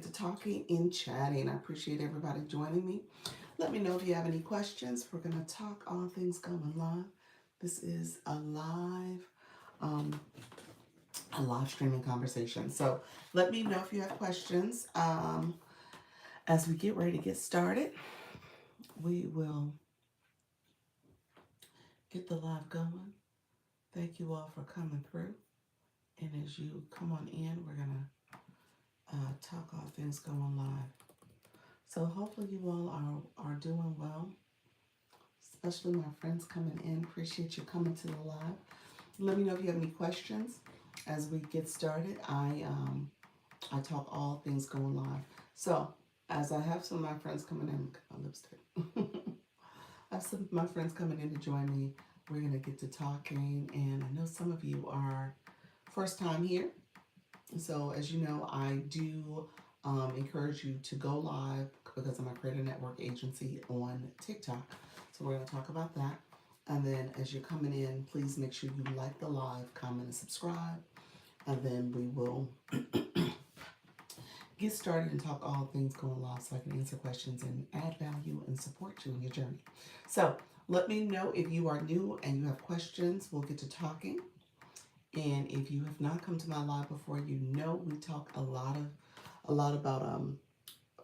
to talking and chatting. I appreciate everybody joining me. Let me know if you have any questions. We're going to talk all things going live. This is um, a live streaming conversation. So let me know if you have questions. As we get ready to get started, we will get the live going. Thank you all for coming through. And as you come on in, we're going to talk all things going live. So hopefully you all are doing well, especially my friends coming in. Appreciate you coming to the live. Let me know if you have any questions as we get started. I talk all things going live. So as I have some of my friends coming in, my lipstick. I have some of my friends coming in to join me. We're gonna get to talking, and I know some of you are first time here. So as you know, I do encourage you to go live because I'm a creator network agency on TikTok. So we're going to talk about that. And then as you're coming in, please make sure you like the live, comment, and subscribe. And then we will get started and talk all things going live so I can answer questions and add value and support you in your journey. So let me know if you are new and you have questions. We'll get to talking. And if you have not come to my live before, you know we talk a lot about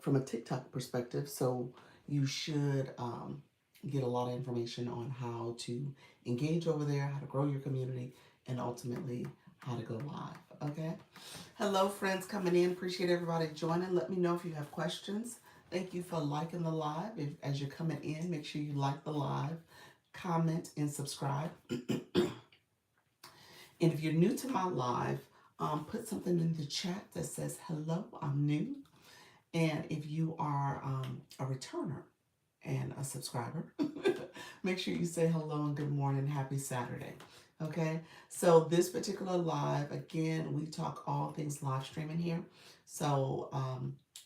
from a TikTok perspective. So you should get a lot of information on how to engage over there, how to grow your community, and ultimately how to go live. Okay. Hello, friends coming in. Appreciate everybody joining. Let me know if you have questions. Thank you for liking the live. As you're coming in, make sure you like the live, comment, and subscribe. And if you're new to my live, put something in the chat that says, hello, I'm new. And if you are a returner and a subscriber, make sure you say hello and good morning, happy Saturday. Okay, so this particular live, again, we talk all things live streaming here. So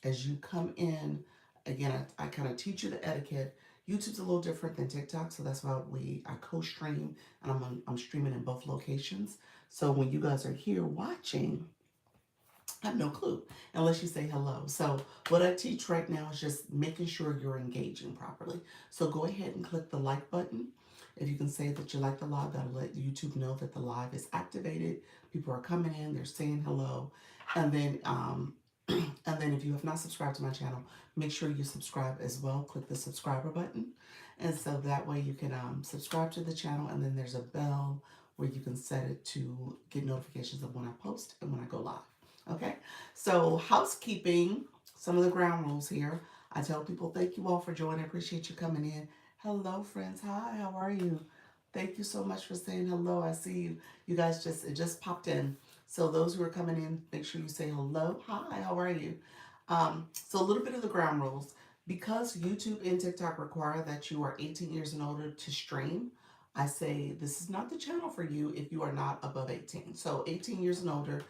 as you come in, again, I kind of teach you the etiquette. YouTube's a little different than TikTok, so that's why I co-stream, and I'm streaming in both locations. So when you guys are here watching, I have no clue unless you say hello. So what I teach right now is just making sure you're engaging properly. So go ahead and click the like button. If you can say that you like the live, that'll let YouTube know that the live is activated. People are coming in, they're saying hello. And then and then if you have not subscribed to my channel, make sure you subscribe as well. Click the subscriber button. And so that way you can subscribe to the channel, and then there's a bell where you can set it to get notifications of when I post and when I go live. Okay, so housekeeping, some of the ground rules here. I tell people thank you all for joining. Appreciate you coming in. Hello, friends. Hi, how are you? Thank you so much for saying hello. I see you. You guys it just popped in. So those who are coming in, make sure you say hello. Hi, how are you? So a little bit of the ground rules. Because YouTube and TikTok require that you are 18 years and older to stream, I say this is not the channel for you if you are not above 18. So 18 years and older,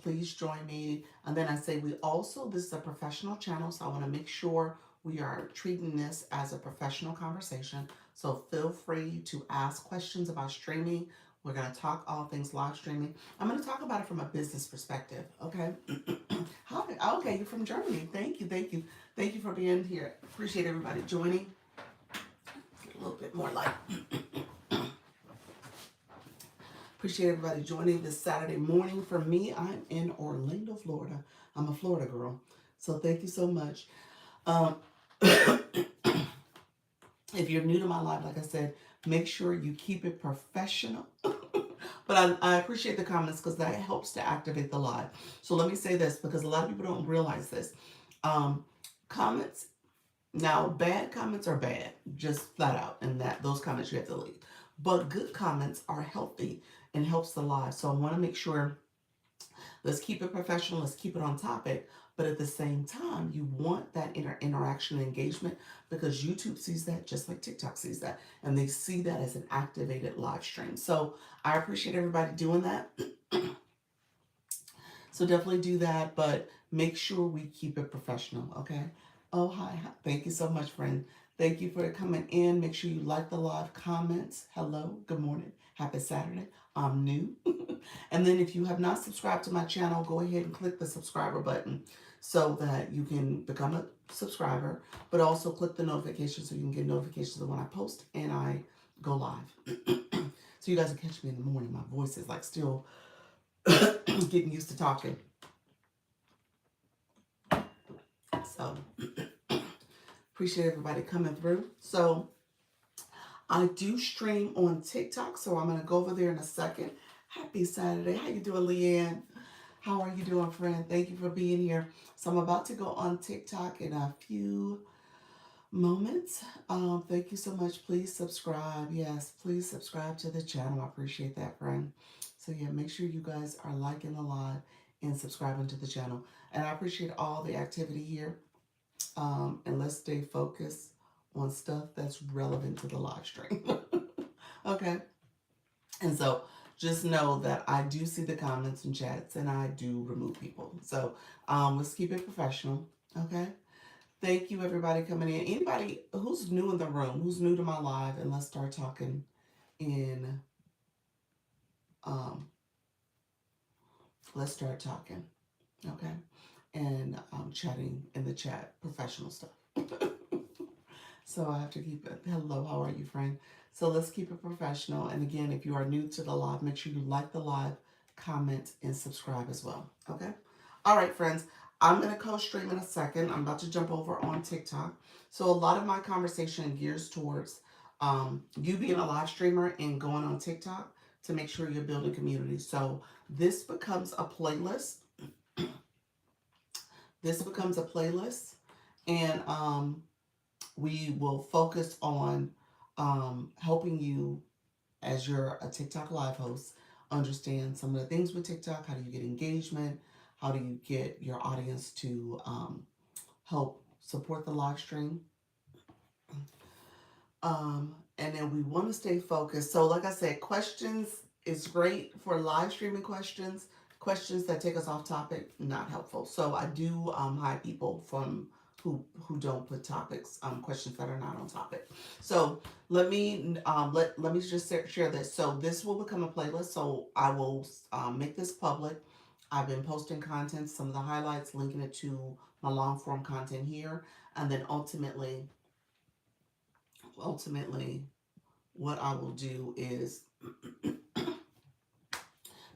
please join me. And then I say this is a professional channel, so I want to make sure we are treating this as a professional conversation. So feel free to ask questions about streaming. We're going to talk all things live streaming. I'm going to talk about it from a business perspective, okay? Hi, okay, you're from Germany. Thank you, thank you. Thank you for being here. Appreciate everybody joining. Get a little bit more light. Appreciate everybody joining this Saturday morning. For me, I'm in Orlando, Florida. I'm a Florida girl. So thank you so much. If you're new to my life, like I said, make sure you keep it professional. But I appreciate the comments because that helps to activate the live. So let me say this because a lot of people don't realize this. Comments, now bad comments are bad, just flat out, and those comments you have to leave. But good comments are healthy and helps the live. So I want to make sure, let's keep it professional, let's keep it on topic, but at the same time, you want that interaction and engagement because YouTube sees that just like TikTok sees that, and they see that as an activated live stream. So I appreciate everybody doing that. So definitely do that, but make sure we keep it professional, okay? Oh, hi. Thank you so much, friend. Thank you for coming in. Make sure you like the live comments. Hello, good morning, happy Saturday. I'm new. And then if you have not subscribed to my channel, go ahead and click the subscriber button so that you can become a subscriber, but also click the notification so you can get notifications of when I post and I go live. So you guys can catch me in the morning. My voice is like still getting used to talking. So appreciate everybody coming through. So I do stream on TikTok, so I'm gonna go over there in a second. Happy Saturday. How you doing, Leanne? How are you doing, friend? Thank you for being here. So I'm about to go on TikTok in a few moments. Thank you so much. Please subscribe. Yes, please subscribe to the channel. I appreciate that, friend. So yeah, make sure you guys are liking the live and subscribing to the channel. And I appreciate all the activity here. And let's stay focused on stuff that's relevant to the live stream. Okay. And so just know that I do see the comments and chats and I do remove people. So let's keep it professional. Okay. Thank you, everybody coming in. Anybody who's new in the room, who's new to my live, and let's start talking in, um, let's start talking, okay? And chatting in the chat, professional stuff. So I have to keep it. Hello, how are you, friend? So let's keep it professional. And again, if you are new to the live, make sure you like the live, comment, and subscribe as well, okay? All right, friends. I'm going to co-stream in a second. I'm about to jump over on TikTok. So a lot of my conversation gears towards you being a live streamer and going on TikTok to make sure you're building community. So this becomes a playlist. This becomes a playlist. And we will focus on helping you as you're a TikTok live host understand some of the things with TikTok. How do you get engagement? How do you get your audience to help support the live stream? And then we want to stay focused. So like I said, questions is great for live streaming questions. Questions that take us off topic, not helpful. So I do hide people from who don't put topics, questions that are not on topic. So let me let me just share this. So this will become a playlist. So I will make this public. I've been posting content, some of the highlights, linking it to my long form content here, and then ultimately, what I will do is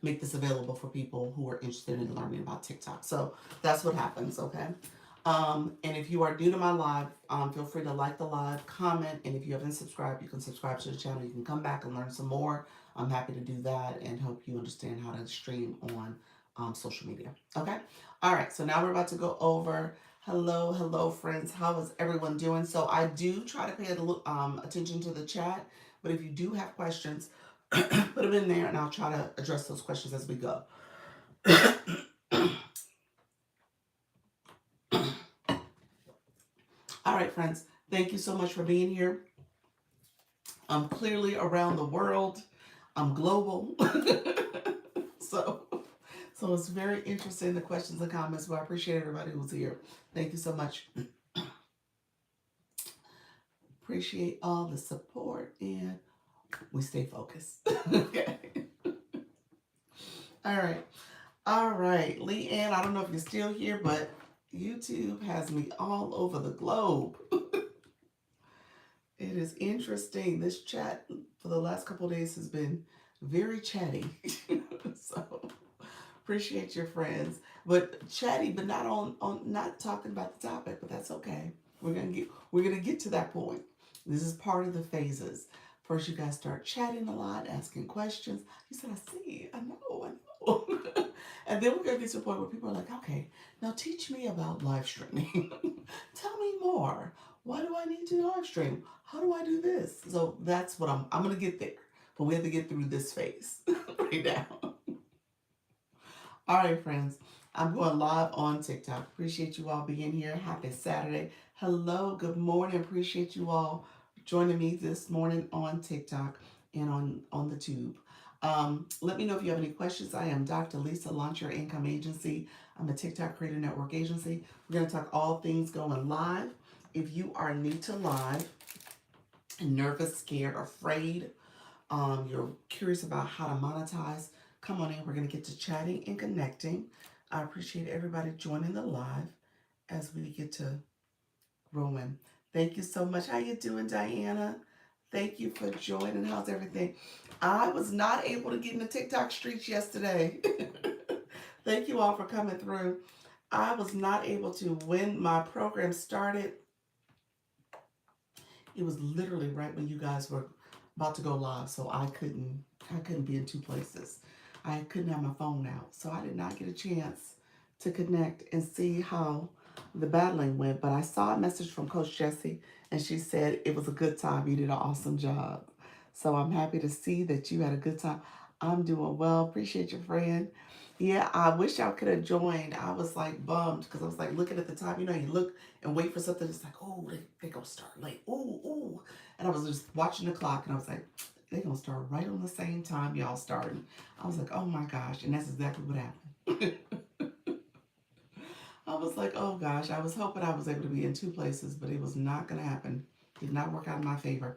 make this available for people who are interested in learning about TikTok. So that's what happens, okay? And if you are new to my live, feel free to like the live, comment, and if you haven't subscribed, you can subscribe to the channel. You can come back and learn some more. I'm happy to do that and help you understand how to stream on social media, okay? All right, so now we're about to go over. Hello, friends. How is everyone doing? So I do try to pay a little attention to the chat, but if you do have questions, put them in there and I'll try to address those questions as we go. All right, friends. Thank you so much for being here. I'm clearly around the world. I'm global. so so it's very interesting, the questions and comments, but I appreciate everybody who's here. Thank you so much. Appreciate all the support and we stay focused. Okay. All right. All right. Leanne, I don't know if you're still here, but YouTube has me all over the globe. It is interesting. This chat for the last couple of days has been very chatty. So appreciate your friends. But chatty, but not on not talking about the topic, but that's okay. We're gonna get to that point. This is part of the phases. First you guys start chatting a lot, asking questions. You said, I see, I know. And then we're gonna get to a point where people are like, okay, now teach me about live streaming. Tell me more. Why do I need to live stream? How do I do this? So that's what I'm gonna get there. But we have to get through this phase right now. All right, friends. I'm going live on TikTok. Appreciate you all being here. Happy Saturday. Hello, good morning. Appreciate you all joining me this morning on TikTok and on the tube. Let me know if you have any questions. I am Dr. Lisa, Launch Your Income Agency. I'm a TikTok Creator Network agency. We're going to talk all things going live. If you are new to live, nervous, scared, afraid, you're curious about how to monetize, come on in. We're going to get to chatting and connecting. I appreciate everybody joining the live as we get to rolling. Thank you so much. How you doing, Diana? Thank you for joining. How's everything? I was not able to get in the TikTok streets yesterday. Thank you all for coming through. I was not able to. When my program started, it was literally right when you guys were about to go live, so I couldn't be in two places. I couldn't have my phone out, so I did not get a chance to connect and see how the battling went. But I saw a message from Coach Jessie, and she said it was a good time. You did an awesome job. So I'm happy to see that you had a good time. I'm doing well. Appreciate your friend. Yeah, I wish I could have joined. I was like bummed because I was like looking at the time. You know, you look and wait for something. It's like, oh, they gonna start late. Ooh, ooh. And I was just watching the clock, and I was like, they gonna start right on the same time y'all starting. I was like, oh my gosh, and that's exactly what happened. I was like, oh gosh, I was hoping I was able to be in two places, but it was not gonna happen. Did not work out in my favor.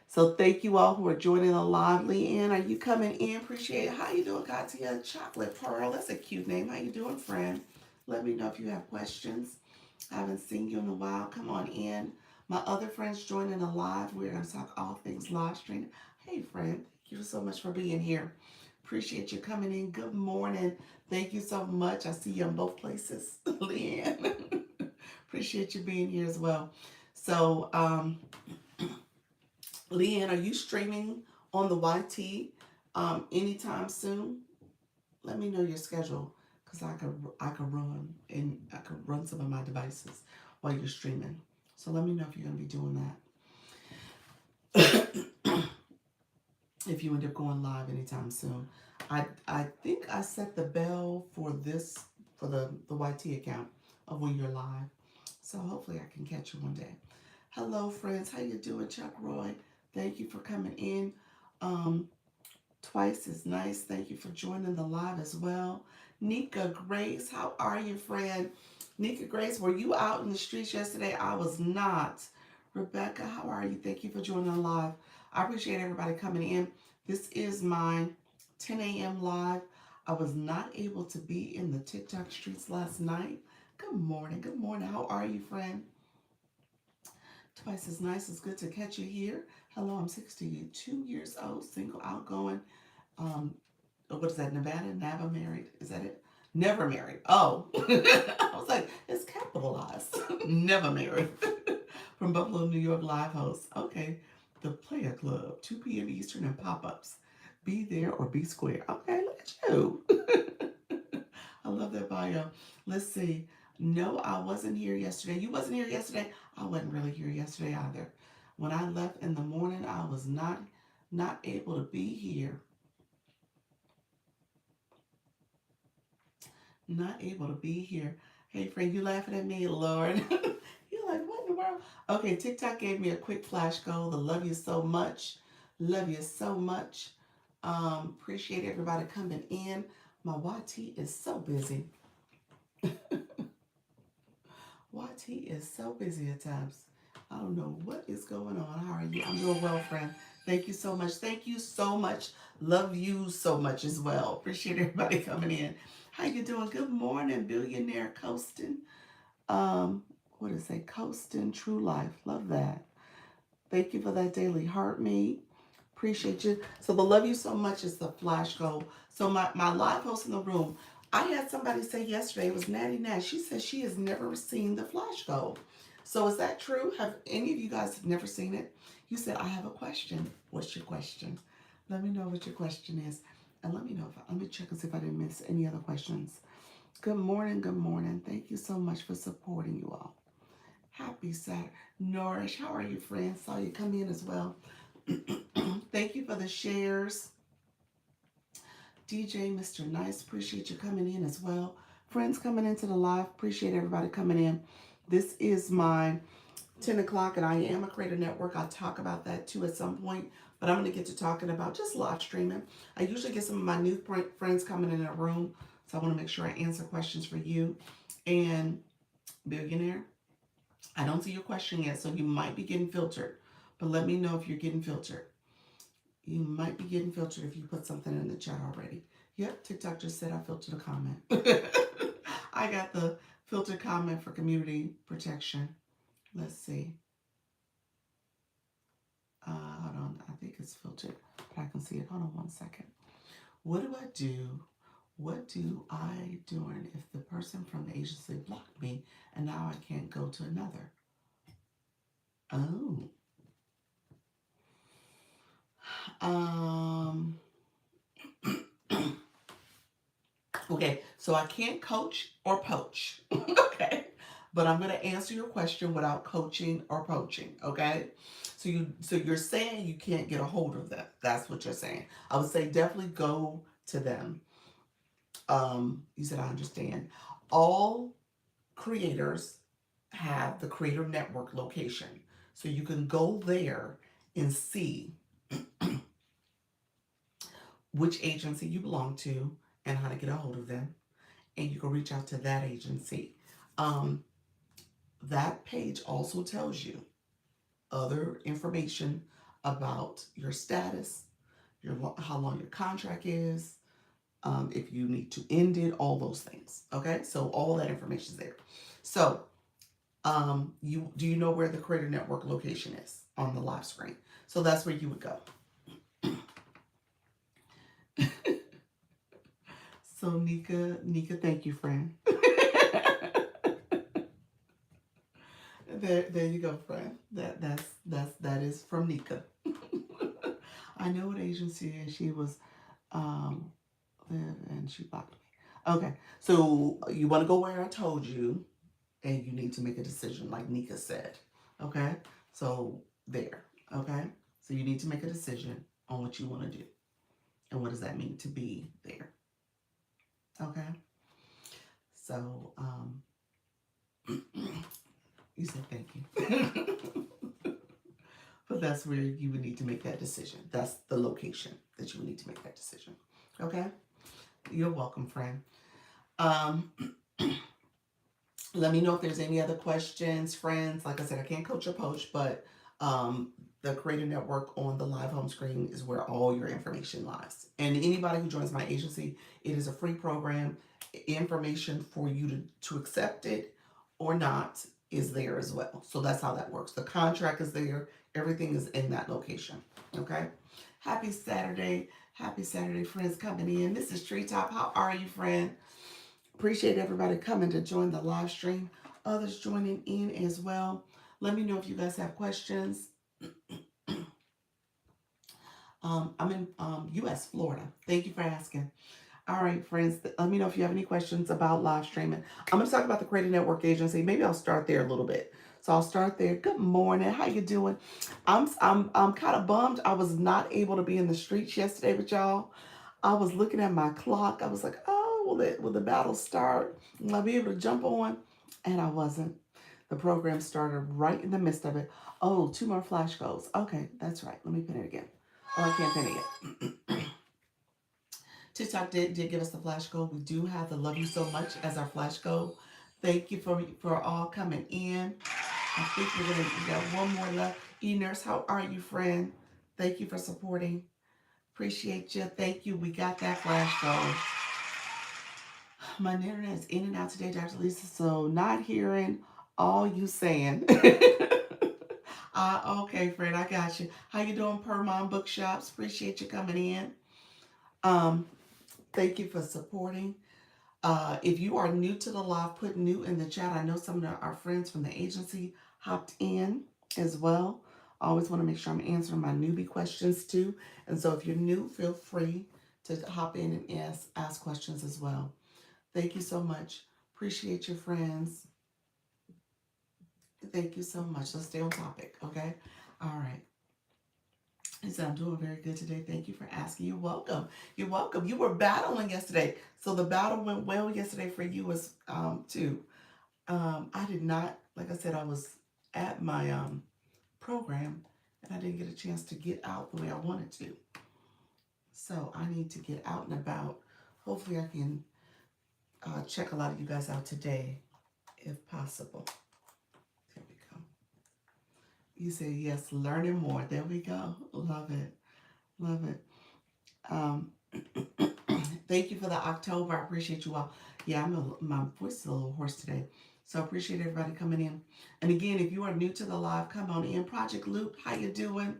So thank you all who are joining the live. Leanne, are you coming in? Appreciate it. How you doing, Katia? Chocolate Pearl. That's a cute name. How you doing, friend? Let me know if you have questions. I haven't seen you in a while. Come on in. My other friends joining the live. We're going to talk all things live streaming. Hey, friend. Thank you so much for being here. Appreciate you coming in. Good morning. Thank you so much. I see you in both places, Leanne. Appreciate you being here as well. So, Leanne, are you streaming on the YT anytime soon? Let me know your schedule because I could run some of my devices while you're streaming. So let me know if you're gonna be doing that. If you end up going live anytime soon. I think I set the bell for the YT account of when you're live. So hopefully I can catch you one day. Hello friends, how you doing, Chuck Roy? Thank you for coming in. Um, Twice is nice. Thank you for joining the live as well. Nika Grace, how are you, friend? Nika Grace, were you out in the streets yesterday? I was not. Rebecca, how are you? Thank you for joining the live. I appreciate everybody coming in. This is my 10 a.m. live. I was not able to be in the TikTok streets last night. Good morning. Good morning. How are you, friend? Twice as nice. It's good to catch you here. Hello, I'm 62 years old, single, outgoing. Um, what is that? Nevada? Never married? Is that it? Never married. Oh, I was like, it's capitalized. Never married. From Buffalo, New York, live host. Okay, the Player Club, 2 p.m. Eastern, and pop-ups. Be there or be square. Okay, look at you. I love that bio. Let's see. No, I wasn't here yesterday. You wasn't here yesterday. I wasn't really here yesterday either. When I left in the morning, I was not able to be here. Not able to be here. Hey, friend, you laughing at me, Lord? You're like, what in the world? Okay, TikTok gave me a quick flash goal. I love you so much. Love you so much. Appreciate everybody coming in. My YT is so busy. YT is so busy at times. I don't know what is going on. How are you? I'm doing well, friend. Thank you so much. Thank you so much. Love you so much as well. Appreciate everybody coming in. How you doing? Good morning, billionaire coasting. What is it? Coasting True Life. Love that. Thank you for that daily heart me. Appreciate you. So the love you so much is the flash goal. So my live host in the room, I had somebody say yesterday, it was Natty Nash. She said she has never seen the flash goal. So is that true? Have any of you guys never seen it? You said, I have a question. What's your question? Let me know what your question is. And let me know let me check and see if I didn't miss any other questions. Good morning, good morning. Thank you so much for supporting you all. Happy Saturday. Nourish, how are you, friends? Saw you come in as well. Thank you for the shares. DJ, Mr. Nice, appreciate you coming in as well. Friends coming into the live, appreciate everybody coming in. This is my 10 o'clock, and I am a creator network. I'll talk about that too at some point, but I'm going to get to talking about just live streaming. I usually get some of my new friends coming in a room, so I want to make sure I answer questions for you. And billionaire, I don't see your question yet, so you might be getting filtered, but let me know if you're getting filtered. You might be getting filtered if you put something in the chat already. Yep, TikTok just said I filtered a comment. I got the filtered comment for community protection. Let's see. Hold on. I think it's filtered, but I can see it. Hold on one second. What do I do? What do I doing if the person from the agency blocked me and now I can't go to another? Oh. Um. Okay, so I can't coach or poach. Okay, but I'm going to answer your question without coaching or poaching. Okay, so you're saying you can't get a hold of them. That's what you're saying. I would say definitely go to them. You said I understand. All creators have the Creator Network location, so you can go there and see which agency you belong to and how to get a hold of them, and you can reach out to that agency. Um, that page also tells you other information about your status, how long your contract is, if you need to end it, all those things. Okay, so all that information is there. So, you know where the Creator Network location is on the live screen? So that's where you would go. So Nika, thank you, friend. There you go, friend. That is from Nika. I know what agency is. She was and she blocked me. Okay, so you want to go where I told you, and you need to make a decision, like Nika said. Okay, so there. Okay, so you need to make a decision on what you want to do, and what does that mean to be there. Okay, so you said thank you. But that's where you would need to make that decision. That's the location that you would need to make that decision. Okay? You're welcome, friend. Um, Let me know if there's any other questions, friends. Like I said, I can't coach or poach, but the Creator Network on the live home screen is where all your information lies. And anybody who joins my agency, it is a free program. Information for you to accept it or not is there as well. So that's how that works. The contract is there. Everything is in that location. Okay. Happy Saturday. Happy Saturday, friends coming in. This is Treetop. How are you, friend? Appreciate everybody coming to join the live stream. Others joining in as well. Let me know if you guys have questions. I'm in U.S., Florida. Thank you for asking. All right, friends. Let me know if you have any questions about live streaming. I'm going to talk about the Creative Network Agency. Maybe I'll start there a little bit. So I'll start there. Good morning. How you doing? I'm kind of bummed. I was not able to be in the streets yesterday with y'all. I was looking at my clock. I was like, oh, will the battle start? Will I be able to jump on? And I wasn't. The program started right in the midst of it. Oh, 2 more flash goals. Okay, that's right. Let me pin it again. Oh, I can't pin it yet. TikTok did give us the flash goal. We do have the Love You So Much as our flash goal. Thank you for all coming in. I think we got one more left. E-Nurse, how are you, friend? Thank you for supporting. Appreciate you. Thank you. We got that flash goal. My internet is in and out today, Dr. Lisa, so not hearing all you saying. Okay, friend, I got you. How you doing, Per Mom Bookshops? Appreciate you coming in. Thank you for supporting. If you are new to the live, put new in the chat. I know some of our friends from the agency hopped in as well. I always want to make sure I'm answering my newbie questions too. And so if you're new, feel free to hop in and ask questions as well. Thank you so much. Appreciate your friends. Thank you so much. Let's stay on topic, okay? All right. He said, I'm doing very good today. Thank you for asking. You're welcome. You're welcome. You were battling yesterday. So the battle went well yesterday for you as too. I did not, like I said, I was at my program and I didn't get a chance to get out the way I wanted to. So I need to get out and about. Hopefully I can check a lot of you guys out today if possible. There we go. You say yes, learning more. There we go. Love it. Love it. Thank you for the October. I appreciate you all. Yeah, my voice is a little hoarse today. So I appreciate everybody coming in. And again, if you are new to the live, come on in. Project Loop, how you doing?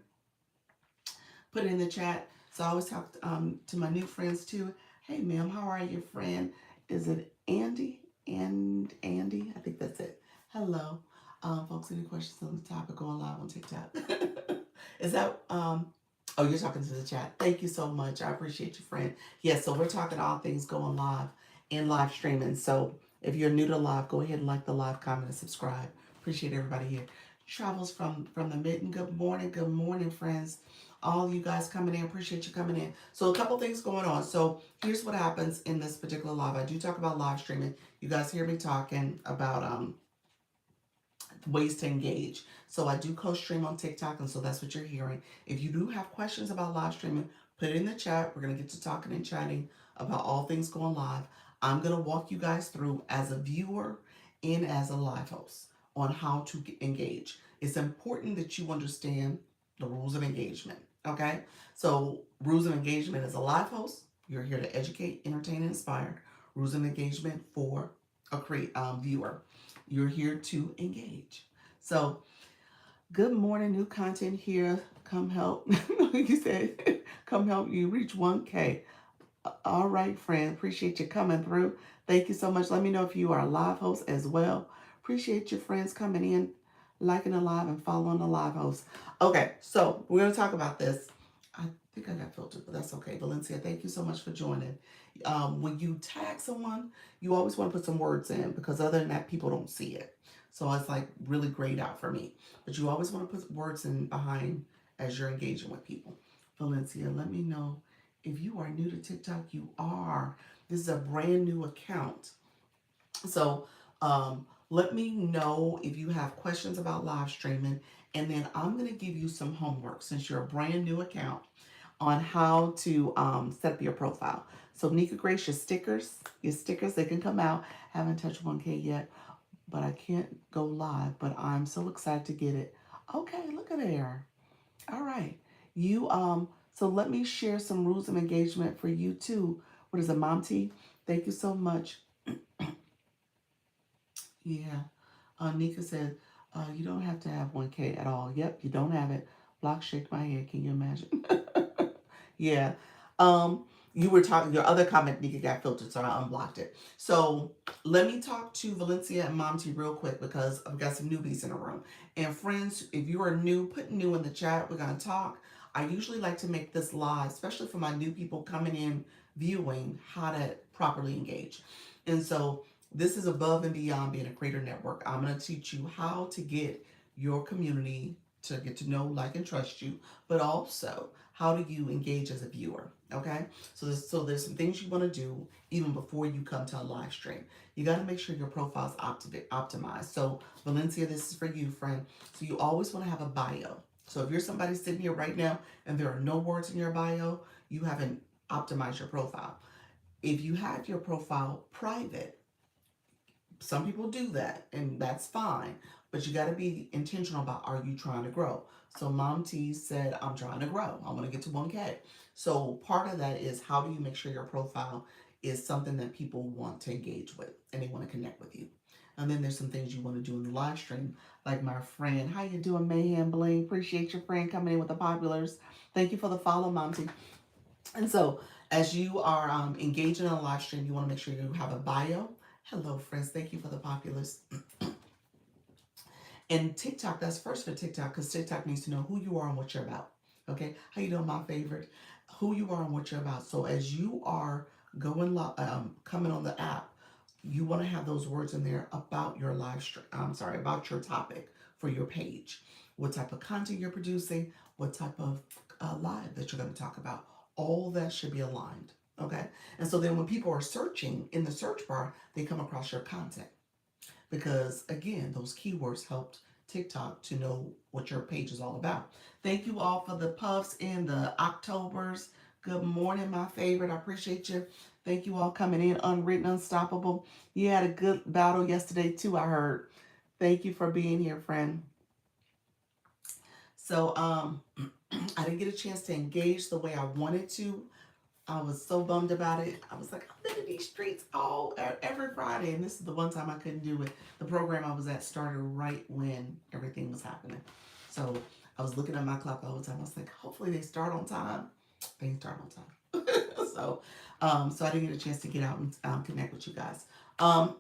Put it in the chat. So I always talk to my new friends too. Hey, ma'am, how are you, friend? Is it Andy? And Andy? I think that's it. Hello. Folks, any questions on the topic going live on TikTok? Is that, oh, you're talking to the chat. Thank you so much. I appreciate you, friend. Yes, so we're talking all things going live and live streaming. So if you're new to live, go ahead and like the live, comment, and subscribe. Appreciate everybody here. Travels from the mitten. Good morning, friends. All you guys coming in, appreciate you coming in. So a couple things going on. So here's what happens in this particular live. I do talk about live streaming. You guys hear me talking about ways to engage. So I do co-stream on TikTok, and so that's what you're hearing. If you do have questions about live streaming, put it in the chat. We're gonna get to talking and chatting about all things going live. I'm gonna walk you guys through as a viewer and as a live host on how to engage. It's important that you understand the rules of engagement. Okay, so rules of engagement as a live host, you're here to educate, entertain, and inspire. Rules of engagement for a viewer, you're here to engage. So, good morning, new content here. Come help. You said, come help you reach 1K. All right, friend. Appreciate you coming through. Thank you so much. Let me know if you are a live host as well. Appreciate your friends coming in, liking the live and following the live host. Okay, so we're going to talk about this. I think I got filtered, but that's okay. Valencia, thank you so much for joining. When you tag someone, you always want to put some words in because other than that, people don't see it. So it's like really grayed out for me. But you always want to put words in behind as you're engaging with people. Valencia, let me know if you are new to TikTok. You are. This is a brand new account. So let me know if you have questions about live streaming. And then I'm going to give you some homework since you're a brand new account on how to set up your profile. So Nika Grace, your stickers, they can come out. Haven't touched 1K yet, but I can't go live, but I'm so excited to get it. Okay, look at there. All right. So let me share some rules of engagement for you too. What is it, Monty? Thank you so much. Yeah. Nika said, you don't have to have 1K at all. Yep, you don't have it. Block shake my head. Can you imagine? Yeah. Um, you were talking, your other comment, Nika, got filtered, so I unblocked it. So let me talk to Valencia and Mom T real quick because I've got some newbies in the room. And friends, if you are new, put new in the chat. We're going to talk. I usually like to make this live, especially for my new people coming in, viewing how to properly engage. And so this is above and beyond being a creator network. I'm going to teach you how to get your community to get to know, like, and trust you, but also how do you engage as a viewer. Okay, so there's some things you want to do even before you come to a live stream. You got to make sure your profile is optimized. So Valencia, this is for you, friend. So you always want to have a bio. So if you're somebody sitting here right now and there are no words in your bio, you haven't optimized your profile. If you have your profile private, some people do that, and that's fine. But you got to be intentional about, are you trying to grow? So Mom T said, I'm trying to grow. I want to get to 1K. So part of that is, how do you make sure your profile is something that people want to engage with and they want to connect with you? And then there's some things you want to do in the live stream, like my friend. How you doing, Mayhem Bling? Appreciate your friend coming in with the populars. Thank you for the follow, Mom T. And so, as you are engaging in a live stream, you want to make sure you have a bio. Hello, friends. Thank you for the populace. And TikTok, that's first for TikTok, because TikTok needs to know who you are and what you're about. Okay? How you doing, my favorite? Who you are and what you're about. So, as you are coming on the app, you want to have those words in there about your live stream. I'm sorry, about your topic for your page. What type of content you're producing, what type of live that you're going to talk about. All that should be aligned. Okay? And so then when people are searching in the search bar, they come across your content. Because again, those keywords helped TikTok to know what your page is all about. Thank you all for the puffs in the Octobers. Good morning, my favorite. I appreciate you. Thank you all coming in. Unwritten, unstoppable. You had a good battle yesterday too, I heard. Thank you for being here, friend. So I didn't get a chance to engage the way I wanted to I was so bummed about it. I was like, I've been in these streets every Friday, and this is the one time I couldn't do it. The program I was at started right when everything was happening, so I was looking at my clock all the time. I was like, hopefully they start on time. They didn't start on time, so I didn't get a chance to get out and connect with you guys. Um,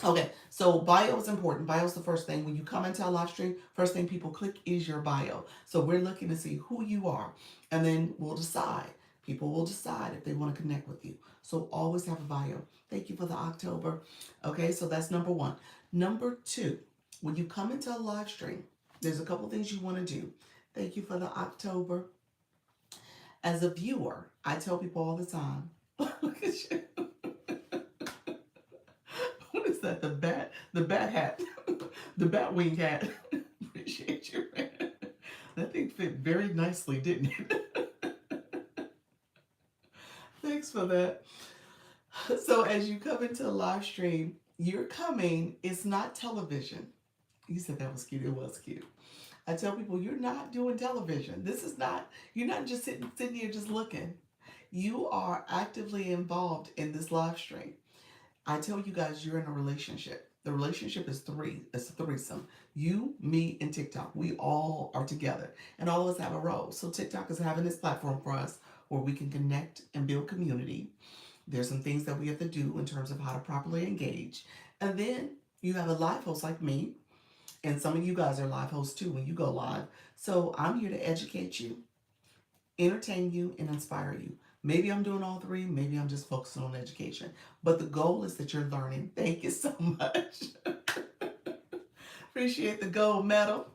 Okay, so bio is important. Bio is the first thing. When you come into a live stream, first thing people click is your bio. So we're looking to see who you are, and then we'll decide. People will decide if they want to connect with you. So always have a bio. Thank you for the October. Okay, so that's number one. Number two, when you come into a live stream, there's a couple things you want to do. Thank you for the October. As a viewer, I tell people all the time, look at you. What is that? The bat hat, the bat wing hat. Appreciate you, man. That thing fit very nicely, didn't it? Thanks for that. So as you come into a live stream, you're coming. It's not television. You said that was cute. It was cute. I tell people you're not doing television. This is not. You're not just sitting here just looking. You are actively involved in this live stream. I tell you guys, you're in a relationship. The relationship is three. It's a threesome. You, me, and TikTok. We all are together, and all of us have a role. So TikTok is having this platform for us where we can connect and build community. There's some things that we have to do in terms of how to properly engage, and then you have a live host like me, and some of you guys are live hosts too when you go live. So I'm here to educate you, entertain you, and inspire you. Maybe I'm doing all three, maybe I'm just focusing on education. But the goal is that you're learning. Thank you so much. Appreciate the gold medal.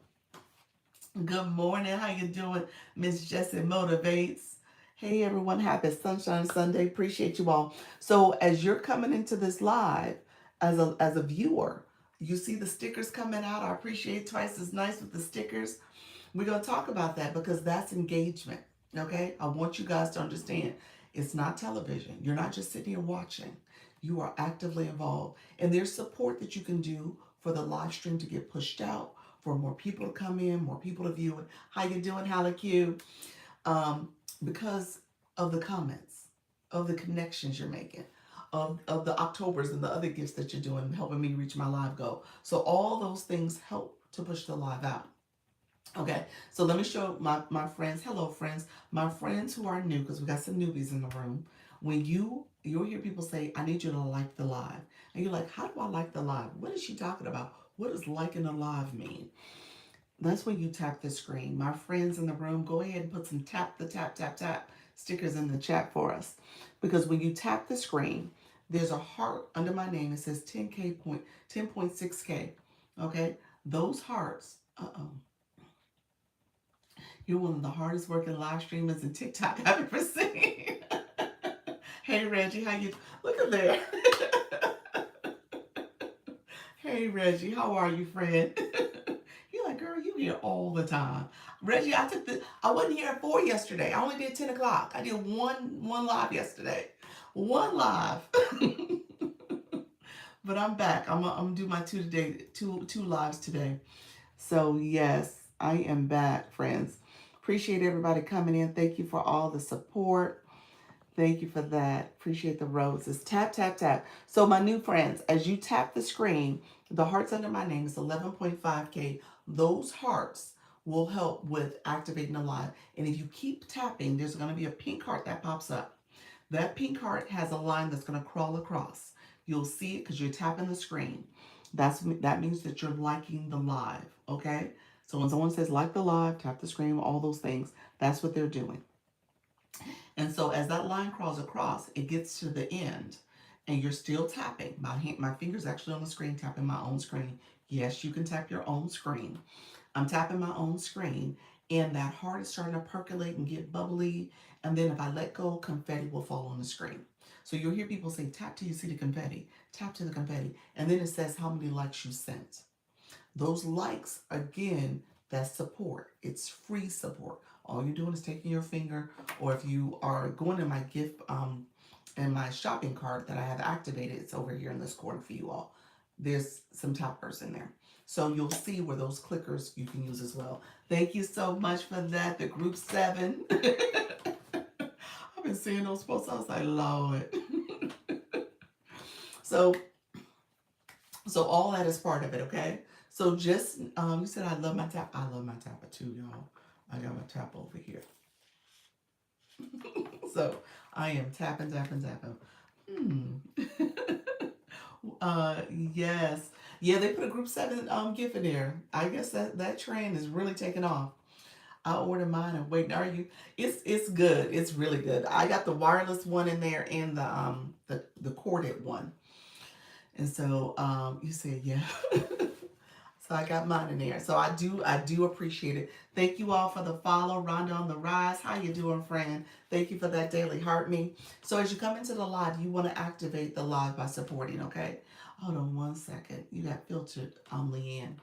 Good morning. How you doing? Miss Jessie Motivates. Hey everyone, happy Sunshine Sunday. Appreciate you all. So as you're coming into this live as a viewer, you see the stickers coming out. I appreciate Twice as Nice with the stickers. We're going to talk about that because that's engagement. Okay? I want you guys to understand it's not television. You're not just sitting here watching. You are actively involved. And there's support that you can do for the live stream to get pushed out, for more people to come in, more people to view it. How you doing, Hallie Q? Because of the comments, of the connections you're making, of the Octobers and the other gifts that you're doing, helping me reach my live goal. So all those things help to push the live out. Okay, so let me show my friends. Hello, friends. My friends who are new, because we got some newbies in the room. When you'll hear people say, I need you to like the live. And you're like, how do I like the live? What is she talking about? What does liking a live mean? That's when you tap the screen. My friends in the room, go ahead and put some tap stickers in the chat for us. Because when you tap the screen, there's a heart under my name. It says 10.6K. Okay, those hearts. You're one of the hardest working live streamers in TikTok I've ever seen. Hey Reggie, how you? Look at there. Hey Reggie, how are you, friend? You're like, girl, you here all the time. Reggie, I wasn't here at 4 yesterday. I only did 10 o'clock. I did one live yesterday. One live. But I'm back. I'm gonna do my two lives today. So yes, I am back, friends. Appreciate everybody coming in. Thank you for all the support. Thank you for that. Appreciate the roses. Tap, tap, tap. So my new friends, as you tap the screen, the hearts under my name is 11.5K. Those hearts will help with activating the live. And if you keep tapping, there's going to be a pink heart that pops up. That pink heart has a line that's going to crawl across. You'll see it because you're tapping the screen. That means that you're liking the live, okay? So when someone says like the live, tap the screen, all those things, that's what they're doing. And so as that line crawls across, it gets to the end and you're still tapping. My finger's actually on the screen, tapping my own screen. Yes, you can tap your own screen. I'm tapping my own screen and that heart is starting to percolate and get bubbly. And then if I let go, confetti will fall on the screen. So you'll hear people say, tap till you see the confetti, tap to the confetti. And then it says how many likes you sent. Those likes, again, that's support. It's free support. All you're doing is taking your finger, or if you are going to my gift and my shopping cart that I have activated, it's over here in this corner for you all. There's some tappers in there. So you'll see where those clickers you can use as well. Thank you so much for that. The group 7. been seeing those posts. I was like, Lord. So all that is part of it, okay? So just you said I love my tap. I love my tapper too, y'all. I got my tap over here. So I am tapping, tapping, tapping. Hmm. Yes. Yeah, they put a group 7 gift in there. I guess that train is really taking off. I ordered mine and waiting. Are you? It's good. It's really good. I got the wireless one in there and the corded one. And so you said yeah. So I got mine in there. So I do appreciate it. Thank you all for the follow. Rhonda on the rise. How you doing, friend? Thank you for that daily heart me. So as you come into the live, you want to activate the live by supporting, okay? Hold on one second. You got filtered, Leanne.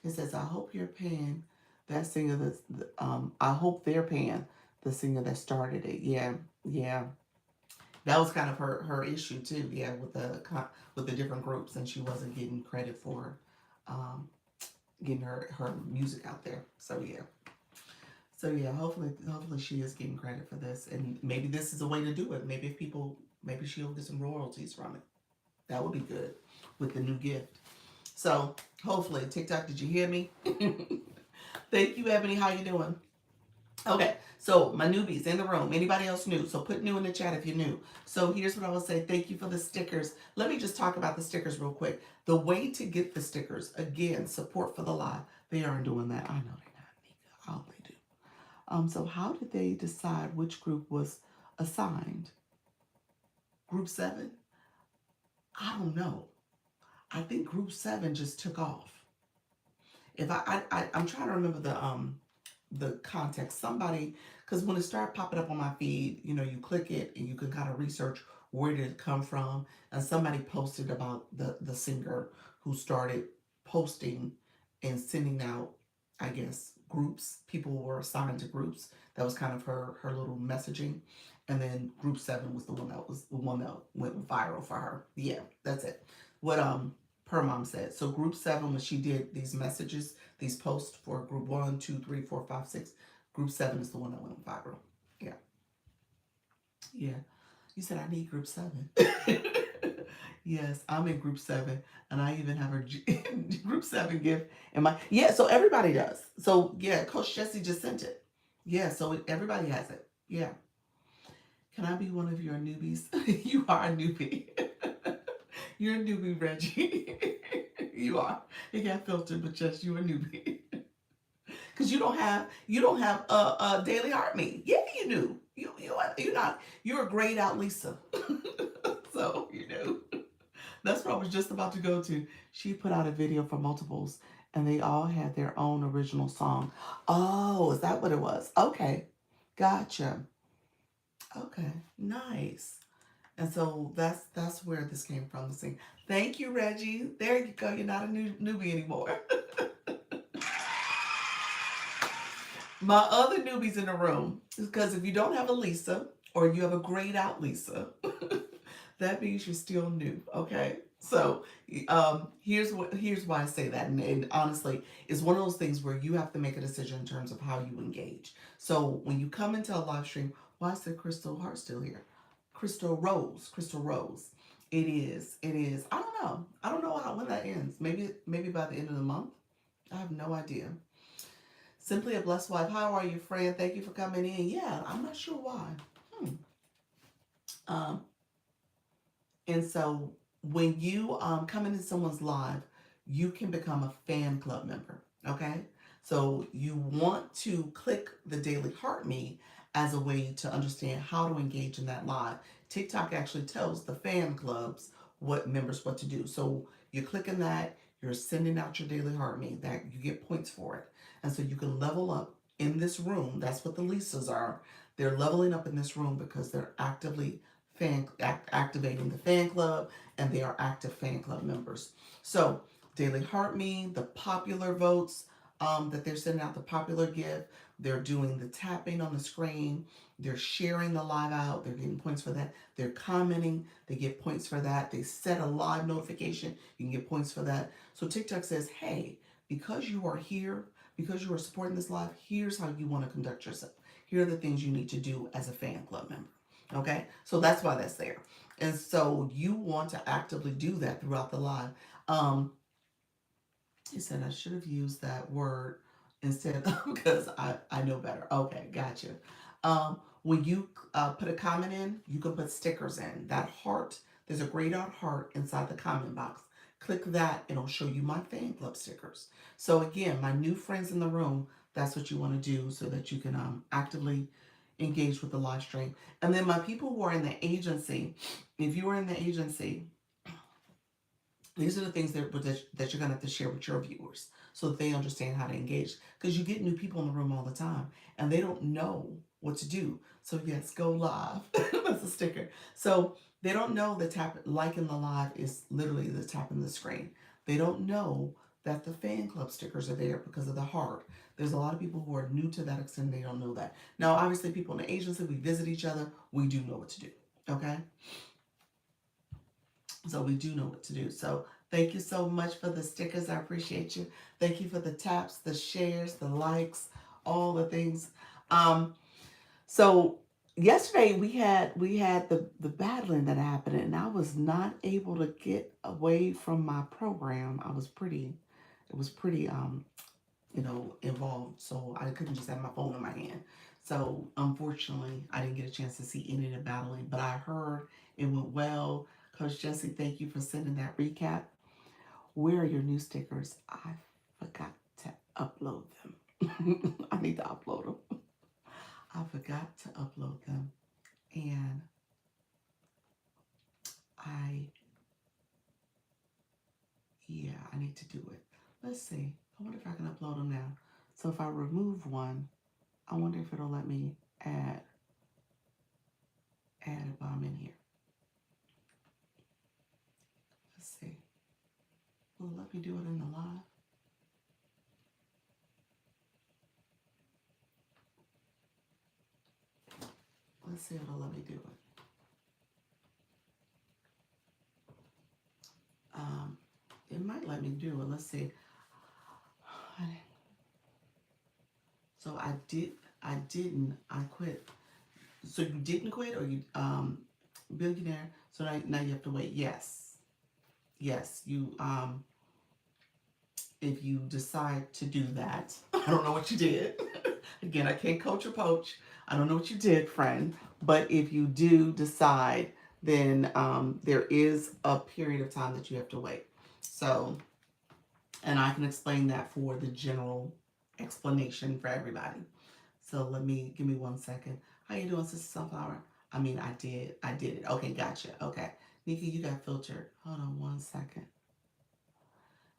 It says, I hope you're paying that singer I hope they're paying the singer that started it. Yeah, yeah. That was kind of her issue too, yeah, with the different groups, and she wasn't getting credit for um, getting her music out there. So yeah, hopefully she is getting credit for this, and maybe this is a way to do it. Maybe if people, maybe she'll get some royalties from it. That would be good with the new gift. So hopefully, TikTok, did you hear me? Thank you, Ebony. How you doing? Okay, so my newbies in the room. Anybody else new? So put new in the chat if you're new. So here's what I will say. Thank you for the stickers. Let me just talk about the stickers real quick. The way to get the stickers, again, support for the live. They aren't doing that. I know they're not, Nika. Oh, they do. So how did they decide which group was assigned? Group 7? I don't know. I think group 7 just took off. If I'm trying to remember the context. Somebody, because when it started popping up on my feed, you click it and you can kind of research where did it come from. And somebody posted about the singer who started posting and sending out, I guess, groups. People were assigned to groups. That was kind of her little messaging. And then group 7 was the one that went viral for her. Yeah, that's it. What her mom said. So group 7, when she did these messages, these posts for group 1, 2, 3, 4, 5, 6. Group 7 is the one that went viral. Yeah. Yeah. You said I need group 7. Yes, I'm in group 7, and I even have a group 7 gift in my. Yeah, so everybody does. So yeah, Coach Jesse just sent it. Yeah, so everybody has it. Yeah. Can I be one of your newbies? You are a newbie. You're a newbie, Reggie. You are. It got filtered, but yes, you're a newbie. Because you don't have a daily heart me. Yeah, you do. You're a grayed out Lisa. So that's what I was just about to go to. She put out a video for multiples, and they all had their own original song. Oh, is that what it was? Okay, gotcha. Okay, nice. And so that's where this came from. The thing. Thank you, Reggie. There you go. You're not a newbie anymore. My other newbies in the room, because if you don't have a Lisa or you have a grayed out Lisa, that means you're still new. Okay. So here's why I say that, and honestly, it's one of those things where you have to make a decision in terms of how you engage. So when you come into a live stream, why is the Crystal Heart still here? Crystal Rose. It is. I don't know when that ends. Maybe by the end of the month. I have no idea. Simply a blessed wife. How are you, friend? Thank you for coming in. Yeah, I'm not sure why. Hmm. Um, and so when you come into someone's live, you can become a fan club member. Okay. So you want to click the daily heart me as a way to understand how to engage in that live. TikTok actually tells the fan clubs what to do. So you're clicking that, you're sending out your daily heart me, that you get points for it. And so you can level up in this room. That's what the Lisas are. They're leveling up in this room because they're actively activating the fan club, and they are active fan club members. So daily heart me, the popular votes that they're sending out, the popular gift, they're doing the tapping on the screen, they're sharing the live out, they're getting points for that, they're commenting, they get points for that, they set a live notification, you can get points for that. So TikTok says, hey, because you are here, because you are supporting this live, here's how you want to conduct yourself. Here are the things you need to do as a fan club member. Okay, so that's why that's there. And so you want to actively do that throughout the live. Um, he said I should have used that word instead because I know better. Okay, gotcha. When you put a comment in, you can put stickers in. That heart, there's a grayed out heart inside the comment box. Click that, it'll show you my fan club stickers. So again, my new friends in the room, that's what you want to do so that you can actively engage with the live stream. And then my people who are in the agency, if you are in the agency, these are the things that you're going to have to share with your viewers so that they understand how to engage. Because you get new people in the room all the time and they don't know what to do. So, yes, go live. That's a sticker. So, they don't know that liking the live is literally the tapping the screen. They don't know that the fan club stickers are there because of the heart. There's a lot of people who are new to that extent, they don't know that. Now, obviously, people in the agency, we visit each other, we do know what to do. Okay? So we do know what to do. So thank you so much for the stickers. I appreciate you. Thank you for the taps, the shares, the likes, all the things. Um, so yesterday we had the battling that happened, and I was not able to get away from my program. It was pretty involved, so I couldn't just have my phone in my hand. So unfortunately, I didn't get a chance to see any of the battling, but I heard it went well. Coach Jesse, thank you for sending that recap. Where are your new stickers? I forgot to upload them. I need to upload them. I forgot to upload them, and I yeah, I need to do it. Let's see. I wonder if I can upload them now. So if I remove one, I wonder if it'll let me add it while I'm in here. Let's see. Will it let me do it in the live? Let's see if it'll let me do it. Um, it might let me do it. Let's see. So I did. I didn't. I quit. So you didn't quit, or you billionaire? So now you have to wait. Yes, yes. You if you decide to do that, I don't know what you did. Again, I can't coach or poach. I don't know what you did, friend. But if you do decide, then there is a period of time that you have to wait. So, and I can explain that for the general explanation for everybody. So give me 1 second. How you doing, Sister Sunflower? I mean, I did it. Okay, gotcha. Okay. Nika, you got filtered. Hold on 1 second.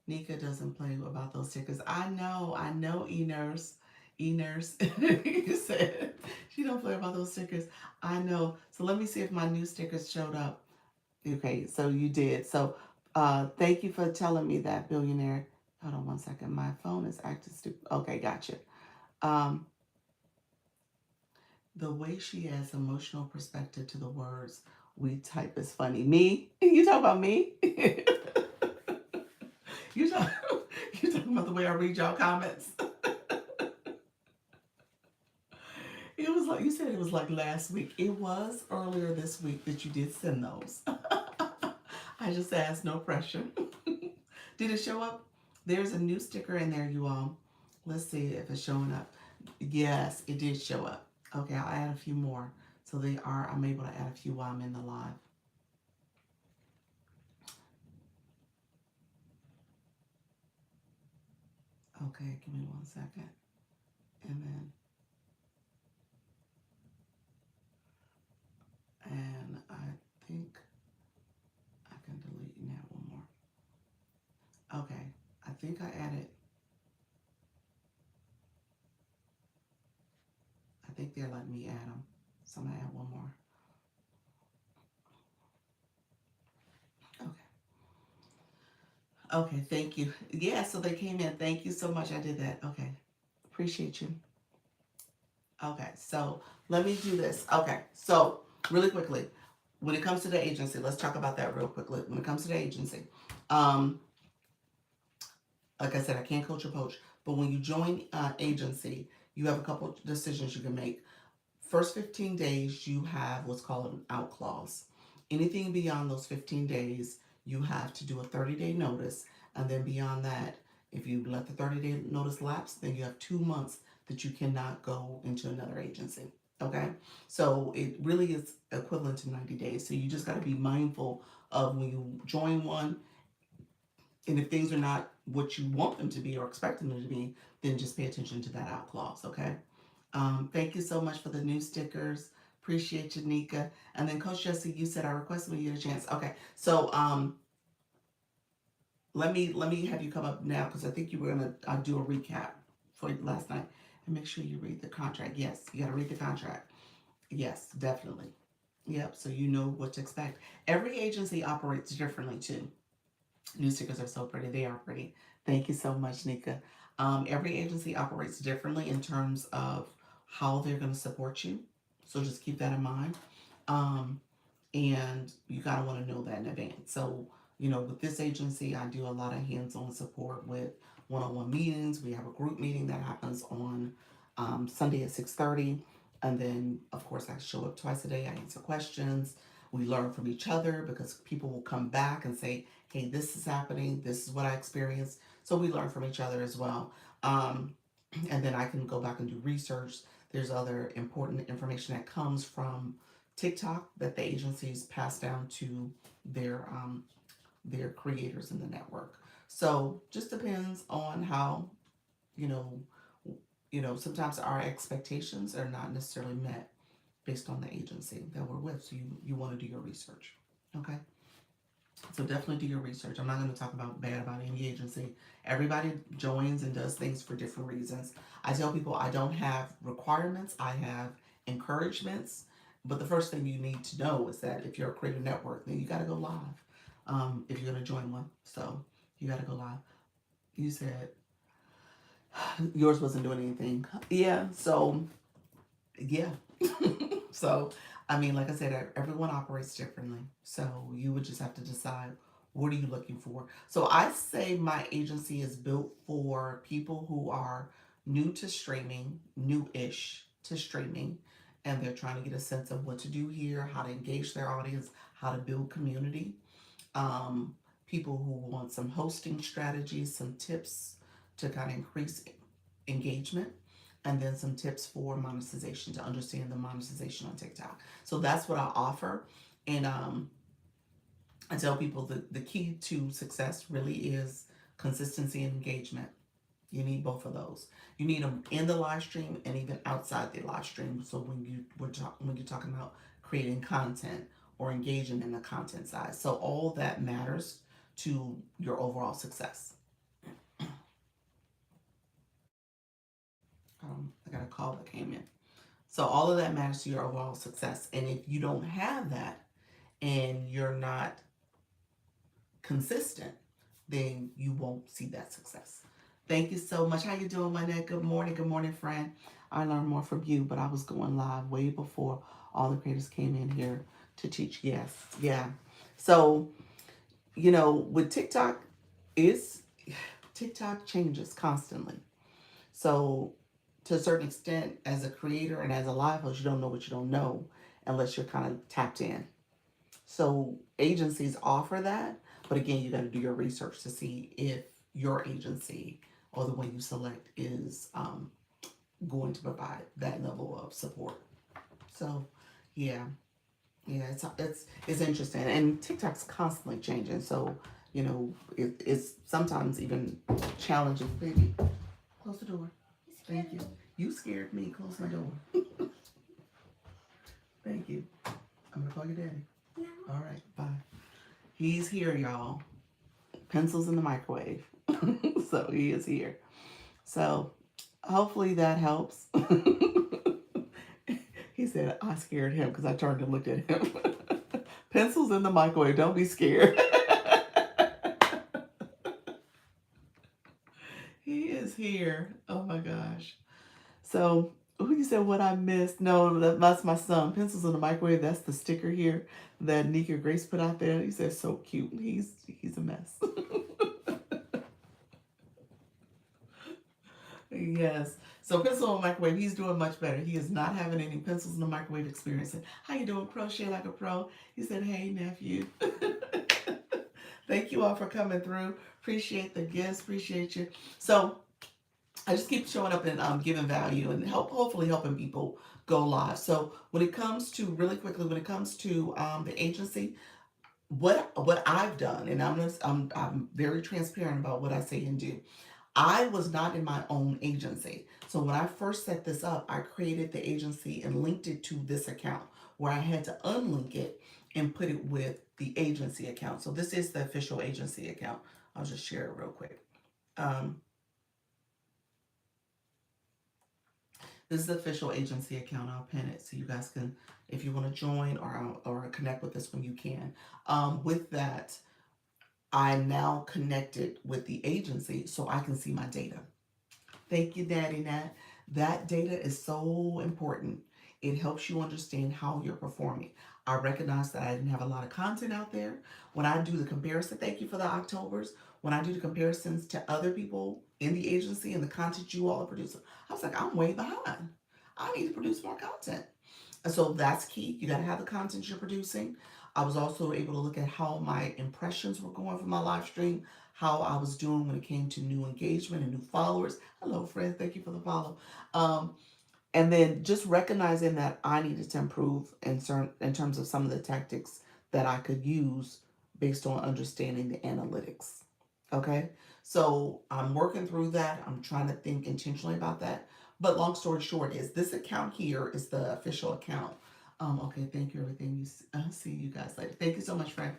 Nika doesn't play about those stickers. I know, E-Nurse. E-Nurse, you said she don't play about those stickers. I know. So let me see if my new stickers showed up. Okay, so you did. So thank you for telling me that, billionaire. Hold on 1 second. My phone is acting stupid. Okay, gotcha. Um, the way she adds emotional perspective to the words we type is funny. Me? You talk about me? you talk, you talking about the way I read y'all comments? It was like you said. It was like last week. It was earlier this week that you did send those. I just asked, no pressure. Did it show up? There's a new sticker in there, you all. Let's see if it's showing up. Yes, it did show up. Okay, I'll add a few more. So I'm able to add a few while I'm in the live. Okay, give me 1 second. And I think I can delete and add one more. Okay, I think I added, I think they're letting me add them. So I'm gonna add one more. Okay. Okay, thank you. Yeah, so they came in. Thank you so much. I did that. Okay. Appreciate you. Okay, so let me do this. Okay, so really quickly, when it comes to the agency, let's talk about that real quickly. When it comes to the agency, um, like I said, I can't coach or poach, but when you join agency, you have a couple decisions you can make. First 15 days, you have what's called an out clause. Anything beyond those 15 days, you have to do a 30-day notice. And then beyond that, if you let the 30-day notice lapse, then you have 2 months that you cannot go into another agency. Okay? So it really is equivalent to 90 days. So you just got to be mindful of when you join one, and if things are not what you want them to be or expect them to be, then just pay attention to that out clause, okay? Thank you so much for the new stickers. Appreciate you, Nika. And then Coach Jesse, you said I requested when you get a chance. Okay, so let me have you come up now because I think you were gonna do a recap for last night and make sure you read the contract. Yes, you gotta read the contract. Yes, definitely. Yep. So you know what to expect. Every agency operates differently too. New stickers are so pretty. They are pretty. Thank you so much, Nika. Every agency operates differently in terms of how they're going to support you. So just keep that in mind. Um, and you gotta want to know that in advance. So, with this agency, I do a lot of hands-on support with one-on-one meetings. We have a group meeting that happens on Sunday at 6:30, and then of course I show up twice a day. I answer questions. We learn from each other because people will come back and say, "Hey, this is happening. This is what I experienced." So we learn from each other as well. And then I can go back and do research. There's other important information that comes from TikTok that the agencies pass down to their creators in the network. So just depends on how you know sometimes our expectations are not necessarily met based on the agency that we're with. So you want to do your research, okay? So definitely do your research. I'm not going to talk bad about any agency. Everybody joins and does things for different reasons. I tell people I don't have requirements. I have encouragements. But the first thing you need to know is that if you're a creator network, then you got to go live. If you're going to join one, so you got to go live. You said yours wasn't doing anything. Yeah. So yeah. So, I mean, like I said, everyone operates differently. So you would just have to decide what are you looking for. So I say my agency is built for people who are new to streaming, new-ish to streaming, and they're trying to get a sense of what to do here, how to engage their audience, how to build community. Um, People who want some hosting strategies, some tips to kind of increase engagement, and then some tips for monetization to understand the monetization on TikTok. So that's what I offer. And I tell people the key to success really is consistency and engagement. You need both of those. You need them in the live stream and even outside the live stream. So when you're talking about creating content or engaging in the content side, so all that matters to your overall success. I got a call that came in. So all of that matters to your overall success. And if you don't have that and you're not consistent, then you won't see that success. Thank you so much. How you doing, Lynette? Good morning, friend. I learned more from you, but I was going live way before all the creators came in here to teach. Yes, yeah. So, with is TikTok changes constantly. So to a certain extent, as a creator and as a live host, you don't know what you don't know unless you're kind of tapped in. So agencies offer that, but again, you got to do your research to see if your agency or the one you select is going to provide that level of support. So, yeah, it's interesting, and TikTok's constantly changing. So it's sometimes even challenging. Baby, close the door. Thank you. You scared me. Close my door. Thank you. I'm gonna call your daddy. No. All right. Bye. He's here, y'all. Pencils in the microwave. So he is here. So hopefully that helps. He said I scared him because I turned and looked at him. Pencils in the microwave. Don't be scared. He is here. Oh my gosh. So who you said what I missed? No, that's my son. Pencils in the microwave. That's the sticker here that Nika Grace put out there. He said so cute. He's a mess. Yes. So pencil in the microwave, he's doing much better. He is not having any pencils in the microwave experience. How you doing, crochet like a pro? He said, hey, nephew. Thank you all for coming through. Appreciate the gifts. Appreciate you. So I just keep showing up and giving value and hopefully helping people go live. So when it comes to really quickly, when it comes to the agency, what I've done, and I'm very transparent about what I say and do. I was not in my own agency. So when I first set this up, I created the agency and linked it to this account where I had to unlink it and put it with the agency account. So this is the official agency account. I'll just share it real quick. Um, this is the official agency account. I'll pin it so you guys can, if you want to join or connect with this when you can. With that, I'm now connected with the agency so I can see my data. Thank you, Daddy Nat. That data is so important. It helps you understand how you're performing. I recognize that I didn't have a lot of content out there. When I do the comparison, thank you for the Octobers. When I do the comparisons to other people in the agency and the content you all are producing, I was like, I'm way behind. I need to produce more content. And so that's key. You got to have the content you're producing. I was also able to look at how my impressions were going for my live stream, how I was doing when it came to new engagement and new followers. Hello, friends. Thank you for the follow. Um, and then just recognizing that I needed to improve in terms of some of the tactics that I could use based on understanding the analytics. Okay, so I'm working through that. I'm trying to think intentionally about that. But long story short is this account here is the official account. Okay, thank you everything. I'll see you guys later. Thank you so much, Frank.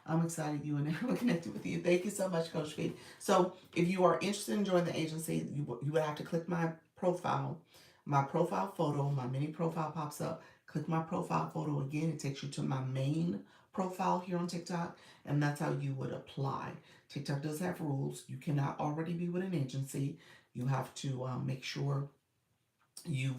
I'm excited you and everyone connected with you. Thank you so much, Coach Pete. So if you are interested in joining the agency, you would have to click my profile photo, my mini profile pops up. Click my profile photo again. It takes you to my main profile here on TikTok, and that's how you would apply. TikTok does have rules. You cannot already be with an agency. You have to make sure you've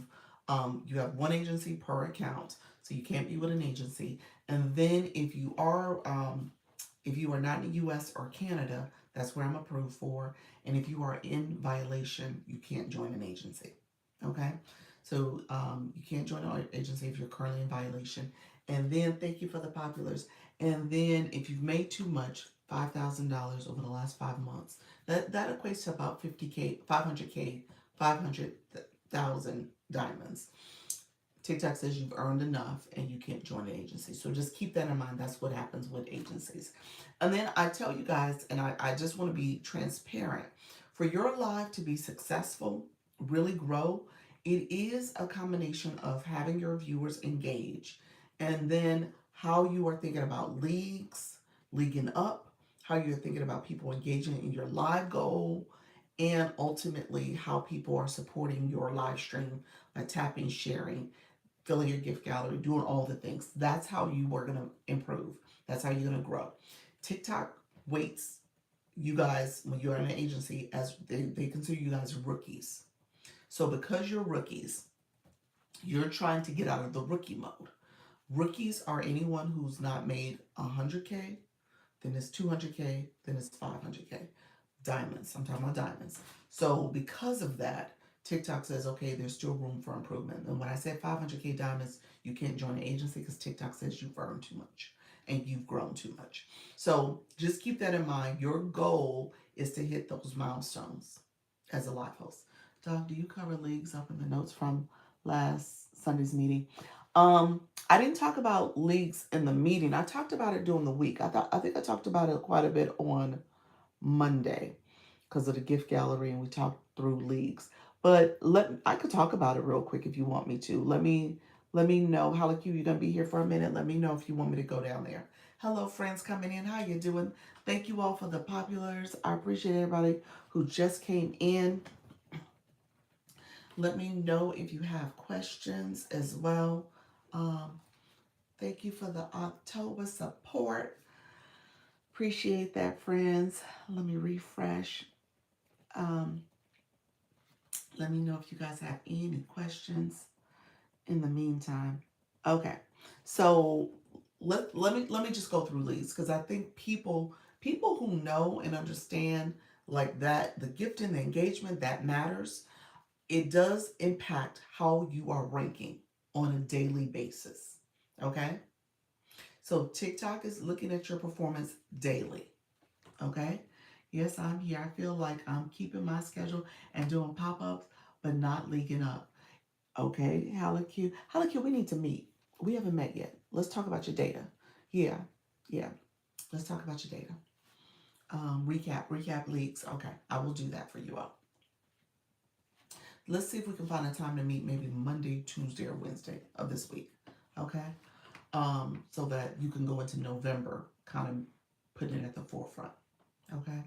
you have one agency per account, so you can't be with an agency. And then if you are not in the U.S. or Canada, that's where I'm approved for. And if you are in violation, you can't join an agency. Okay, so you can't join an agency if you're currently in violation. And then thank you for the populars. And then if you've made too much, $5,000 over the last 5 months, that equates to about 50K, 500K, 500,000 diamonds. TikTok says you've earned enough and you can't join an agency. So just keep that in mind. That's what happens with agencies. And then I tell you guys, and I just want to be transparent. For your live to be successful, really grow, it is a combination of having your viewers engage and then how you are thinking about leaguing up, how you're thinking about people engaging in your live goal, and ultimately how people are supporting your live stream by tapping, sharing, filling your gift gallery, doing all the things. That's how you are going to improve. That's how you're going to grow. TikTok weights you guys, when you're in an agency, as they consider you guys rookies. So because you're rookies, you're trying to get out of the rookie mode. Rookies are anyone who's not made 100K, then it's 200K, then it's 500K. Diamonds. I'm talking about diamonds. So because of that, TikTok says, okay, there's still room for improvement. And when I said 500K diamonds, you can't join an agency because TikTok says you've earned too much and you've grown too much. So just keep that in mind. Your goal is to hit those milestones as a live host. Doc, do you cover leagues up in the notes from last Sunday's meeting? I didn't talk about leagues in the meeting. I talked about it during the week. I think I talked about it quite a bit on Monday because of the gift gallery, and we talked through leagues. But I could talk about it real quick if you want me to. Let me know. How like you're gonna be here for a minute. Let me know if you want me to go down there. Hello, friends coming in. How you doing? Thank you all for the populars. I appreciate everybody who just came in. Let me know if you have questions as well. Um, Thank you for the October support. Appreciate that, friends. Let me refresh. Um, Let me know if you guys have any questions in the meantime. Okay, so let me just go through these because I think people who know and understand like that the gift and the engagement that matters. it does impact how you are ranking on a daily basis. Okay? So TikTok is looking at your performance daily. Okay? Yes, I'm here. I feel like I'm keeping my schedule and doing pop-ups, but not leaking up. Okay, Halleck, Halleck, we need to meet. We haven't met yet. Let's talk about your data. Yeah, yeah. Let's talk about your data. Recap leaks. Okay, I will do that for you all. Let's see if we can find a time to meet maybe Monday, Tuesday, or Wednesday of this week. Okay, so that you can go into November kind of putting it at the forefront. Okay.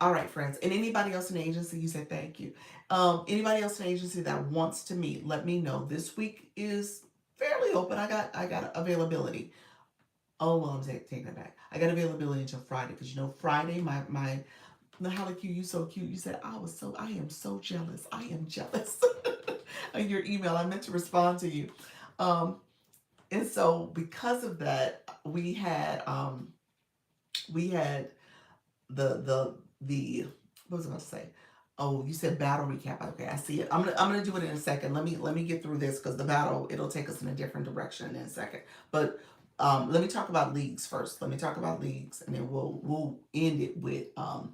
All right, friends. And anybody else in the agency, you said thank you. Anybody else in the agency that wants to meet, let me know. This week is fairly open. I got availability. Oh well, I'm taking it back. I got availability until Friday because you know Friday my the how cute you so cute. You said I am so jealous. I am jealous of your email. I meant to respond to you. Um, and so because of that, we had the what was I going to say? Oh, you said battle recap. Okay, I see it. I'm gonna do it in a second. Let me get through this because the battle it'll take us in a different direction in a second. But let me talk about leagues first. Let me talk about leagues, and then we'll end it with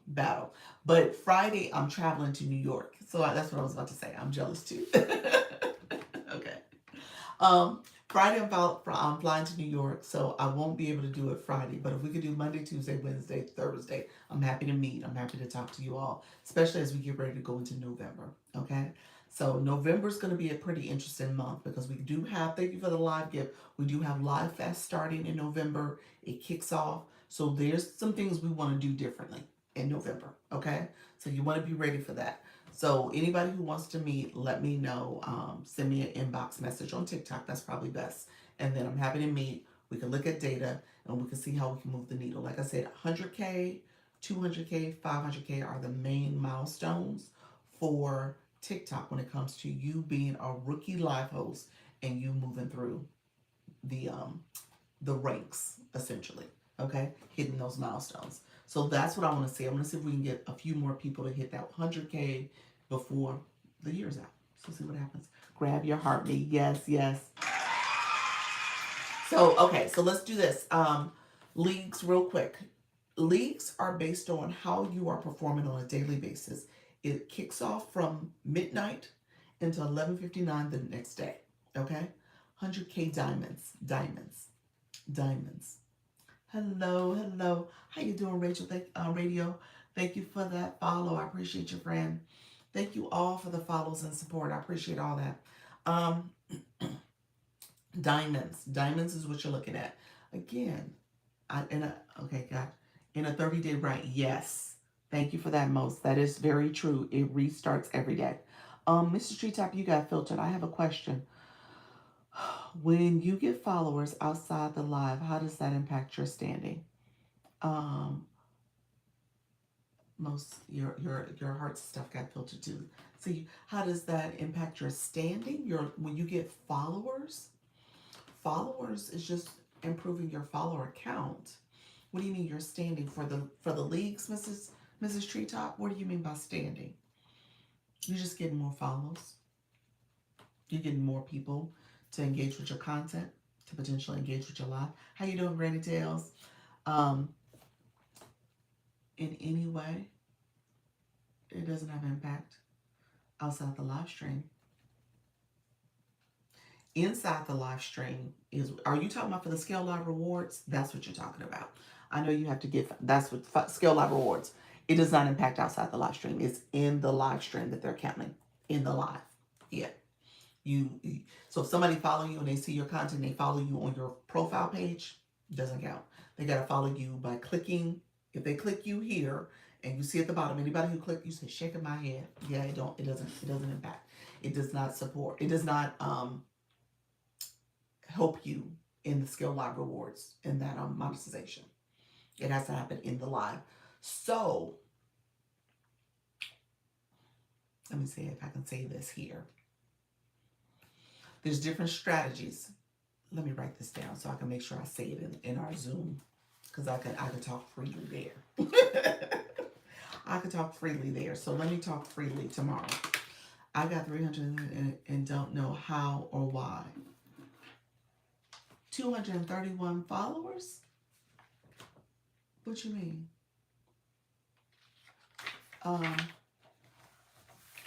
battle. But Friday I'm traveling to New York, so that's what I was about to say. I'm jealous too. Okay. Um, Friday I'm flying to New York, so I won't be able to do it Friday. But if we could do Monday, Tuesday, Wednesday, Thursday, I'm happy to meet. I'm happy to talk to you all, especially as we get ready to go into November. Okay, so November is going to be a pretty interesting month because we do have. Thank you for the live gift. We do have Live Fest starting in November. It kicks off, so there's some things we want to do differently in November. Okay, so you want to be ready for that. So anybody who wants to meet, let me know. Send me an inbox message on TikTok. That's probably best. And then I'm happy to meet. We can look at data and we can see how we can move the needle. Like I said, 100K, 200K, 500K are the main milestones for TikTok when it comes to you being a rookie live host and you moving through the ranks essentially. Okay, hitting those milestones. So that's what I want to see. I want to see if we can get a few more people to hit that 100K before the year's out. So see what happens. Grab your heartbeat. Yes, yes. So okay, so let's do this. Leagues, real quick. Leagues are based on how you are performing on a daily basis. It kicks off from midnight until 11:59 the next day. Okay, 100K diamonds. Hello, hello. How you doing, Rachel? Radio. Thank you for that follow. I appreciate you, friend. Thank you all for the follows and support. I appreciate all that. Um, Diamonds is what you're looking at. Again, okay, God, in a 30-day right. Yes. Thank you for that, Most. That is very true. It restarts every day. Mr. Treetop, you got filtered. I have a question. When you get followers outside the live, how does that impact your standing? Um, Most your heart stuff got filtered too. See, how does that impact your standing? Your when you get followers is just improving your follower count. What do you mean you're standing for the leagues, Mrs. Treetop? What do you mean by standing? You're just getting more follows. You're getting more people to engage with your content, to potentially engage with your live. How you doing, Granny Tales? Um, in any way, it doesn't have impact outside the live stream. Inside the live stream are you talking about for the Scale Live rewards? That's what you're talking about. I know you have to get, that's what Scale Live rewards. It does not impact outside the live stream. It's in the live stream that they're counting in the live. Yeah. So if somebody follow you and they see your content, they follow you on your profile page, it doesn't count. They got to follow you by clicking. If they click you here and you see at the bottom, anybody who click, you say shaking my head. Yeah, it doesn't impact. It does not support. It does not help you in the Skill Live rewards in that monetization. It has to happen in the live. So let me see if I can say this here. There's different strategies. Let me write this down so I can make sure I say it in our Zoom, because I can talk freely there. I can talk freely there. So let me talk freely tomorrow. I got 300 and don't know how or why. 231 followers? What you mean? Um,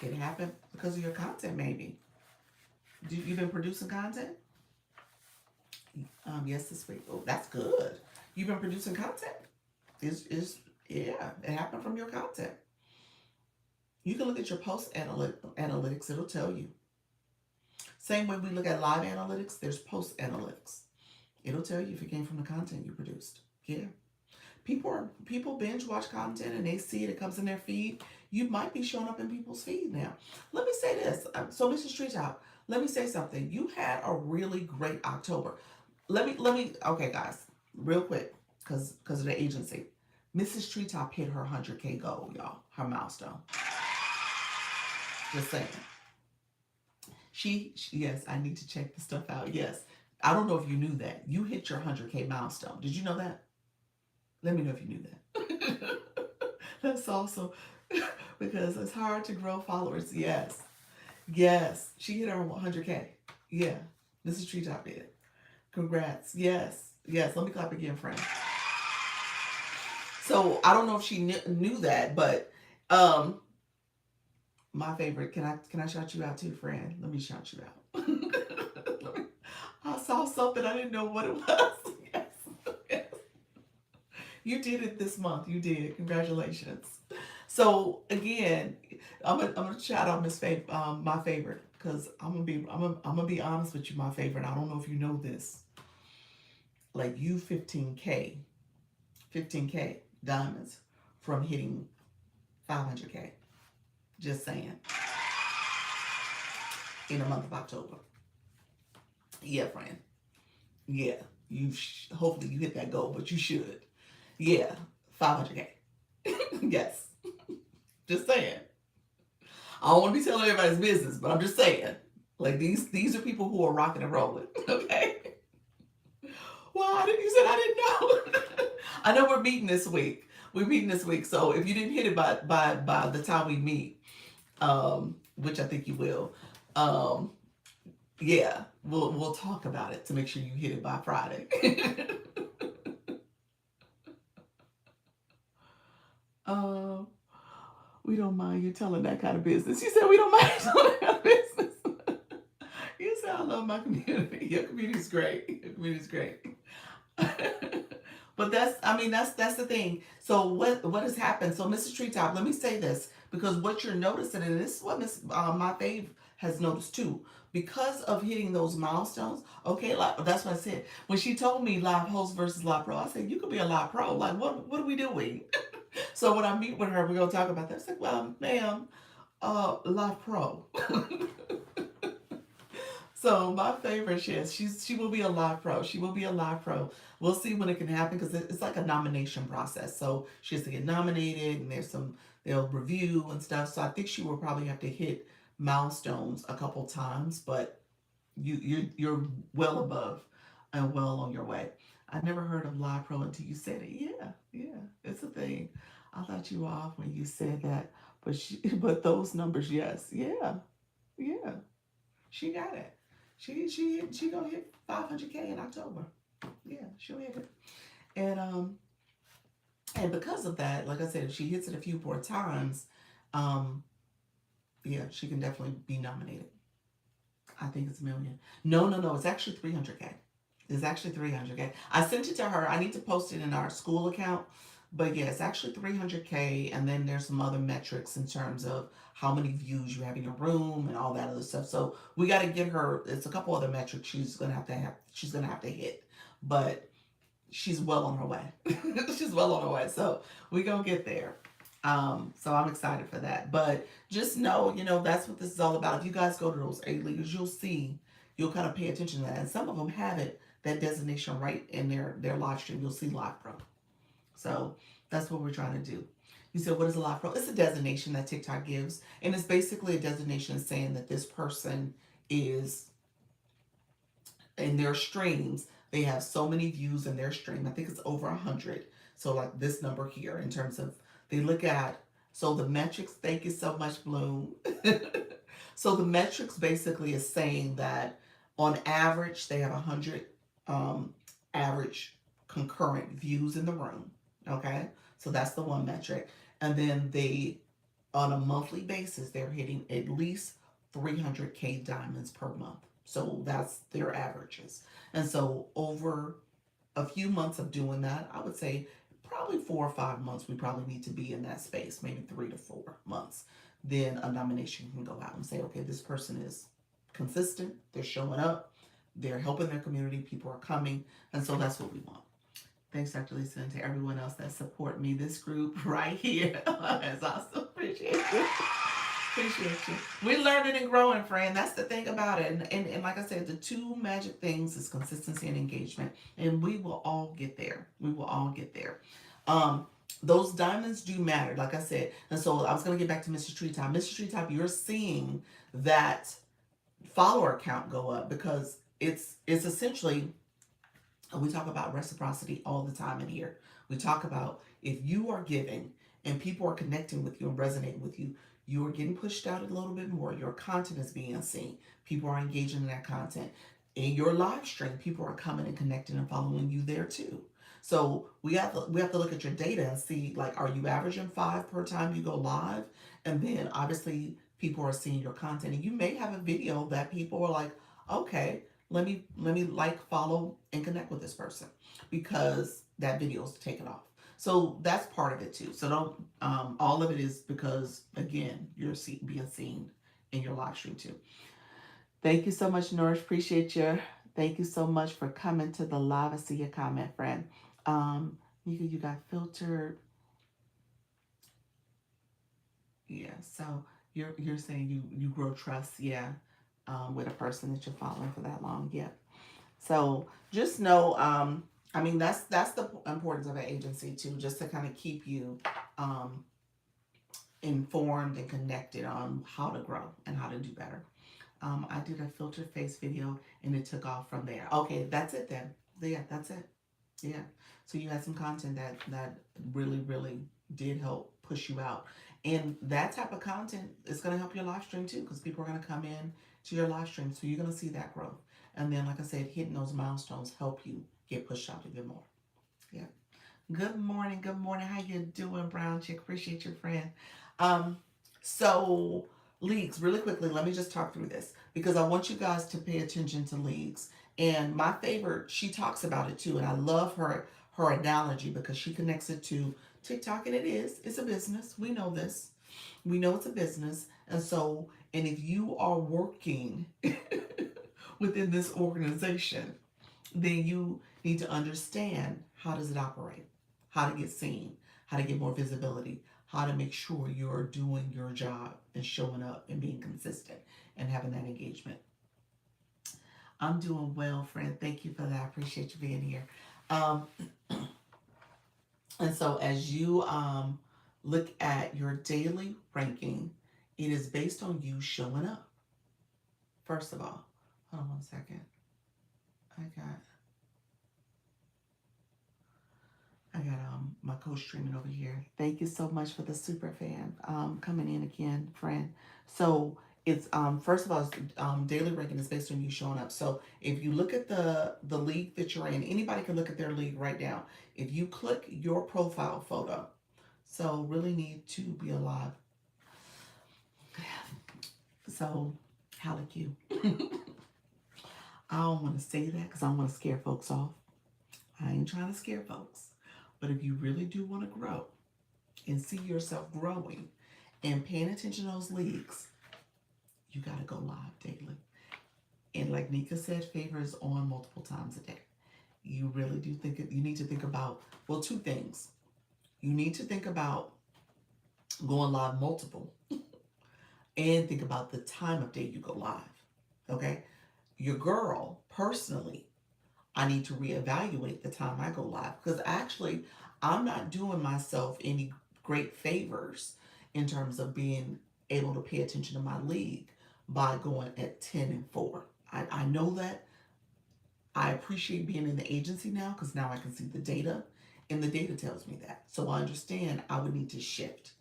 it happened because of your content, maybe. You been producing content? Yes, this week. Oh, that's good. You've been producing content. Is Yeah, it happened from your content. You can look at your analytics. It'll tell you. Same way we look at live analytics. There's post analytics. It'll tell you if it came from the content you produced. Yeah. People binge watch content and they see it. It comes in their feed. You might be showing up in people's feed now. Let me say this. So, Mrs. Treetop, let me say something. You had a really great October. Let me. Okay, guys, real quick, because of the agency. Mrs. Treetop hit her 100K goal, y'all. Her milestone. Just saying. Yes, I need to check the stuff out. Yes. I don't know if you knew that. You hit your 100K milestone. Did you know that? Let me know if you knew that. That's also because it's hard to grow followers. Yes. Yes. She hit her 100K. Yeah. Mrs. Treetop did. Congrats. Yes. Yes. Let me clap again, friend. So I don't know if she knew that, but my favorite. Can I shout you out too, friend? Let me shout you out. I saw something I didn't know what it was. Yes. Yes. You did it this month. You did. Congratulations. So again, I'm gonna shout out my favorite, because I'm gonna be honest with you, my favorite. I don't know if you know this. Like you 15K diamonds from hitting 500K. Just saying. In the month of October. Yeah, friend. Yeah. Hopefully you hit that goal, but you should. Yeah. 500K. Yes. Just saying. I don't want to be telling everybody's business, but I'm just saying. Like these are people who are rocking and rolling. Okay. Well, you said I didn't know. I know we're meeting this week. We're meeting this week. So if you didn't hit it by the time we meet, which I think you will, yeah, we'll talk about it to make sure you hit it by Friday. um, we don't mind you telling that kind of business. You said we don't mind telling that kind of business. You said I love my community. Your community's great. Your community's great. But that's the thing. So what has happened? So Mrs. Treetop, let me say this, because what you're noticing, and this is what my fave has noticed too, because of hitting those milestones. Okay, like that's what I said when she told me live host versus live pro. I said you could be a live pro. Like what are we doing? So when I meet with her, we're gonna talk about that. I said, well, ma'am, live pro. So my favorite, yes, she will be a live pro. She will be a live pro. We'll see when it can happen, because it's like a nomination process. So she has to get nominated, and they'll review and stuff. So I think she will probably have to hit milestones a couple times, but you're well above and well on your way. I never heard of live pro until you said it. Yeah, yeah, it's a thing. I thought you were off when you said that, but but those numbers, yes, yeah, yeah, she got it. She gonna hit 500K in October. Yeah, she'll hit it. And because of that, like I said, if she hits it a few more times, um, yeah, she can definitely be nominated. I think it's a million. No, no, no. It's actually 300K. It's actually 300K. I sent it to her. I need to post it in our school account. But yeah, it's actually 300K. And then there's some other metrics in terms of how many views you have in your room and all that other stuff. So we got to get her. It's a couple other metrics she's gonna have to hit. But she's well on her way. She's well on her way. So we gonna get there. So I'm excited for that. But just know, that's what this is all about. If you guys go to those A-Leaguers, you'll kind of pay attention to that. And some of them have that designation right in their live stream. You'll see Live Pro. So that's what we're trying to do. You said, what is a Live Pro? It's a designation that TikTok gives. And it's basically a designation saying that this person is, in their streams, they have so many views in their stream. I think it's over 100. So like this number here, in terms of, they look at, so the metrics, thank you so much, Bloom. So the metrics basically is saying that on average they have 100 average concurrent views in the room. Okay, so that's the one metric, and then they on a monthly basis they're hitting at least 300K diamonds per month. So that's their averages, and so over a few months of doing that, I would say probably 4 or 5 months, we probably need to be in that space, maybe 3 to 4 months. Then a nomination can go out and say, okay, this person is consistent, they're showing up, they're helping their community, people are coming, and so that's what we want. Thanks, Dr. Lisa, and to everyone else that support me. This group right here is awesome. Appreciate you. Appreciate you. We're learning and growing, friend. That's the thing about it. And like I said, the two magic things is consistency and engagement. And we will all get there. We will all get there. Um, those diamonds do matter, like I said. And so I was going to get back to Mr. Treetop. Mr. Treetop, you're seeing that follower count go up because it's essentially, we talk about reciprocity all the time in here. We talk about if you are giving and people are connecting with you and resonating with you, you are getting pushed out a little bit more. Your content is being seen. People are engaging in that content. In your live stream, people are coming and connecting and following you there too. So we have to look at your data and see, like, are you averaging 5 per time you go live? And then obviously people are seeing your content. And you may have a video that people are like, okay, let me like, follow, and connect with this person because that video is taken off. So that's part of it too. So don't all of it is because, again, you're being seen in your live stream too. Thank you so much, Nourish. Appreciate you. Thank you so much for coming to the live. I see your comment, friend. You got filtered. Yeah. So you're saying you grow trust, yeah, with a person that you're following for that long. Yeah. So just know, I mean, that's the importance of an agency too, just to kind of keep you um, informed and connected on how to grow and how to do better. I did a filtered face video and it took off from there. Okay, that's it then. Yeah, that's it. Yeah. So you had some content that really did help push you out, and that type of content is going to help your live stream too, because people are going to come in to your live stream, so you're going to see that growth. And then, like I said, hitting those milestones help you get pushed out even more. Yeah. Good morning. Good morning. How you doing, Brown Chick? Appreciate your friend. Um, so leagues, really quickly, let me just talk through this because I want you guys to pay attention to leagues. And my favorite, she talks about it too, and I love her analogy because she connects it to TikTok, and it's a business. We know this. We know it's a business, and so, and if you are working within this organization, then you need to understand how does it operate, how to get seen, how to get more visibility, how to make sure you're doing your job and showing up and being consistent and having that engagement. I'm doing well, friend. Thank you for that. I appreciate you being here. Um, and so as you look at your daily ranking, it is based on you showing up. First of all, hold on one second. I got my coach streaming over here. Thank you so much for the super fan coming in again, friend. So it's first of all, daily ranking is based on you showing up. So if you look at the league that you're in, anybody can look at their league right now. If you click your profile photo, so really need to be alive. So how like you? I don't want to say that because I don't want to scare folks off. I ain't trying to scare folks. But if you really do want to grow and see yourself growing and paying attention to those leagues, you got to go live daily. And like Nika said, favor is on multiple times a day. You really do you need to think about, well, two things. You need to think about going live multiple and think about the time of day you go live. Okay? Your girl, personally, I need to reevaluate the time I go live because actually I'm not doing myself any great favors in terms of being able to pay attention to my league by going at 10 and 4. I know that. I appreciate being in the agency now because now I can see the data and the data tells me that. So I understand I would need to shift.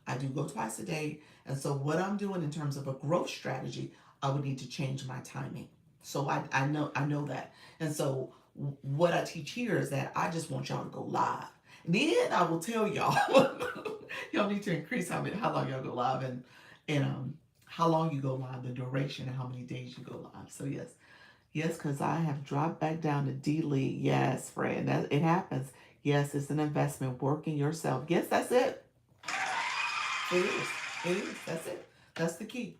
I do go twice a day. And so what I'm doing in terms of a growth strategy, I would need to change my timing. So I know that. And so what I teach here is that I just want y'all to go live. And then I will tell y'all y'all need to increase how long y'all go live, and how long you go live, the duration, and how many days you go live. So yes. Yes, because I have dropped back down to D League. Yes, friend. That it happens. Yes, it's an investment. Working yourself. Yes, that's it. It is. It is. That's it. That's the key.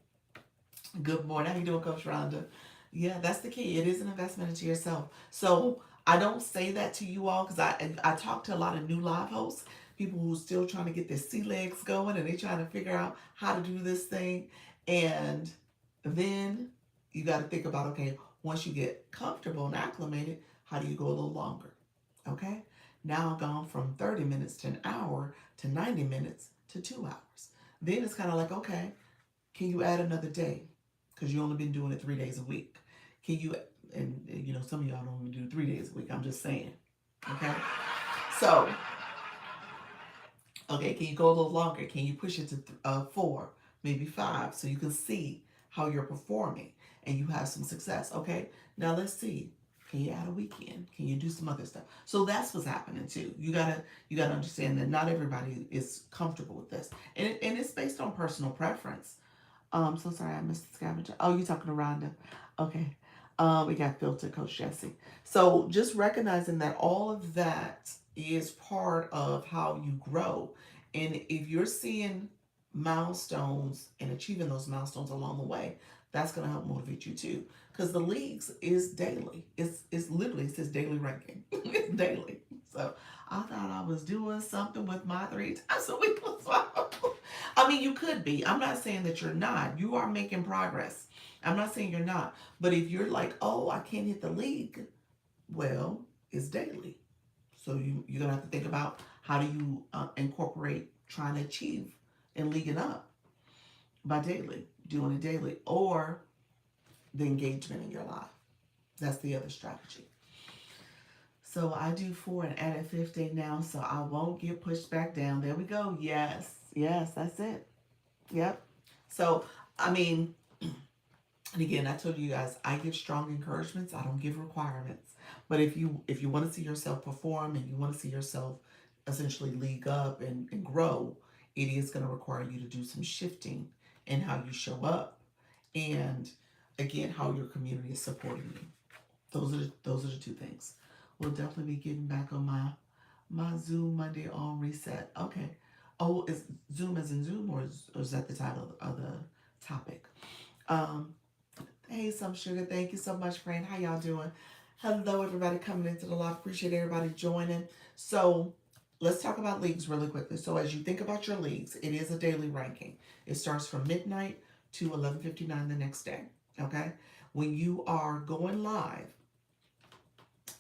Good morning. How you doing, Coach Rhonda? Yeah, that's the key. It is an investment into yourself. So I don't say that to you all because I talk to a lot of new live hosts, people who are still trying to get their sea legs going and they trying to figure out how to do this thing. And then you got to think about, okay, once you get comfortable and acclimated, how do you go a little longer? Okay. Now I've gone from 30 minutes to an hour to 90 minutes to 2 hours. Then it's kind of like, okay, can you add another day? Because you only been doing it 3 days a week. Can you, and you know, some of y'all don't even do 3 days a week. I'm just saying. Okay. So, okay, can you go a little longer? Can you push it to 4, maybe 5, so you can see how you're performing and you have some success? Okay. Now let's see. Can you add a weekend? Can you do some other stuff? So that's what's happening too. You gotta understand that not everybody is comfortable with this, and it's based on personal preference. So sorry, I missed the scavenger. Oh, you're talking to Rhonda. Okay. We got filter, Coach Jesse. So just recognizing that all of that is part of how you grow. And if you're seeing milestones and achieving those milestones along the way, that's going to help motivate you too. Because the leagues is daily. It's literally, it says daily ranking. It's daily. So I thought I was doing something with my 3 times a week. I mean, you could be. I'm not saying that you're not. You are making progress. I'm not saying you're not. But if you're like, oh, I can't hit the league, well, it's daily. So you're going to have to think about how do you incorporate trying to achieve and leaguing up by daily, doing it daily, or the engagement in your life. That's the other strategy. So I do 4 and add a 5th day now, so I won't get pushed back down. There we go. Yes, yes, that's it. Yep. So, I mean, and again, I told you guys, I give strong encouragements. I don't give requirements. But if you want to see yourself perform and you want to see yourself essentially league up and grow, it is going to require you to do some shifting in how you show up, and again, how your community is supporting you. Those are the 2 things. We'll definitely be getting back on my Zoom Monday on reset. Okay. Oh, is Zoom as in Zoom, or is that the title of the topic? Um, hey, some sugar. Thank you so much, friend. How y'all doing? Hello, everybody coming into the live. Appreciate everybody joining. So let's talk about leagues really quickly. So as you think about your leagues, it is a daily ranking. It starts from midnight to 11:59 the next day. Okay. When you are going live,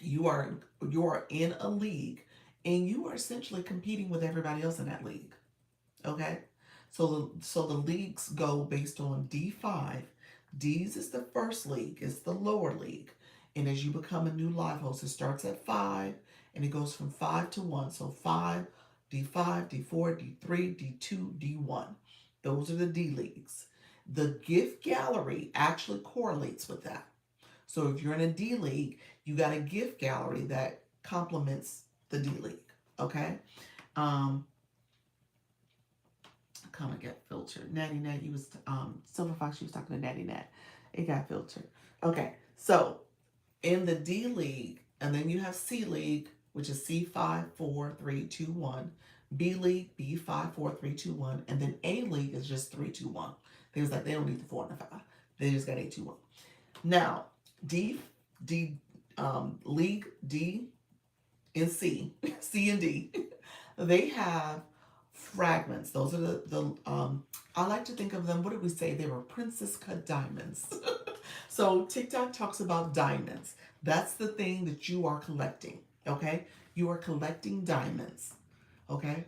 you are in a league and you are essentially competing with everybody else in that league. Okay? So the leagues go based on D5. D's is the first league, it's the lower league. And as you become a new live host, it starts at 5 and it goes from 5 to 1. So 5, D5, D4, D3, D2, D1. Those are the D leagues. The gift gallery actually correlates with that. So if you're in a D league, you got a gift gallery that complements the D league. Okay. Um, Come and get filtered. Natty Nat, you was Silver Fox. She was talking to Natty Nat. It got filtered. Okay. So in the D league, and then you have C league, which is C54321. B league, B54321, and then A league is just 321. Things like they don't need the 4 and the 5. They just got 821. Now, D League D and C, C and D, they have fragments. Those are the I like to think of them, what did we say? They were princess cut diamonds. So TikTok talks about diamonds. That's the thing that you are collecting. Okay? You are collecting diamonds. Okay?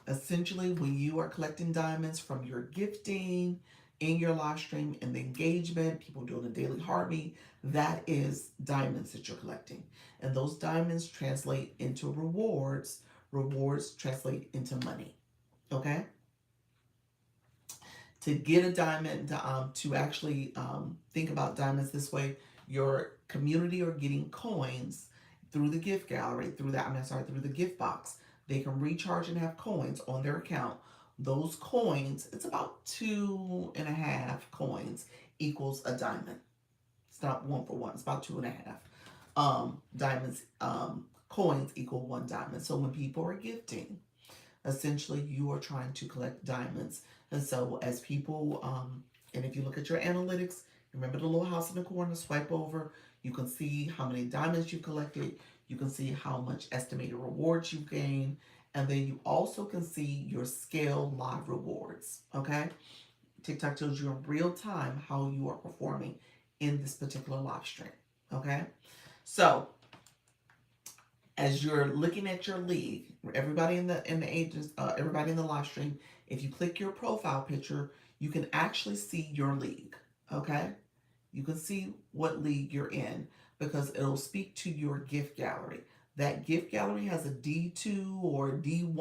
Essentially, when you are collecting diamonds from your gifting in your live stream and the engagement, people doing a daily heartbeat, that is diamonds that you're collecting. And those diamonds translate into rewards. Rewards translate into money. Okay, to get a diamond, to actually think about diamonds this way, your community are getting coins through the gift gallery, through that, through the gift box. They can recharge and have coins on their account. Those coins, it's about 2.5 coins equals a diamond. It's not one for one, it's about 2.5. Diamonds, coins equal one diamond. So when people are gifting, essentially you are trying to collect diamonds. And so as people, and if you look at your analytics, remember the little house in the corner, swipe over, you can see how many diamonds you collected, you can see how much estimated rewards you gain, and then you also can see your scale live rewards. Okay, TikTok tells you in real time how you are performing in this particular live stream. Okay, so as you're looking at your league, everybody in the agents, everybody in the live stream, if you click your profile picture, you can actually see your league. Okay, you can see what league you're in because it'll speak to your gift gallery. That gift gallery has a D2 or D1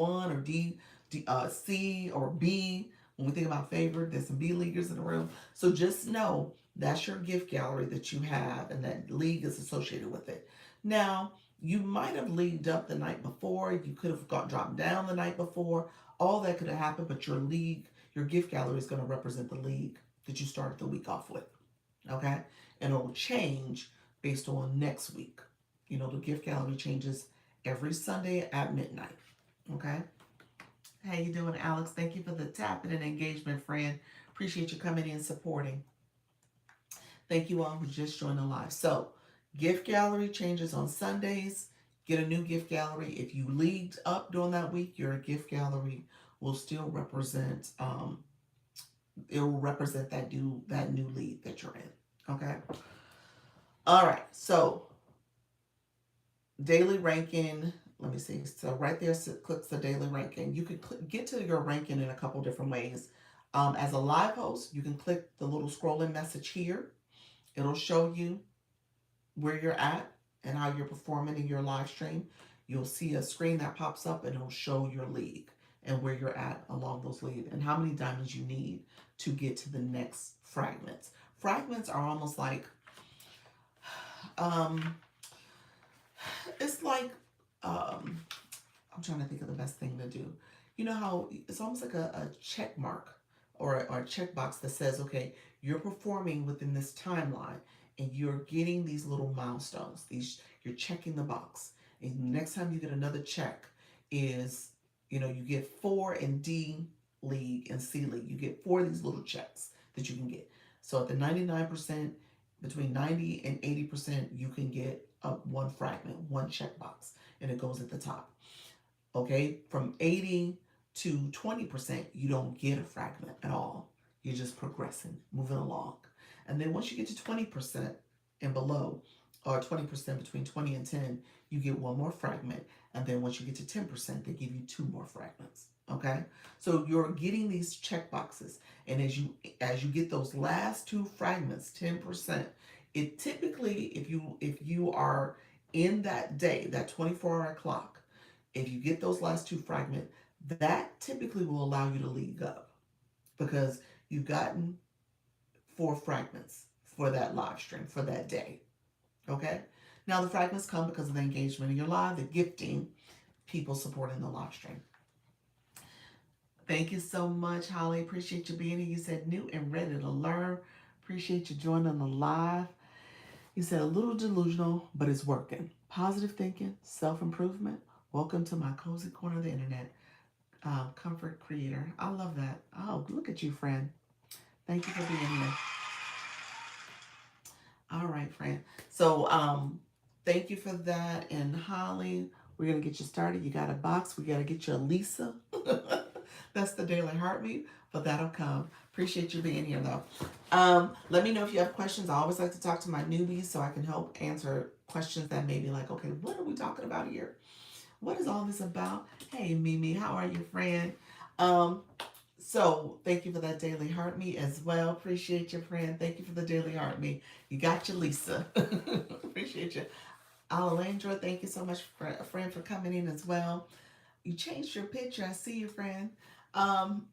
or C or B. When we think about favorite, there's some B leaguers in the room. So just know that's your gift gallery that you have, and that league is associated with it. Now, you might have leagued up the night before. You could have got dropped down the night before. All that could have happened, but your league, your gift gallery is going to represent the league that you started the week off with. Okay, and it'll change based on next week. You know, the gift gallery changes every Sunday at midnight. Okay, how you doing, Alex? Thank you for the tapping and engagement, friend. Appreciate you coming in supporting. Thank you all who just joined the live. So gift gallery changes on Sundays. Get a new gift gallery. If you leagued up during that week, your gift gallery will still represent it will represent that new league that you're in. Okay. All right, so daily ranking. Let me see. So right there, clicks the daily ranking. You can get to your ranking in a couple different ways. As a live host, you can click the little scrolling message here. It'll show you where you're at and how you're performing in your live stream. You'll see a screen that pops up and it'll show your league and where you're at along those leads and how many diamonds you need to get to the next fragments. Fragments are almost like um, it's like I'm trying to think of the best thing to do. You know how it's almost like a check mark or a check box that says, okay, you're performing within this timeline and you're getting these little milestones. You're checking the box. And next time you get another check is, you get 4 in D league and C league. You get 4 of these little checks that you can get. So at the 99%, between 90 and 80%, you can get one fragment, one checkbox, and it goes at the top. Okay, from 80 to 20%, you don't get a fragment at all. You're just progressing, moving along. And then once you get to 20% and below, or 20% between 20 and 10, you get one more fragment. And then once you get to 10%, they give you 2 more fragments. Okay, so you're getting these check boxes, and as you get those last 2 fragments, 10%, it typically, if you are in that day, that 24-hour clock, if you get those last 2 fragments, that typically will allow you to league up because you've gotten 4 fragments for that live stream for that day. Okay, now the fragments come because of the engagement in your live, the gifting, people supporting the live stream. Thank you so much, Holly. Appreciate you being here. You said new and ready to learn. Appreciate you joining the live. You said a little delusional, but it's working. Positive thinking, self-improvement. Welcome to my cozy corner of the internet. Comfort creator. I love that. Oh, look at you, friend. Thank you for being here. All right, friend. So thank you for that. And Holly, we're going to get you started. You got a box. We got to get you a Lisa. That's the daily heartbeat, but that'll come. Appreciate you being here, though. Let me know if you have questions. I always like to talk to my newbies so I can help answer questions that may be like, okay, what are we talking about here? What is all this about? Hey, Mimi, how are you, friend? So thank you for that daily heart me as well. Appreciate you, friend. Thank you for the daily heart me. You got your Lisa. Appreciate you. Alejandra, thank you so much, friend, for coming in as well. You changed your picture. I see you, friend. Um,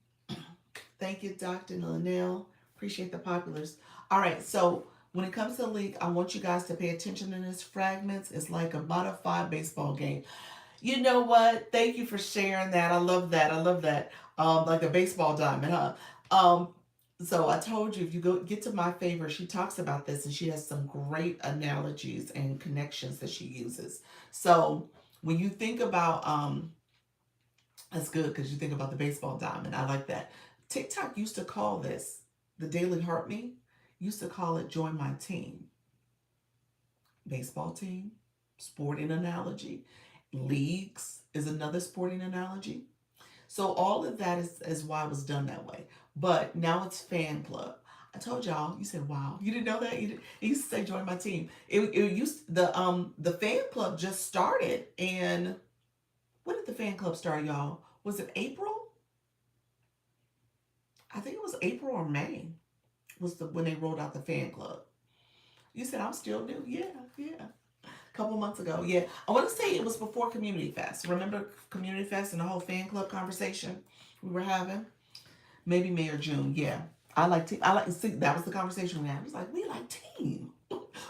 Thank you, Dr. Linnell. Appreciate the populars. All right, so when it comes to the league, I want you guys to pay attention to this fragments. It's like a modified baseball game. You know what? Thank you for sharing that. I love that. I love that. Like a baseball diamond, huh? Um, so I told you if you go get to my favorite, she talks about this and she has some great analogies and connections that she uses. So when you think about that's good because you think about the baseball diamond. I like that. TikTok used to call this the Daily Heart Me. Used to call it Join My Team. Baseball team, sporting analogy. Leagues is another sporting analogy. So all of that is why it was done that way. But now it's fan club. I told y'all. You said, "Wow, you didn't know that." It used to say, "Join my team." It used the fan club just started. And when did the fan club start, y'all? Was it April? I think it was April or May. Was the when they rolled out the fan club? You said I'm still new. Yeah, yeah. A couple months ago. Yeah, I want to say it was before Community Fest. Remember Community Fest and the whole fan club conversation we were having? Maybe May or June. Yeah, I like team. I like see that was the conversation we had. It was like we like team.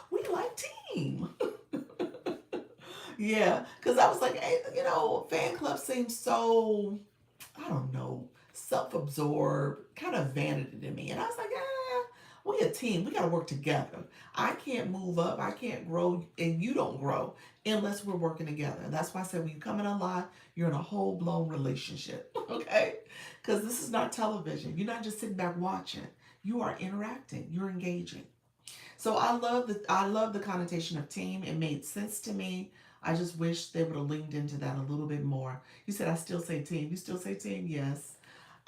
We like team. Yeah, because I was like, hey, fan club seems so I don't know, self-absorbed, kind of vanity to me. And I was like, we a team. We got to work together. I can't move up. I can't grow, and you don't grow unless we're working together. And that's why I said when you come in alive, you're in a whole blown relationship, okay? Because this is not television. You're not just sitting back watching. You are interacting. You're engaging. So I love the connotation of team. It made sense to me. I just wish they would have leaned into that a little bit more. You said I still say team. You still say team? Yes.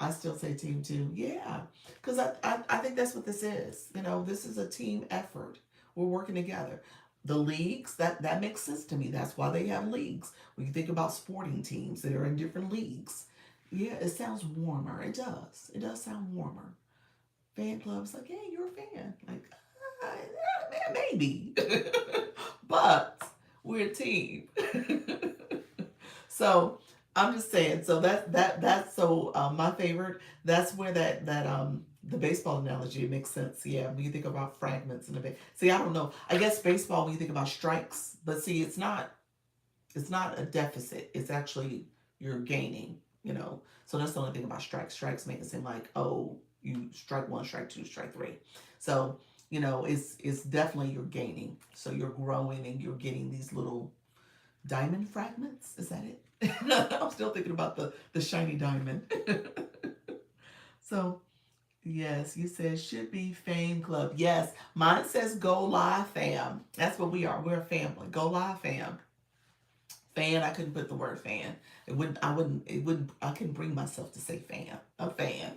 I still say team too. Yeah. Because I think that's what this is. This is a team effort. We're working together. The leagues, that makes sense to me. That's why they have leagues. When you think about sporting teams that are in different leagues. Yeah, it sounds warmer. It does. It does sound warmer. Fan clubs like, hey, you're a fan. Like, yeah, maybe. But we're a team. So I'm just saying. So that's so my favorite. That's where that the baseball analogy makes sense. Yeah, when you think about fragments in the base. See, I don't know. I guess baseball when you think about strikes, but see, it's not a deficit. It's actually you're gaining. So that's the only thing about strikes. Strikes make it seem like, oh, you strike one, strike two, strike three. So it's definitely you're gaining. So you're growing and you're getting these little diamond fragments. Is that it? I'm still thinking about the shiny diamond. So yes, you said should be fan club. Yes, mine says go live fam. That's what we are. We're a family. Go live fam. Fan, I couldn't put the word fan. I couldn't bring myself to say fan. A fan.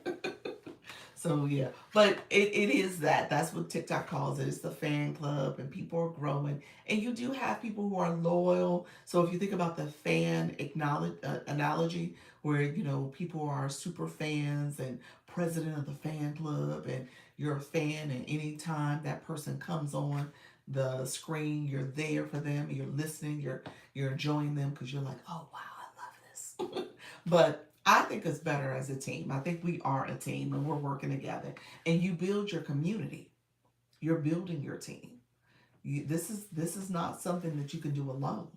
So yeah, but it is that. That's what TikTok calls it. It's the fan club, and people are growing. And you do have people who are loyal. So if you think about the fan analogy, where people are super fans and president of the fan club, and you're a fan, and anytime that person comes on the screen, you're there for them. You're listening. You're enjoying them because you're like, oh wow, I love this. But I think it's better as a team. I think we are a team and we're working together. And you build your community. You're building your team. This is not something that you can do alone.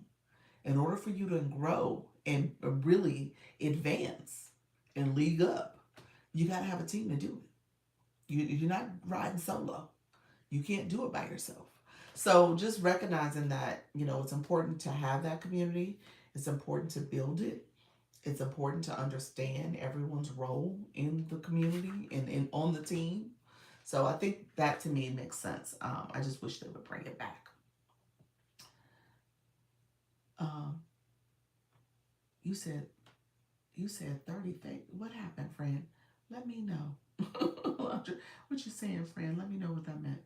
In order for you to grow and really advance and league up, you got to have a team to do it. You're not riding solo. You can't do it by yourself. So just recognizing that, it's important to have that community. It's important to build it. It's important to understand everyone's role in the community and on the team. So I think that to me makes sense. I just wish they would bring it back. Um, you said you said 30 things. What happened, friend? Let me know. What you saying, friend? Let me know what that meant.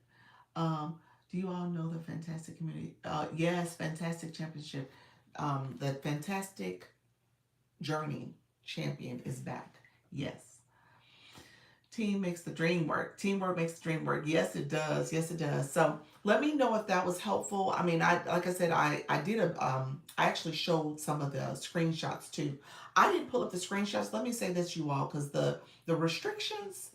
Um, do you all know the fantastic community? Yes, fantastic championship. The fantastic journey champion is back. Yes. Team makes the dream work. Teamwork makes the dream work. Yes, it does. Yes, it does. So let me know if that was helpful. I mean, I like I said, I did I actually showed some of the screenshots too. I didn't pull up the screenshots. Let me say this, you all, because the restrictions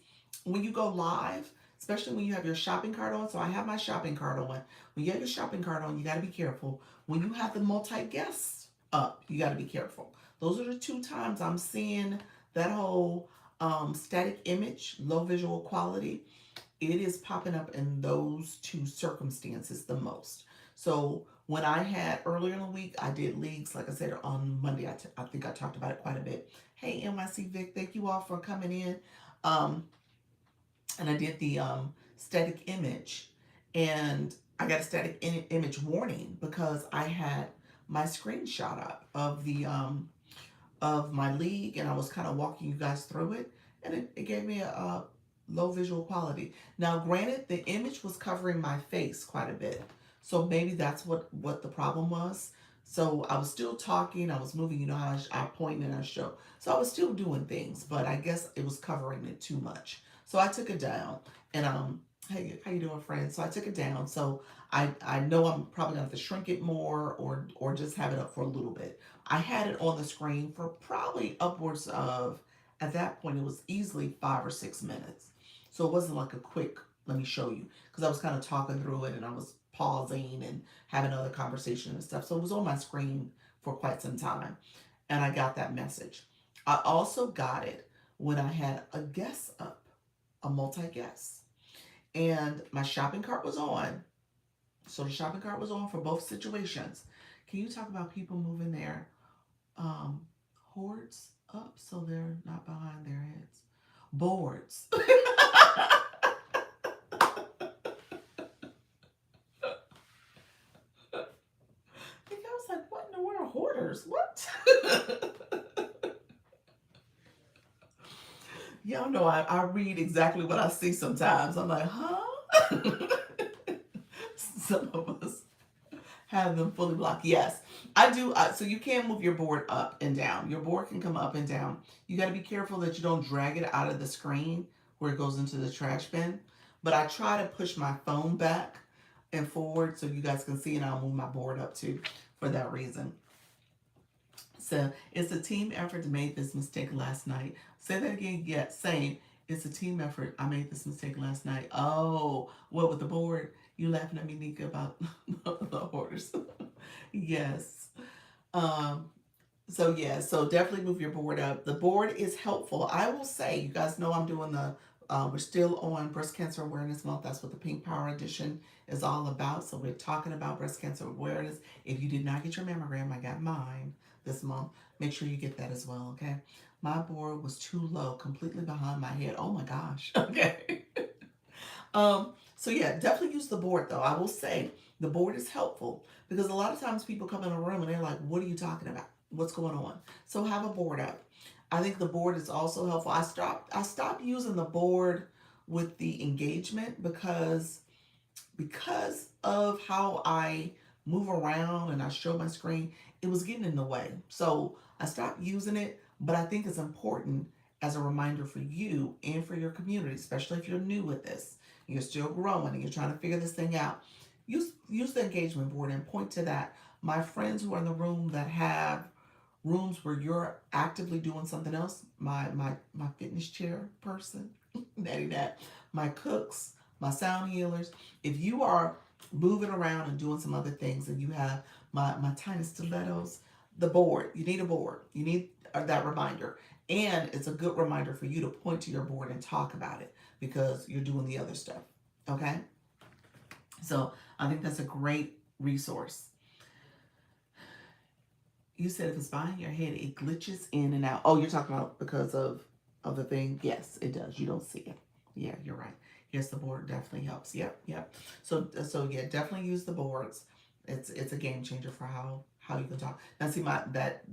when you go live, especially when you have your shopping cart on. So I have my shopping cart on. When you have your shopping cart on, you got to be careful. When you have the multi guests up, you got to be careful. Those are the two times I'm seeing that whole static image, low visual quality. It is popping up in those two circumstances the most. So when I had earlier in the week, I did leagues, like I said, on Monday. I think I talked about it quite a bit. Hey, NYC Vic, thank you all for coming in. Um, and I did the static image, and I got a static image warning because I had my screenshot up of my league, and I was kind of walking you guys through it, and it gave me a low visual quality. Now, granted, the image was covering my face quite a bit, so maybe that's what the problem was. So I was still talking, I was moving, you know how I point and I show. So I was still doing things, but I guess it was covering it too much. So I took it down, and hey, how you doing, friend? So I took it down. So I know I'm probably gonna have to shrink it more, or just have it up for a little bit. I had it on the screen for probably upwards of, at that point, it was easily 5 or 6 minutes. So it wasn't like a quick, let me show you, because I was kind of talking through it and I was pausing and having other conversation and stuff. So it was on my screen for quite some time. And I got that message. I also got it when I had a guest up, a multi guest. And my shopping cart was on. So the shopping cart was on for both situations. Can you talk about people moving their um, hordes up so they're not behind their heads? Boards. I think I was like, what in the world? Hoarders? What? Y'all know I read exactly what I see sometimes. I'm like, huh? Some of us have them fully blocked. Yes, I do. So you can move your board up and down. Your board can come up and down. You got to be careful that you don't drag it out of the screen where it goes into the trash bin. But I try to push my phone back and forward so you guys can see, and I'll move my board up too for that reason. So it's a team effort to make this mistake last night. Say that again. Yeah, same. It's a team effort. I made this mistake last night. Oh, what with the board? You laughing at me, Nika, about the orders? Yes. Um, so yeah, so definitely move your board up. The board is helpful. I will say, you guys know I'm doing we're still on Breast Cancer Awareness Month. That's what the Pink Power Edition is all about. So we're talking about breast cancer awareness. If you did not get your mammogram, I got mine this month. Make sure you get that as well, okay? My board was too low, completely behind my head. Oh my gosh. Okay. So yeah, definitely use the board though. I will say the board is helpful because a lot of times people come in a room and they're like, what are you talking about? What's going on? So have a board up. I think the board is also helpful. I stopped using the board with the engagement because of how I move around and I show my screen, it was getting in the way. So I stopped using it, but I think it's important as a reminder for you and for your community, especially if you're new with this. You're still growing and you're trying to figure this thing out. Use the engagement board and point to that. My friends who are in the room that have rooms where you're actively doing something else, my fitness chair person, Natty Nat, my cooks, my sound healers, if you are moving around and doing some other things and you have my tiny stilettos, the board, you need a board. You need that reminder. And it's a good reminder for you to point to your board and talk about it because you're doing the other stuff. Okay? So I think that's a great resource. You said if it's behind your head, it glitches in and out. Oh, you're talking about because of the thing? Yes, it does. You don't see it. Yeah, you're right. Yes, the board definitely helps. Yep, yep. So yeah, definitely use the boards. It's a game changer for how you can talk. Now see my that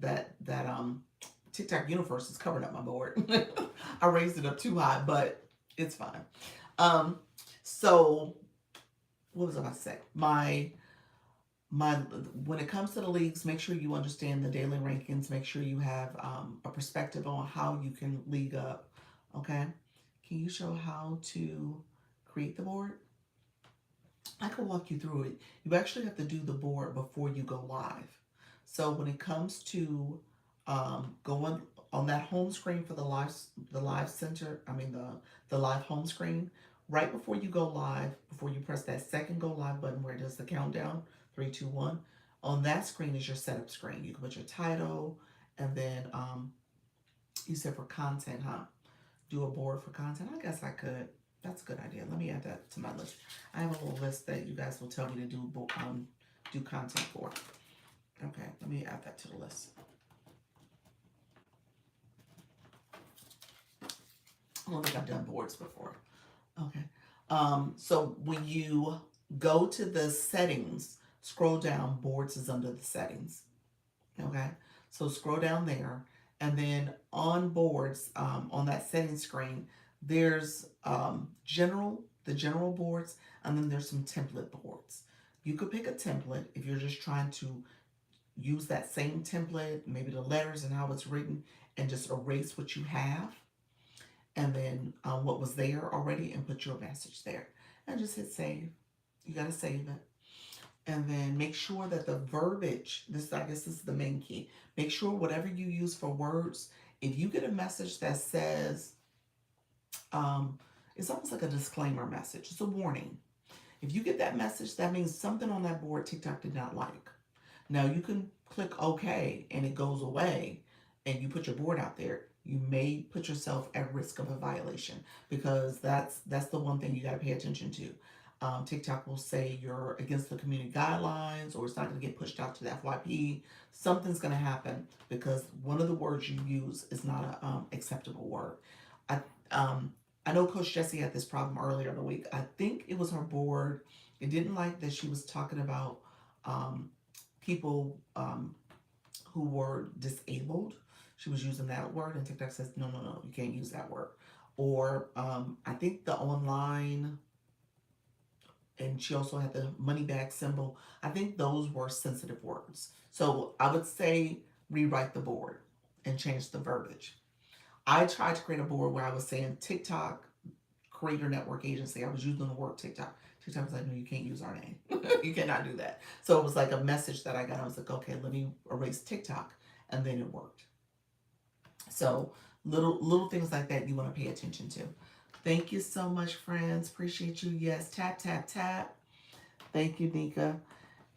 TikTok universe is covering up my board. I raised it up too high, but it's fine. Um, so what was I about to say? My when it comes to the leagues, make sure you understand the daily rankings. Make sure you have a perspective on how you can league up. Okay, can you show how to create the board? I can walk you through it. You actually have to do the board before you go live. So when it comes to going on that home screen for the live center, I mean the live home screen, right before you go live, before you press that second go live button where it does the countdown, 3, 2, 1, on that screen is your setup screen. You can put your title, and then you said for content, huh? Do a board for content. I guess I could. That's a good idea. Let me add that to my list. I have a little list that you guys will tell me to do content for. Okay, let me add that to the list. I don't think I've done boards before. Okay. So when you go to the settings, scroll down, boards is under the settings. Okay. So scroll down there, and then on boards, on that settings screen, there's the general boards, and then there's some template boards. You could pick a template if you're just trying to use that same template, maybe the letters and how it's written, and just erase what you have, and then what was there already, and put your message there, and just hit save. You got to save it. And then make sure that the verbiage, I guess this is the main key. Make sure whatever you use for words, if you get a message that says, it's almost like a disclaimer message, it's a warning. If you get that message, that means something on that board TikTok did not like. Now you can click OK and it goes away, and you put your board out there. You may put yourself at risk of a violation, because that's the one thing you got to pay attention to. TikTok will say you're against the community guidelines, or it's not going to get pushed out to the FYP. Something's going to happen because one of the words you use is not an acceptable word. I know Coach Jessie had this problem earlier in the week. I think it was her board. It didn't like that she was talking about people who were disabled. She was using that word, and TikTok says, no, you can't use that word. Or I think the online, and she also had the money bag symbol. I think those were sensitive words. So I would say rewrite the board and change the verbiage. I tried to create a board where I was saying TikTok Creator Network Agency. I was using the word TikTok. TikTok was like, no, you can't use our name. You cannot do that. So it was like a message that I got. I was like, okay, let me erase TikTok. And then it worked. So little things like that you want to pay attention to. Thank you so much, friends. Appreciate you. Yes, tap, tap, tap. Thank you, Nika.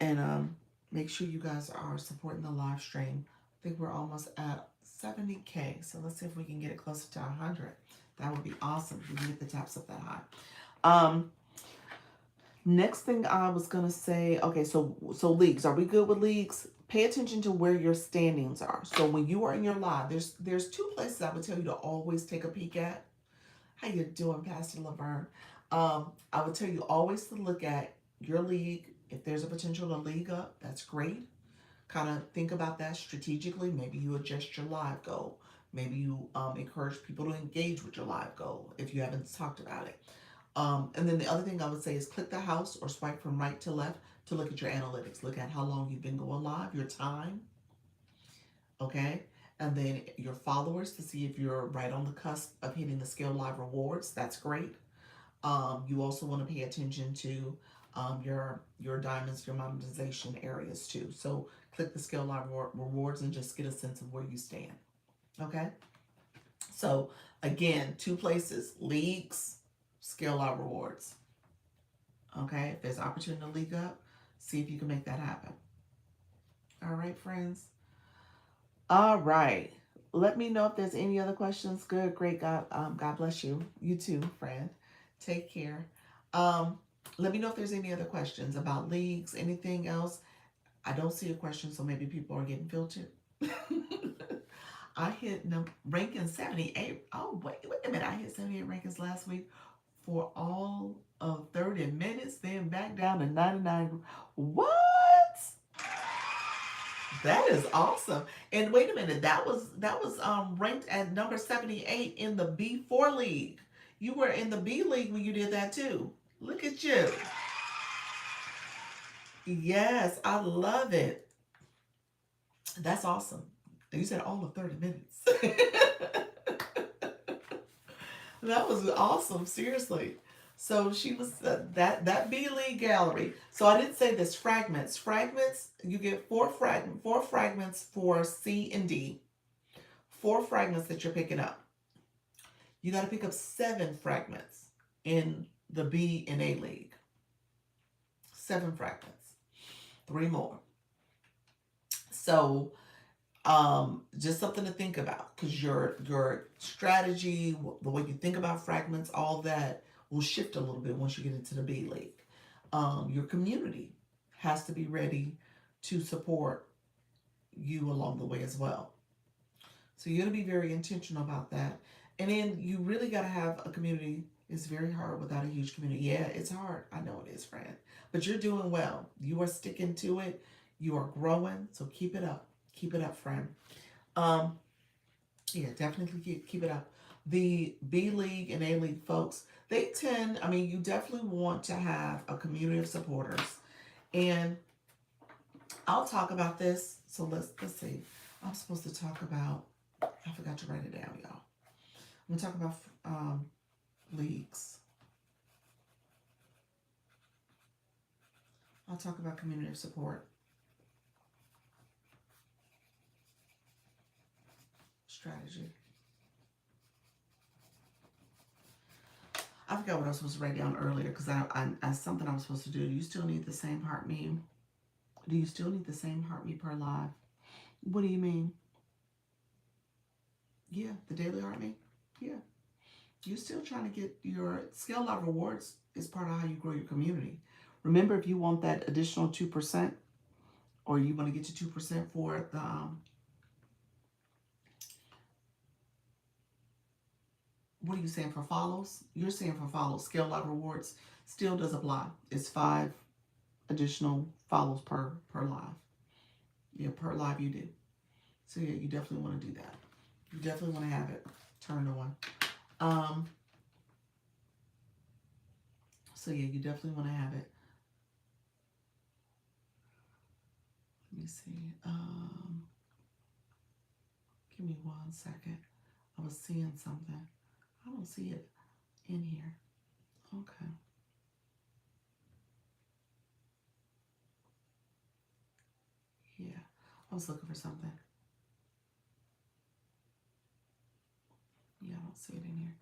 And make sure you guys are supporting the live stream. I think we're almost at 70K. So let's see if we can get it closer to 100. That would be awesome if we can get the taps up that high. Next thing I was gonna say, okay, so leagues. Are we good with leagues? Pay attention to where your standings are. So when you are in your live, there's two places I would tell you to always take a peek at. How you doing, Pastor Laverne? I would tell you always to look at your league. If there's a potential to league up, that's great. Kind of think about that strategically. Maybe you adjust your live goal. Maybe you encourage people to engage with your live goal if you haven't talked about it. And then the other thing I would say is click the house or swipe from right to left to look at your analytics. Look at how long you've been going live, your time, okay? And then your followers to see if you're right on the cusp of hitting the Scale Live rewards. That's great. You also want to pay attention to your diamonds, your monetization areas too. So click the Scale Live rewards and just get a sense of where you stand, okay? So again, two places, leagues, Scale Live rewards. Okay, if there's opportunity to league up, see if you can make that happen. All right, friends. All right. Let me know if there's any other questions. Good, great. God bless you. You too, friend. Take care. Let me know if there's any other questions about leagues, anything else. I don't see a question, so maybe people are getting filtered. I hit ranking 78. Oh, wait a minute. I hit 78 rankings last week for all of 30 minutes, then back down to 99. What? That is awesome. And wait a minute, that was ranked at number 78 in the B4 league. You were in the B league when you did that too. Look at you. Yes, I love it. That's awesome. You said all of 30 minutes. That was awesome, seriously. So she was that B League gallery. So I didn't say this fragments. Fragments, you get four fragments for C and D. Four fragments that you're picking up. You got to pick up seven fragments in the B and A League. Seven fragments. Three more. So just something to think about, because your strategy, the way you think about fragments, all that will shift a little bit once you get into the B League. Your community has to be ready to support you along the way as well. So you're going to be very intentional about that. And then you really got to have a community. It's very hard without a huge community. Yeah, it's hard. I know it is, friend. But you're doing well. You are sticking to it. You are growing. So keep it up. Keep it up, friend. Um, yeah, definitely keep it up. The B League and A League folks, they tend, I mean, you definitely want to have a community of supporters. And I'll talk about this. So let's see. I'm supposed to talk about, I forgot to write it down, y'all. I'm gonna talk about leagues. I'll talk about community of support strategy. I forgot what I was supposed to write down earlier because I something I was supposed to do. Do you still need the same heart meme? Do you still need the same heart me per live? What do you mean? Yeah, the daily heart me. Yeah, you're still trying to get your scale live rewards is part of how you grow your community. Remember, if you want that additional 2%, or you want to get to 2% for the what are you saying for follows? You're saying for follows. Scale live rewards still does apply. It's 5 additional follows per live. Yeah, per live you do. So yeah, you definitely want to do that. You definitely want to have it turned on. Um, so yeah, you definitely want to have it. Let me see. Give me 1 second. I was seeing something. I don't see it in here. Okay. Yeah, I was looking for something. Yeah, I don't see it in here.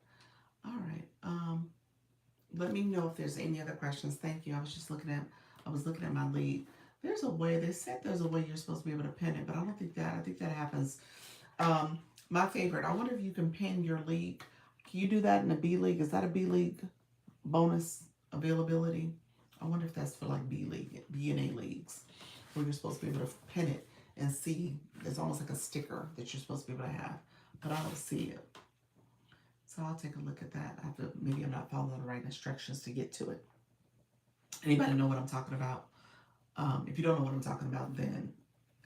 All right. Let me know if there's any other questions. Thank you. I was looking at my lead. There's a way, they said there's a way you're supposed to be able to pin it, but I don't think that, I think that happens. My favorite, I wonder if you can pin your league. Can you do that in a B League? Is that a B League bonus availability? I wonder if that's for like B League, B and A leagues, where you're supposed to be able to pin it and see, it's almost like a sticker that you're supposed to be able to have, but I don't see it. So I'll take a look at that. I have to, maybe I'm not following the right instructions to get to it. Anybody know what I'm talking about? If you don't know what I'm talking about, then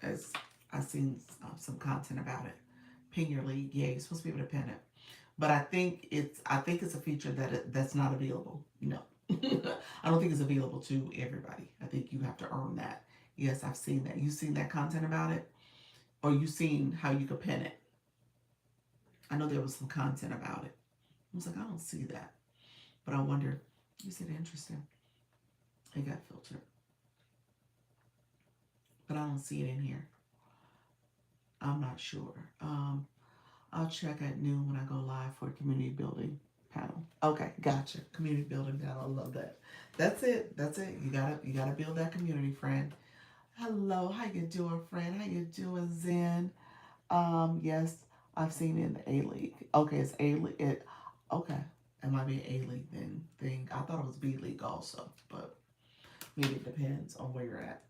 as I've seen some content about it, pin your league. Yeah, you're supposed to be able to pin it, but I think it's a feature that's not available. No, I don't think it's available to everybody. I think you have to earn that. Yes, I've seen that. You've seen that content about it, or you've seen how you could pin it. I know there was some content about it. I was like, I don't see that, but I wonder. You said interesting. It got filtered, but I don't see it in here. I'm not sure. I'll check at noon when I go live for a community building panel. Okay, gotcha. Community building panel. I love that. That's it. That's it. You gotta build that community, friend. Hello, how you doing, friend? How you doing, Zen? Yes, I've seen it in the A League. Okay, it's A League. Okay, it might be an A League then thing. I thought it was B League also, but maybe it depends on where you're at.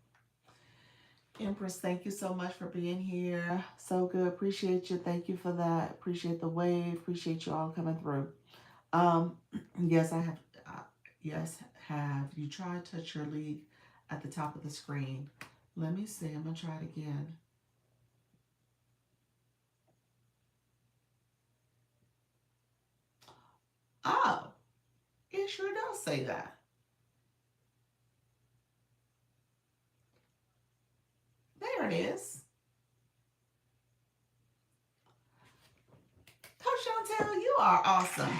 Empress, thank you so much for being here. So good. Appreciate you. Thank you for that. Appreciate the wave. Appreciate you all coming through. Um, yes, I have. Yes, have you tried touch your league at the top of the screen? Let me see. I'm gonna try it again. Oh, it sure does say that. There it is. Coach Chantel, you are awesome.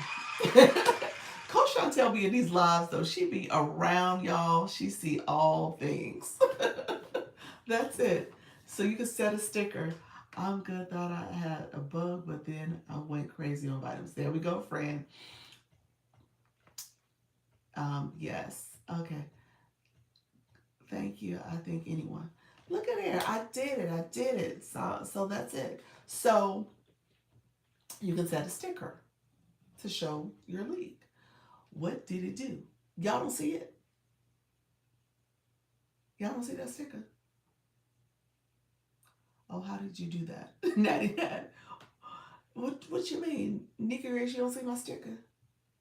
Coach Chantel be in these lives though. She be around y'all. She see all things. That's it. So you can set a sticker. I'm good. Thought I had a bug, but then I went crazy on vitamins. There we go, friend. Yes. Okay. Thank you. I think anyone. Look at there. I did it. I did it. So that's it. So you can set a sticker to show your league. What did it do? Y'all don't see it? Y'all don't see that sticker? Oh, how did you do that? Natty Nat. What you mean? Nikki Rich, you don't see my sticker?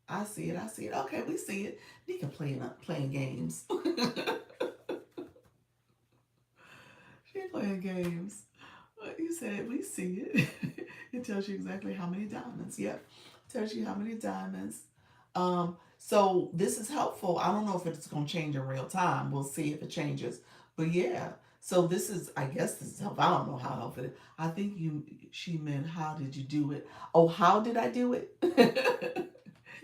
I see it. I see it. Okay, we see it. Nika playing games. She playing games. You said we see it. It tells you exactly how many diamonds. Yep. Tells you how many diamonds. So this is helpful. I don't know if it's gonna change in real time. We'll see if it changes. But yeah. So this is, I guess this is helpful. I don't know how helpful it is. I think she meant how did you do it? Oh, how did I do it?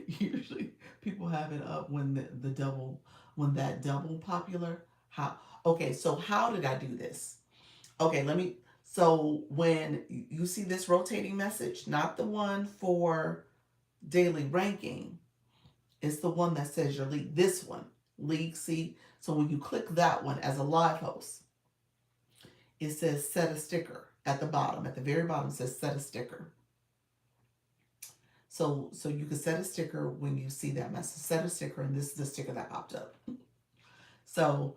Usually people have it up when the double, when that double popular. How? Okay, so how did I do this? Okay, so when you see this rotating message, not the one for daily ranking, it's the one that says your league. This one, league C. So when you click that one as a live host, it says set a sticker at the bottom. At the very bottom, it says set a sticker. So you can set a sticker when you see that message. Set a sticker, and this is the sticker that popped up. So,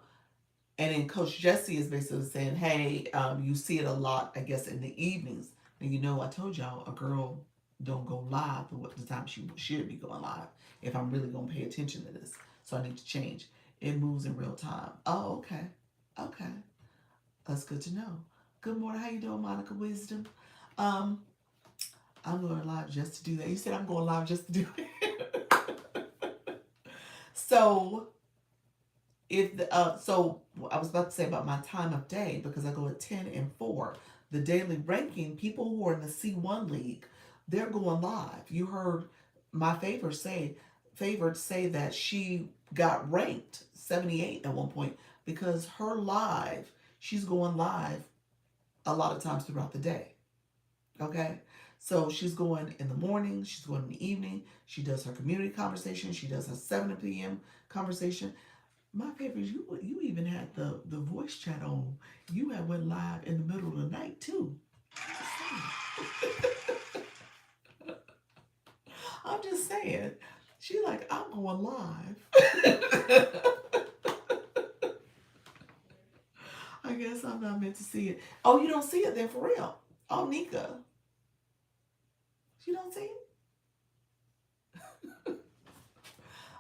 and then Coach Jesse is basically saying, hey, you see it a lot, I guess, in the evenings. And I told y'all a girl don't go live at the time she should be going live if I'm really going to pay attention to this. So I need to change. It moves in real time. Oh, okay. Okay. That's good to know. Good morning. How you doing, Monica Wisdom? Um, I'm going live just to do that. You said I'm going live just to do it. So so I was about to say about my time of day because I go at 10 and 4. The daily ranking, people who are in the C1 league, they're going live. You heard my favored say that she got ranked 78 at one point because she's going live a lot of times throughout the day. Okay? So she's going in the morning, she's going in the evening, she does her community conversation, she does her 7 p.m. conversation. My favorite is you even had the voice chat on. You had went live in the middle of the night too. I'm just saying. She like, I'm going live. I guess I'm not meant to see it. Oh, you don't see it then for real. Oh, Nika. You don't see it?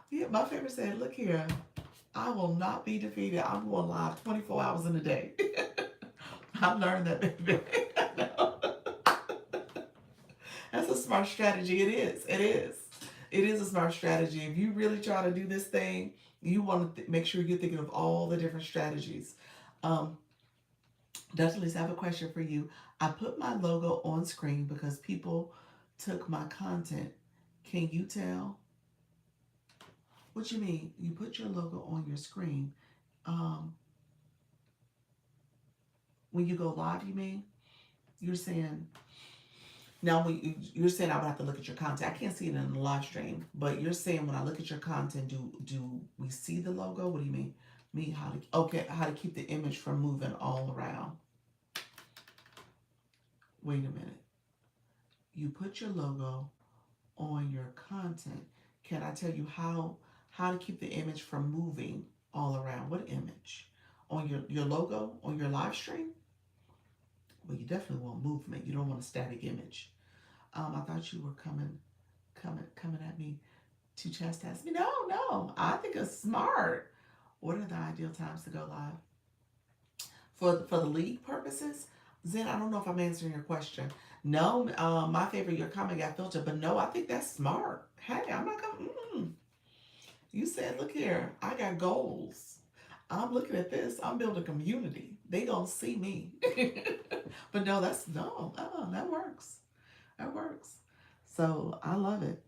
Yeah, my favorite said, look here. I will not be defeated. I'm going live 24 hours in a day. I've learned that, baby. That's a smart strategy. It is. It is. It is a smart strategy. If you really try to do this thing, you want to make sure you're thinking of all the different strategies. Dr. Lisa, I have a question for you. I put my logo on screen because people took my content. Can you tell? What you mean? You put your logo on your screen. When you go live, you mean? You're saying now you're saying I would have to look at your content. I can't see it in the live stream, but you're saying when I look at your content, do we see the logo? What do you mean? How to keep the image from moving all around. Wait a minute. You put your logo on your content. Can I tell you how to keep the image from moving all around? What image? On your logo on your live stream? Well, you definitely want movement. You don't want a static image. I thought you were coming at me to chastise me. No. I think it's smart. What are the ideal times to go live? For the league purposes? Zen, I don't know if I'm answering your question. No, my favorite, your comment got filtered, but no, I think that's smart. Hey, I'm not coming. You said, look here, I got goals. I'm looking at this. I'm building a community. They gonna see me. But no, that works. That works. So I love it.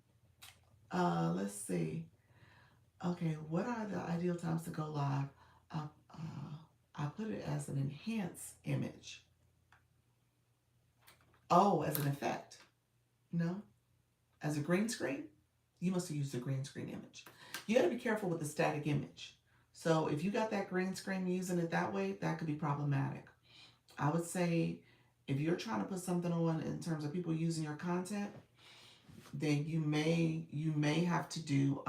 Let's see. Okay, what are the ideal times to go live? Uh, uh, I put it as an enhanced image. Oh, as an effect. No, as a green screen. You must have used a green screen image. You got to be careful with the static image. So if you got that green screen using it that way, that could be problematic. I would say if you're trying to put something on in terms of people using your content, then you may have to do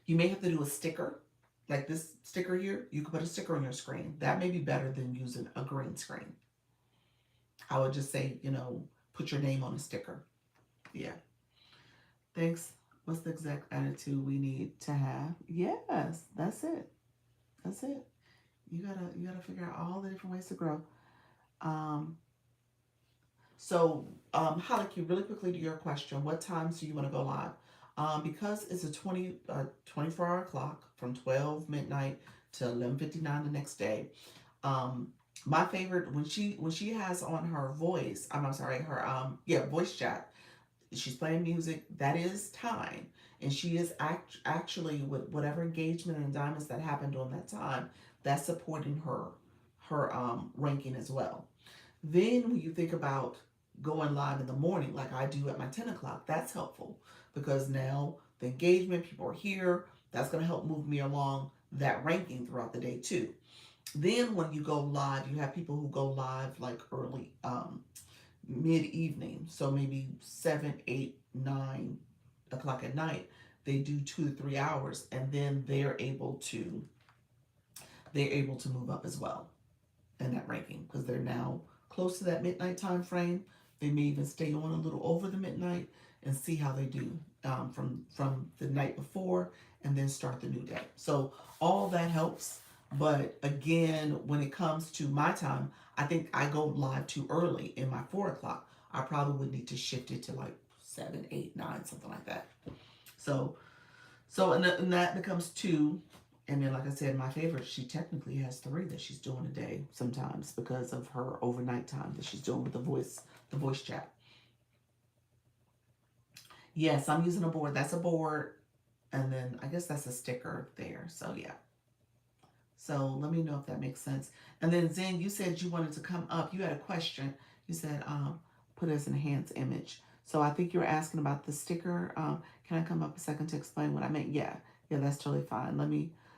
you may have to do a sticker like this sticker here. You could put a sticker on your screen. That may be better than using a green screen. I would just say, put your name on a sticker. Yeah. Thanks. What's the exact attitude we need to have? Yes, that's it. That's it. You gotta figure out all the different ways to grow. Um, Halaki, really quickly to your question, what times do you want to go live? Because it's a 24-hour clock from 12 midnight to 11:59 the next day. Um, my favorite when she has on her voice, I'm sorry, her voice chat. She's playing music. That is time, and she is actually with whatever engagement and diamonds that happened during that time. That's supporting her ranking as well. Then when you think about going live in the morning, like I do at my 10 o'clock, that's helpful because now the engagement, people are here. That's going to help move me along that ranking throughout the day too. Then when you go live, you have people who go live like early, mid evening. So maybe 7, 8, 9 o'clock at night. They do 2 to 3 hours, and then they're able to move up as well in that ranking because they're now close to that midnight time frame. They may even stay on a little over the midnight and see how they do from the night before, and then start the new day. So all that helps. But again, when it comes to my time, I think I go live too early in my 4 o'clock. I probably would need to shift it to like 7, 8, 9, something like that. So and that becomes two. And then, like I said, my favorite, she technically has three that she's doing a day sometimes because of her overnight time that she's doing with the voice chat. Yes, I'm using a board. That's a board. And then I guess that's a sticker there. So yeah. So let me know if that makes sense. And then Zen, you said you wanted to come up. You had a question. You said put as an enhanced image. So I think you were asking about the sticker. Can I come up a second to explain what I meant? Yeah, that's totally fine.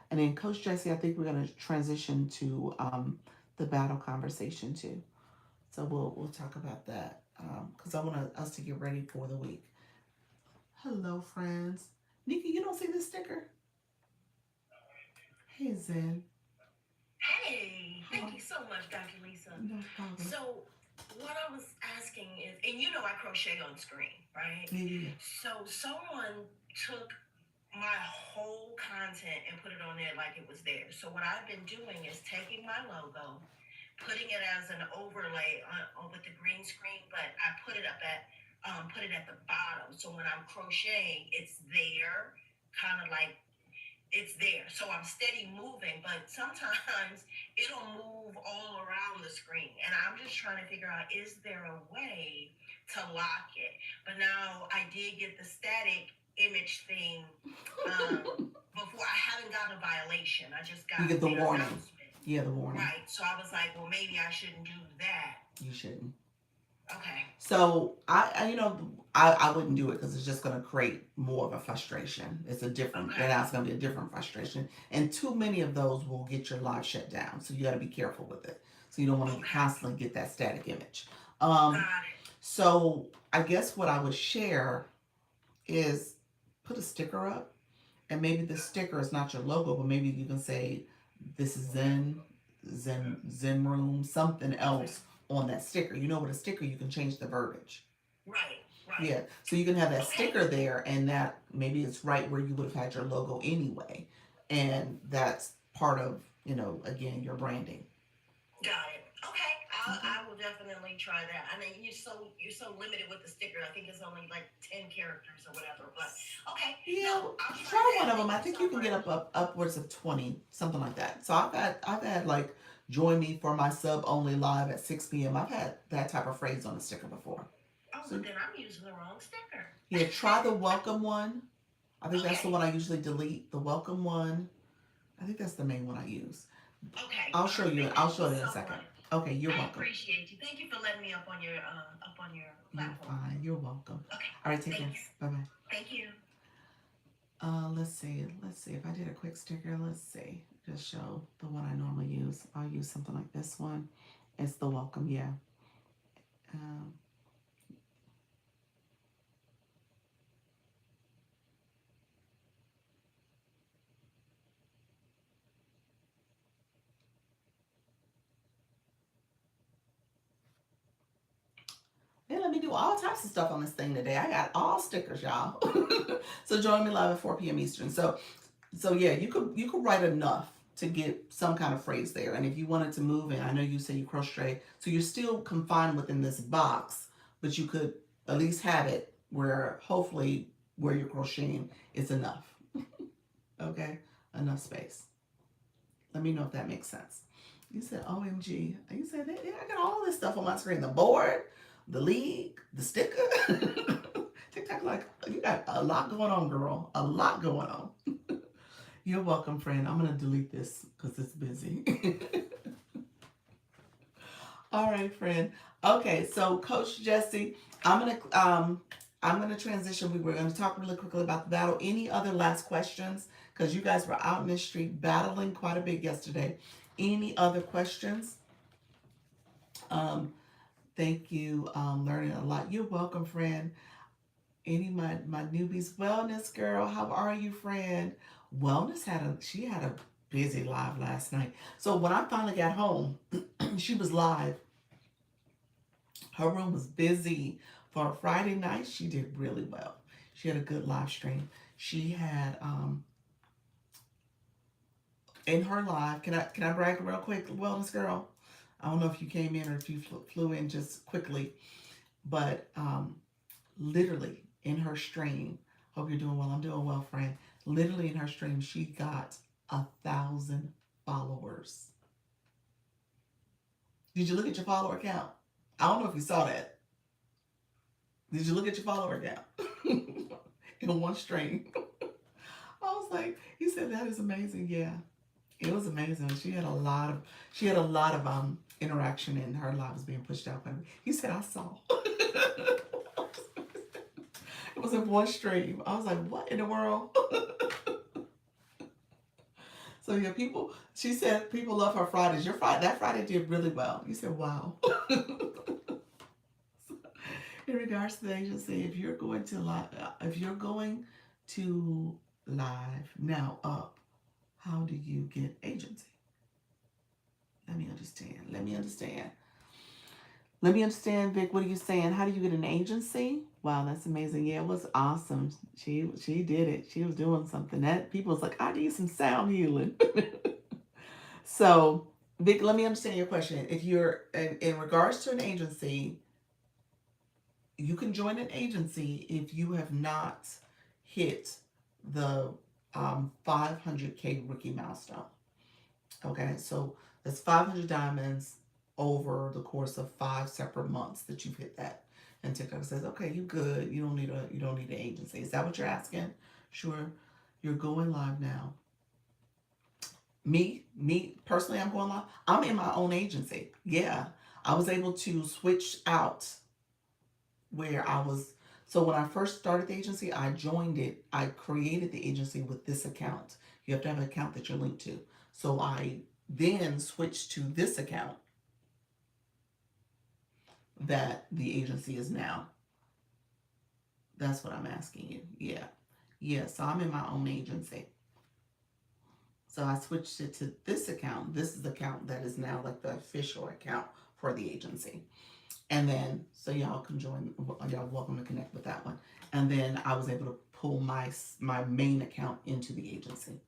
And then Coach Jesse, I think we're gonna transition to the battle conversation too. So we'll talk about that because I want us to get ready for the week. Hello, friends. Nikki, you don't see this sticker? Hey, Zen. Hey, thank you so much, Dr. Lisa. No problem. So, what I was asking is, and I crochet on screen, right? Yeah, yeah, So, someone took my whole content and put it on there like it was there. So, what I've been doing is taking my logo, putting it as an overlay on with the green screen, but I put it at the bottom. So when I'm crocheting, it's there, kind of like it's there. So I'm steady moving, but sometimes it'll move all around the screen. And I'm just trying to figure out, is there a way to lock it? But now I did get the static image thing before. I haven't gotten a violation. I just you got get the their warning. announcement. Yeah, the warning. Right. So I was like, well, maybe I shouldn't do that. You shouldn't. Okay. So I wouldn't do it because it's just going to create more of a frustration. It's a different. Okay. Then it's going to be a different frustration, and too many of those will get your live shut down. So you got to be careful with it. So you don't want to Okay. constantly get that static image. Got Um, it. so I guess what I would share is put a sticker up, and maybe the sticker is not your logo, but maybe you can say this is Zen Room, something else on that sticker. With a sticker you can change the verbiage. Right. Right. Yeah, so you can have that Okay. sticker there, and that maybe it's right where you would have had your logo anyway, and that's part of again your branding. Got it. Okay, Okay. I will definitely try that. I mean, you're so limited with the sticker. I think it's only like 10 characters or whatever. But okay, Yeah, no, I'll try try one that. of them. Thank I you think so you can get much. upwards of 20, something like that. So I've had like join me for my sub only live at 6 p.m. I've had that type of phrase on the sticker before. but then I'm using the wrong sticker. Yeah, try the welcome one. I think that's the Okay. one I usually delete. The welcome one. I think that's the main one I use. Okay. I'll show you it. Perfect. I'll Thank you show it in a so second. much. Okay, you're I welcome. appreciate you. Thank you for letting me up on your You're platform. fine. You're welcome. Okay. All right, take care. Thanks. Bye bye. Thank you. Let's see. Let's see. If I did a quick sticker, let's see. Just show the one I normally use. I'll use something like this one. It's the welcome, yeah. Um, They let me do all types of stuff on this thing today. I got all stickers, y'all. So join me live at 4 p.m. Eastern. So yeah, you could write enough to get some kind of phrase there. And if you wanted to move in, I know you say you crochet, so you're still confined within this box, but you could at least have it where hopefully where you're crocheting is enough. Okay, enough space. Let me know if that makes sense. You said OMG. You said, yeah, I got all this stuff on my screen. The board, the league, the sticker. TikTok, like, you got a lot going on, girl. A lot going on. You're welcome, friend. I'm going to delete this because it's busy. All right, friend. Okay, so Coach Jesse, I'm gonna transition. We were gonna talk really quickly about the battle. Any other last questions? Because you guys were out in the street battling quite a bit yesterday. Any other questions? Um, Thank you. Learning a lot. You're welcome, friend. Any my newbies wellness girl. How are you, friend? Wellness had a busy live last night. So when I finally got home, she was live. Her room was busy for a Friday night. She did really well. She had a good live stream. She had in her live. Can I brag real quick, wellness girl? I don't know if you came in or if you flew in just quickly, but literally in her stream. Hope you're doing well. I'm doing well, friend. Literally in her stream, she got 1,000 followers. Did you look at your follower count? I don't know if you saw that. Did you look at your follower count in one stream? I was like, he said that is amazing. Yeah, it was amazing. She had a lot of interaction, and her live was being pushed out by me. He said I saw. It was in one stream. I was like, what in the world? So yeah, people. She said people love her Fridays. That Friday did really well. You said, wow. In regards to the agency, if you're going to live now up, how do you get agency? Let me understand. Vic. What are you saying? How do you get an agency? Wow, that's amazing. Yeah, it was awesome. She did it. She was doing something. That people was like, I need some sound healing. So, Vic, let me understand your question. If you're in regards to an agency, you can join an agency if you have not hit the 500K rookie milestone. Okay, so that's 500 diamonds over the course of 5 separate months that you've hit that. And TikTok says, okay, you good. You don't need an agency. Is that what you're asking? Sure. You're going live now. Me personally, I'm going live. I'm in my own agency. Yeah, I was able to switch out where I was. So when I first started the agency, I joined it. I created the agency with this account. You have to have an account that you're linked to. So I then switched to this account that the agency is now. That's what I'm asking you. Yeah. Yeah. So I'm in my own agency. So I switched it to this account. This is the account that is now like the official account for the agency. And then, so y'all can join, y'all welcome to connect with that one. And then I was able to pull my main account into the agency.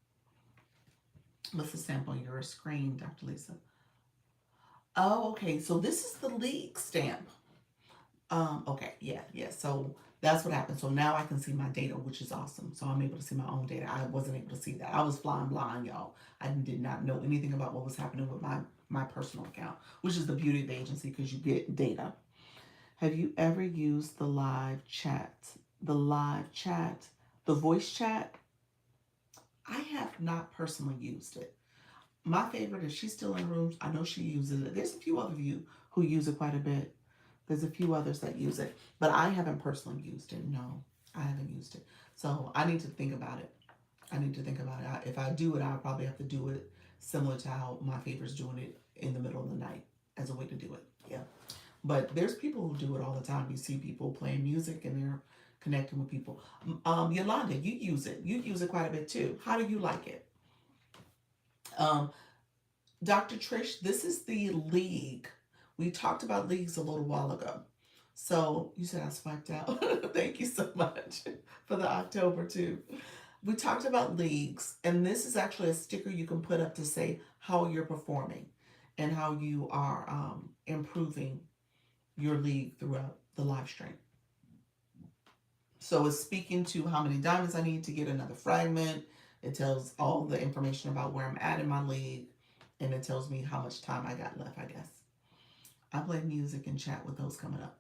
What's the stamp on your screen, Dr. Lisa? Oh, okay. So this is the league stamp. Okay, yeah. So that's what happened. So now I can see my data, which is awesome. So I'm able to see my own data. I wasn't able to see that. I was flying blind, y'all. I did not know anything about what was happening with my personal account, which is the beauty of the agency because you get data. Have you ever used the live chat? The live chat, the voice chat? I have not personally used it. My favorite, if she's still in rooms, I know she uses it. There's a few other of you who use it quite a bit. There's a few others that use it, but I haven't personally used it. No, I haven't used it. So I need to think about it. I need to think about it. If I do it, I'll probably have to do it similar to how my favorite's doing it in the middle of the night as a way to do it. Yeah. But there's people who do it all the time. You see people playing music and they're connecting with people. Yolanda, you use it. You use it quite a bit too. How do you like it? Um, Dr. Trish, this is the league. We talked about leagues a little while ago. So you said I swiped out. Thank you so much for the October too. We talked about leagues, and this is actually a sticker you can put up to say how you're performing and how you are improving your league throughout the live stream. So it's speaking to how many diamonds I need to get another fragment. It tells all the information about where I'm at in my league, and it tells me how much time I got left, I guess. I play music and chat with those coming up.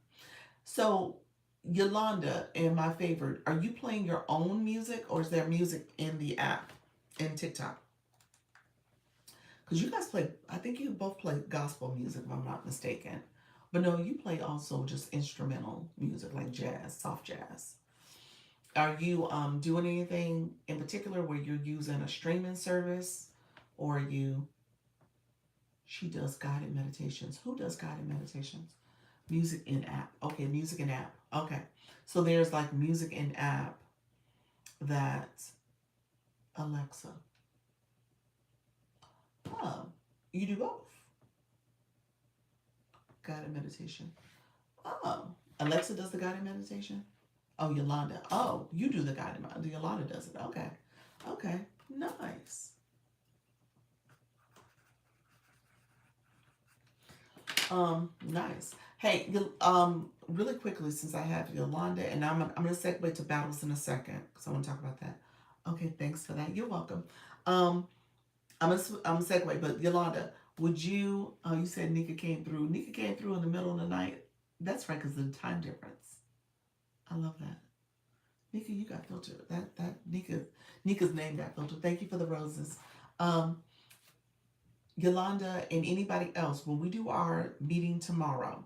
So, Yolanda, and my favorite, are you playing your own music or is there music in the app, in TikTok? Because you guys play, I think you both play gospel music, if I'm not mistaken. But no, you play also just instrumental music like jazz, soft jazz. Are you doing anything in particular where you're using a streaming service or are you, she does guided meditations. Who does guided meditations? Music in app. Okay, music in app. Okay. So there's like music in app that Alexa. Oh, you do both. Guided meditation. Oh, Alexa does the guided meditation. Oh, Yolanda. Oh, you do the guided meditation. Yolanda does it. Okay. Okay. Nice. Nice. Hey, really quickly, since I have Yolanda, and I'm gonna segue to battles in a second because I want to talk about that. Okay, thanks for that. You're welcome. Um, I'm a segue, but Yolanda, would you? You said Nika came through. Nika came through in the middle of the night. That's right, because of the time difference. I love that. Nika, you got filtered. That Nika's name got filtered. Thank you for the roses. Um, Yolanda and anybody else, when we do our meeting tomorrow,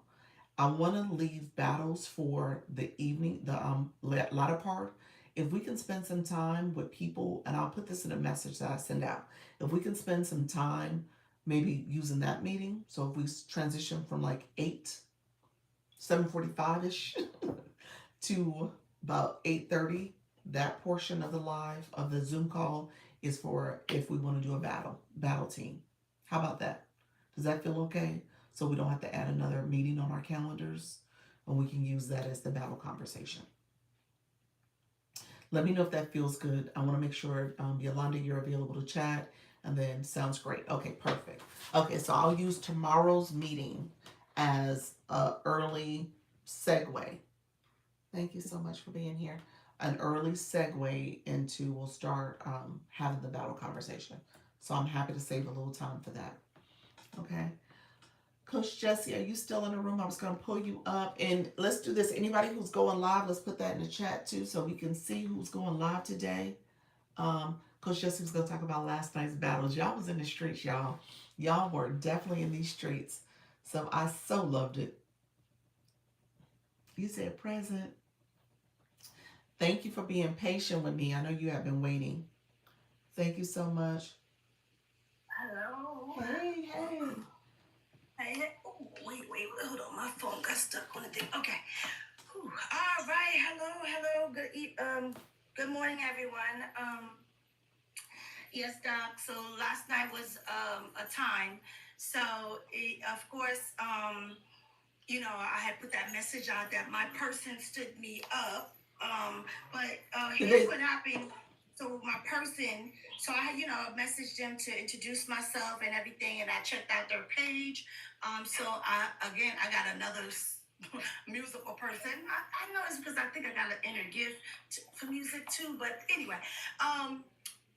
I want to leave battles for the evening, the latter part. If we can spend some time with people, and I'll put this in a message that I send out. If we can spend some time, maybe using that meeting. So if we transition from like 7:45 ish to about 8:30, that portion of the live of the Zoom call is for if we want to do a battle team. How about that? Does that feel okay? So we don't have to add another meeting on our calendars, and we can use that as the battle conversation. Let me know if that feels good. I want to make sure, Yolanda, you're available to chat, and then sounds great. Okay, perfect. Okay, so I'll use tomorrow's meeting as a early segue. Thank you so much for being here. An early segue into we'll start having the battle conversation. So I'm happy to save a little time for that. Okay. Coach Jesse, are you still in the room? I was going to pull you up. And let's do this. Anybody who's going live, let's put that in the chat too so we can see who's going live today. Coach Jesse was going to talk about last night's battles. Y'all was in the streets, y'all. Y'all were definitely in these streets. So I so loved it. You said present. Thank you for being patient with me. I know you have been waiting. Thank you so much. Hello. Hey, hey. Hey. Oh, wait. Hold on. My phone got stuck on the thing. Okay. Whew. All right. Hello. Good morning, everyone. Yes, Doc. So last night was a time. So of course, I had put that message out that my person stood me up. But here's what happened. So my person, so I, messaged them to introduce myself and everything, and I checked out their page. So I got another musical person. I know it's because I think I got an inner gift for music too. But anyway,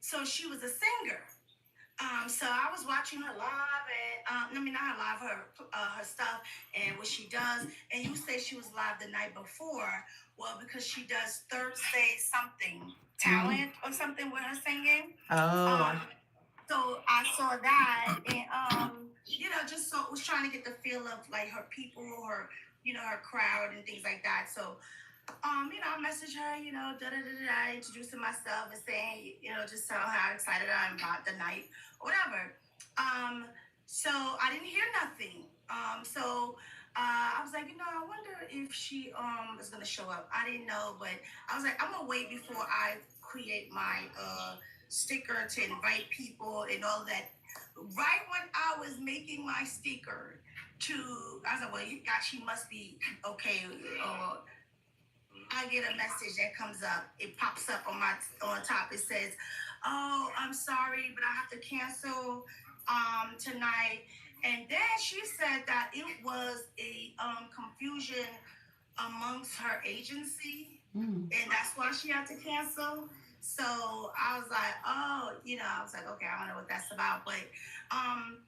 so she was a singer. So I was watching her live, and I mean not her live, her stuff and what she does. And you say she was live the night before. Well, because she does Thursday something talent or something with her singing. Oh, So I saw that, and just so was trying to get the feel of like her people, her her crowd and things like that. So I messaged her, introducing myself and saying, just tell her how excited I am about the night or whatever. Um, so I didn't hear nothing. I was like, I wonder if she is gonna show up. I didn't know, but I was like, I'm gonna wait before I create my sticker to invite people and all that. Right when I was making my sticker to, I was like, well, she must be okay. I get a message that comes up. It pops up on top. It says, "Oh, I'm sorry, but I have to cancel tonight." And then she said that it was a confusion amongst her agency, and that's why she had to cancel. So I was like, "Oh, I was like, okay, I don't know what that's about," but um,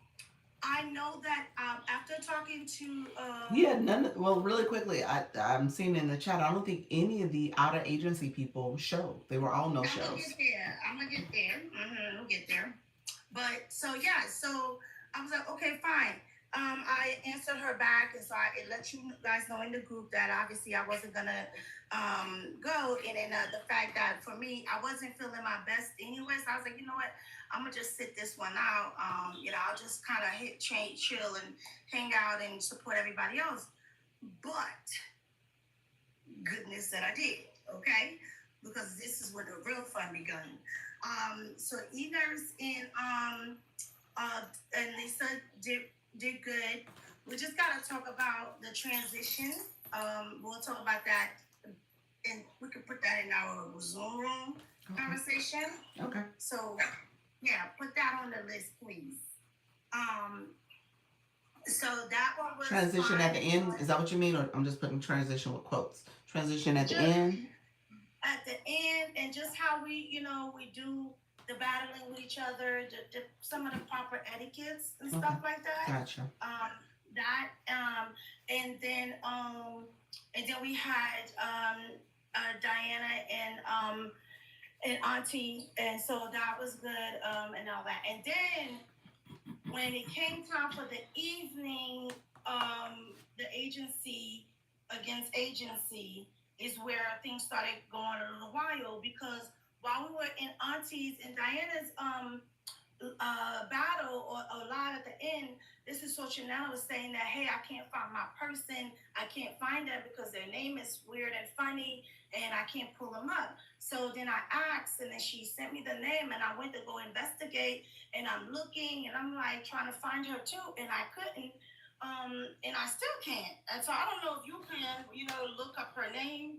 I know that after talking to yeah, none. Well, really quickly, I'm seeing in the chat. I don't think any of the outer agency people show. They were all no I'm gonna shows. get there. I'm gonna get there. We'll get there. But so yeah, so I was like, okay, fine. I answered her back, and so it let you guys know in the group that obviously I wasn't gonna go. And then the fact that for me, I wasn't feeling my best anyway, so I was like, you know what, I'm gonna just sit this one out. I'll just kind of hit, change, chill, and hang out and support everybody else. But goodness that I did, okay? Because this is where the real fun begun. So E-Nurse and Lisa did good. We just gotta talk about the transition. We'll talk about that, and we can put that in our Zoom room conversation. Okay. So yeah, put that on the list, please. Um, so that one was Transition fine. at the end. Is that what you mean, or I'm just putting transition with quotes? Transition at the end. At the end, and just how we do the battling with each other, some of the proper etiquettes and stuff like that. Gotcha. That and then we had Diana and Auntie, and so that was good, and all that. And then when it came time for the evening, the agency against agency is where things started going a little wild, because while we were in Auntie's and Diana's battle or live at the end, this is what Chanel was saying that, hey, I can't find my person. I can't find them because their name is weird and funny, and I can't pull them up. So then I asked, and then she sent me the name, and I went to go investigate, and I'm looking, and I'm like trying to find her too, and I couldn't. And I still can't. And so I don't know if you can, look up her name,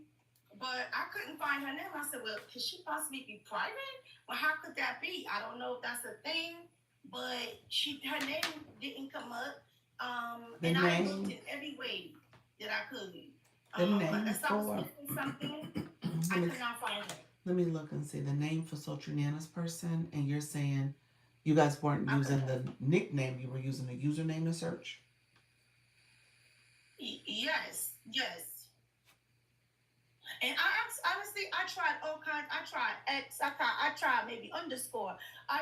but I couldn't find her name. I said, well, could she possibly be private? Well, how could that be? I don't know if that's a thing, but her name didn't come up. And I looked in every way that I could. The name but as I was for looking something, I could not find it. let me look and see the name for Sultry Nana's person, and you're saying you guys weren't using the nickname, you were using the username to search? Yes. And honestly, I tried all kinds. I tried X. I tried maybe underscore. I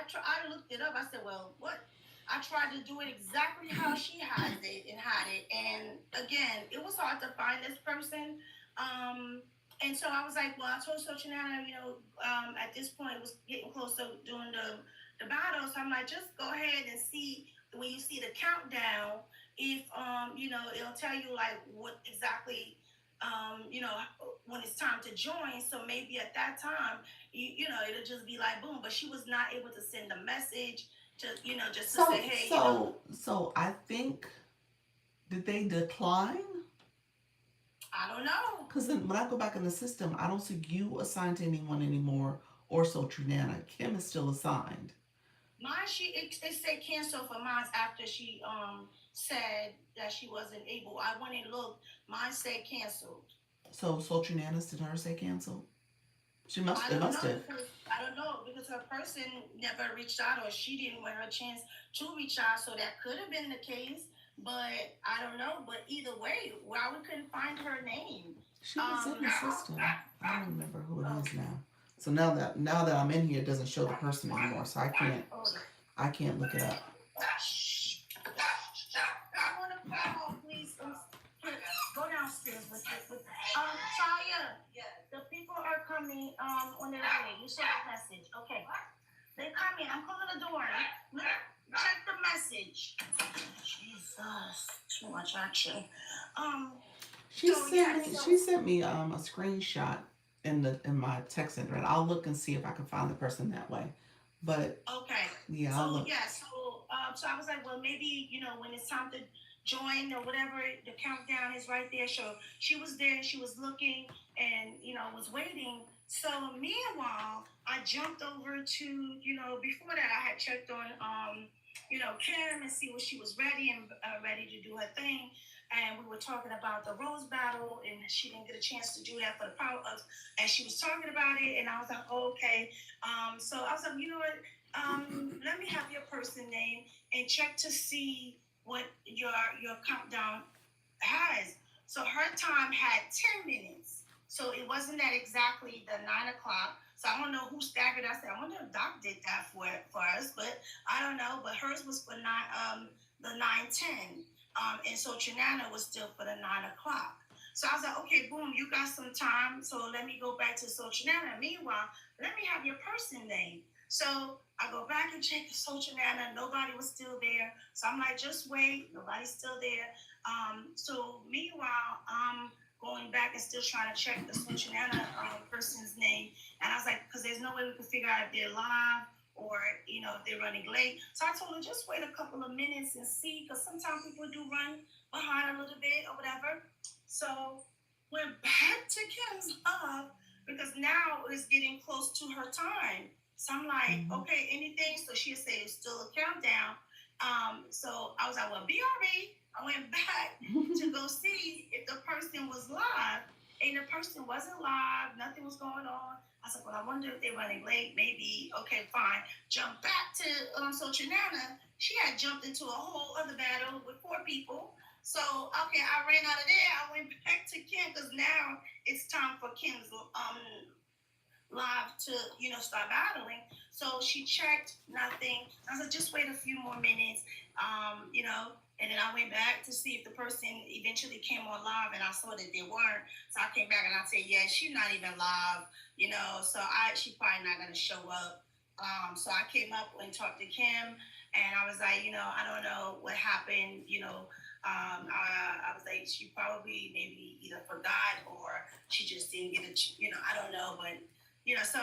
looked it up. I said, well, what? I tried to do it exactly how she had it, and again, it was hard to find this person. And so I was like, well, I told Socialana, at this point it was getting close to doing the battle. So I'm like, just go ahead and see when you see the countdown, if it'll tell you like what exactly when it's time to join. So maybe at that time, it'll just be like boom. But she was not able to send a message to, just to say, hey, So I think, did they decline? I don't know. Because then when I go back in the system, I don't see you assigned to anyone anymore, or Sultry Nana. Kim is still assigned. Mine, it said cancel for mine after she said that she wasn't able. I went and looked. Mine said canceled. So Sultry Nana's, did her say cancel? It must have. I don't know because her person never reached out or she didn't want her chance to reach out. So that could have been the case. But I don't know. But either way, why we couldn't find her name? She was in the system. I don't remember who it Oh, is now. So now that I'm in here, it doesn't show the person anymore. So I can't look it up. shh. I want to call, please. Go downstairs with Taya. The people are coming on their way. You saw the message. Okay. They're coming. I'm calling the door. Check the message. Jesus. Too much action. Um She sent me a screenshot in my text thread. I'll look and see if I can find the person that way. But okay. yeah, I'll So look. yeah, so I was like, well, maybe when it's time to join or whatever, the countdown is right there. So she was there, she was looking, and was waiting. So meanwhile, I jumped over to before that I had checked on Kim and see what she was ready and ready to do her thing. And we were talking about the rose battle, and she didn't get a chance to do that for the power ups. And she was talking about it, and I was like, oh, okay. So I was like, you know what? Let me have your person name and check to see what your countdown has. So her time had 10 minutes. So it wasn't at exactly the 9 o'clock. So I don't know who staggered. I said, I wonder if Doc did that for us, but I don't know. But hers was for the 9:10. And so Trinana was still for the 9 o'clock. So I was like, okay, boom, you got some time. So let me go back to Socianana. Meanwhile, let me have your person name. So I go back and check the Socianana. Nobody was still there. So I'm like, just wait. Nobody's still there. So meanwhile, I'm going back and still trying to check the Socianana person's name. And I was like, because there's no way we can figure out if they're live or if they're running late. So I told her just wait a couple of minutes and see, because sometimes people do run behind a little bit or whatever. So went back to Kim's live because now it's getting close to her time. So I'm like, okay, anything? So she'll say it's still a countdown. So I was like, well, BRB. I went back to go see if the person was live, and the person wasn't live. Nothing was going on. I said, well, I wonder if they're running late. Maybe. Okay, fine. Jump back to so Trinana. She had jumped into a whole other battle with 4 people. So, okay, I ran out of there. I went back to Kim because now it's time for Kim's live to start battling. So she checked, nothing. I said, just wait a few more minutes. And then I went back to see if the person eventually came on live, and I saw that they weren't. So I came back and I said, yeah, she's not even live, so she's probably not gonna show up. So I came up and talked to Kim, and I was like, I don't know what happened, I was like, she probably maybe either forgot or she just didn't get I don't know, but so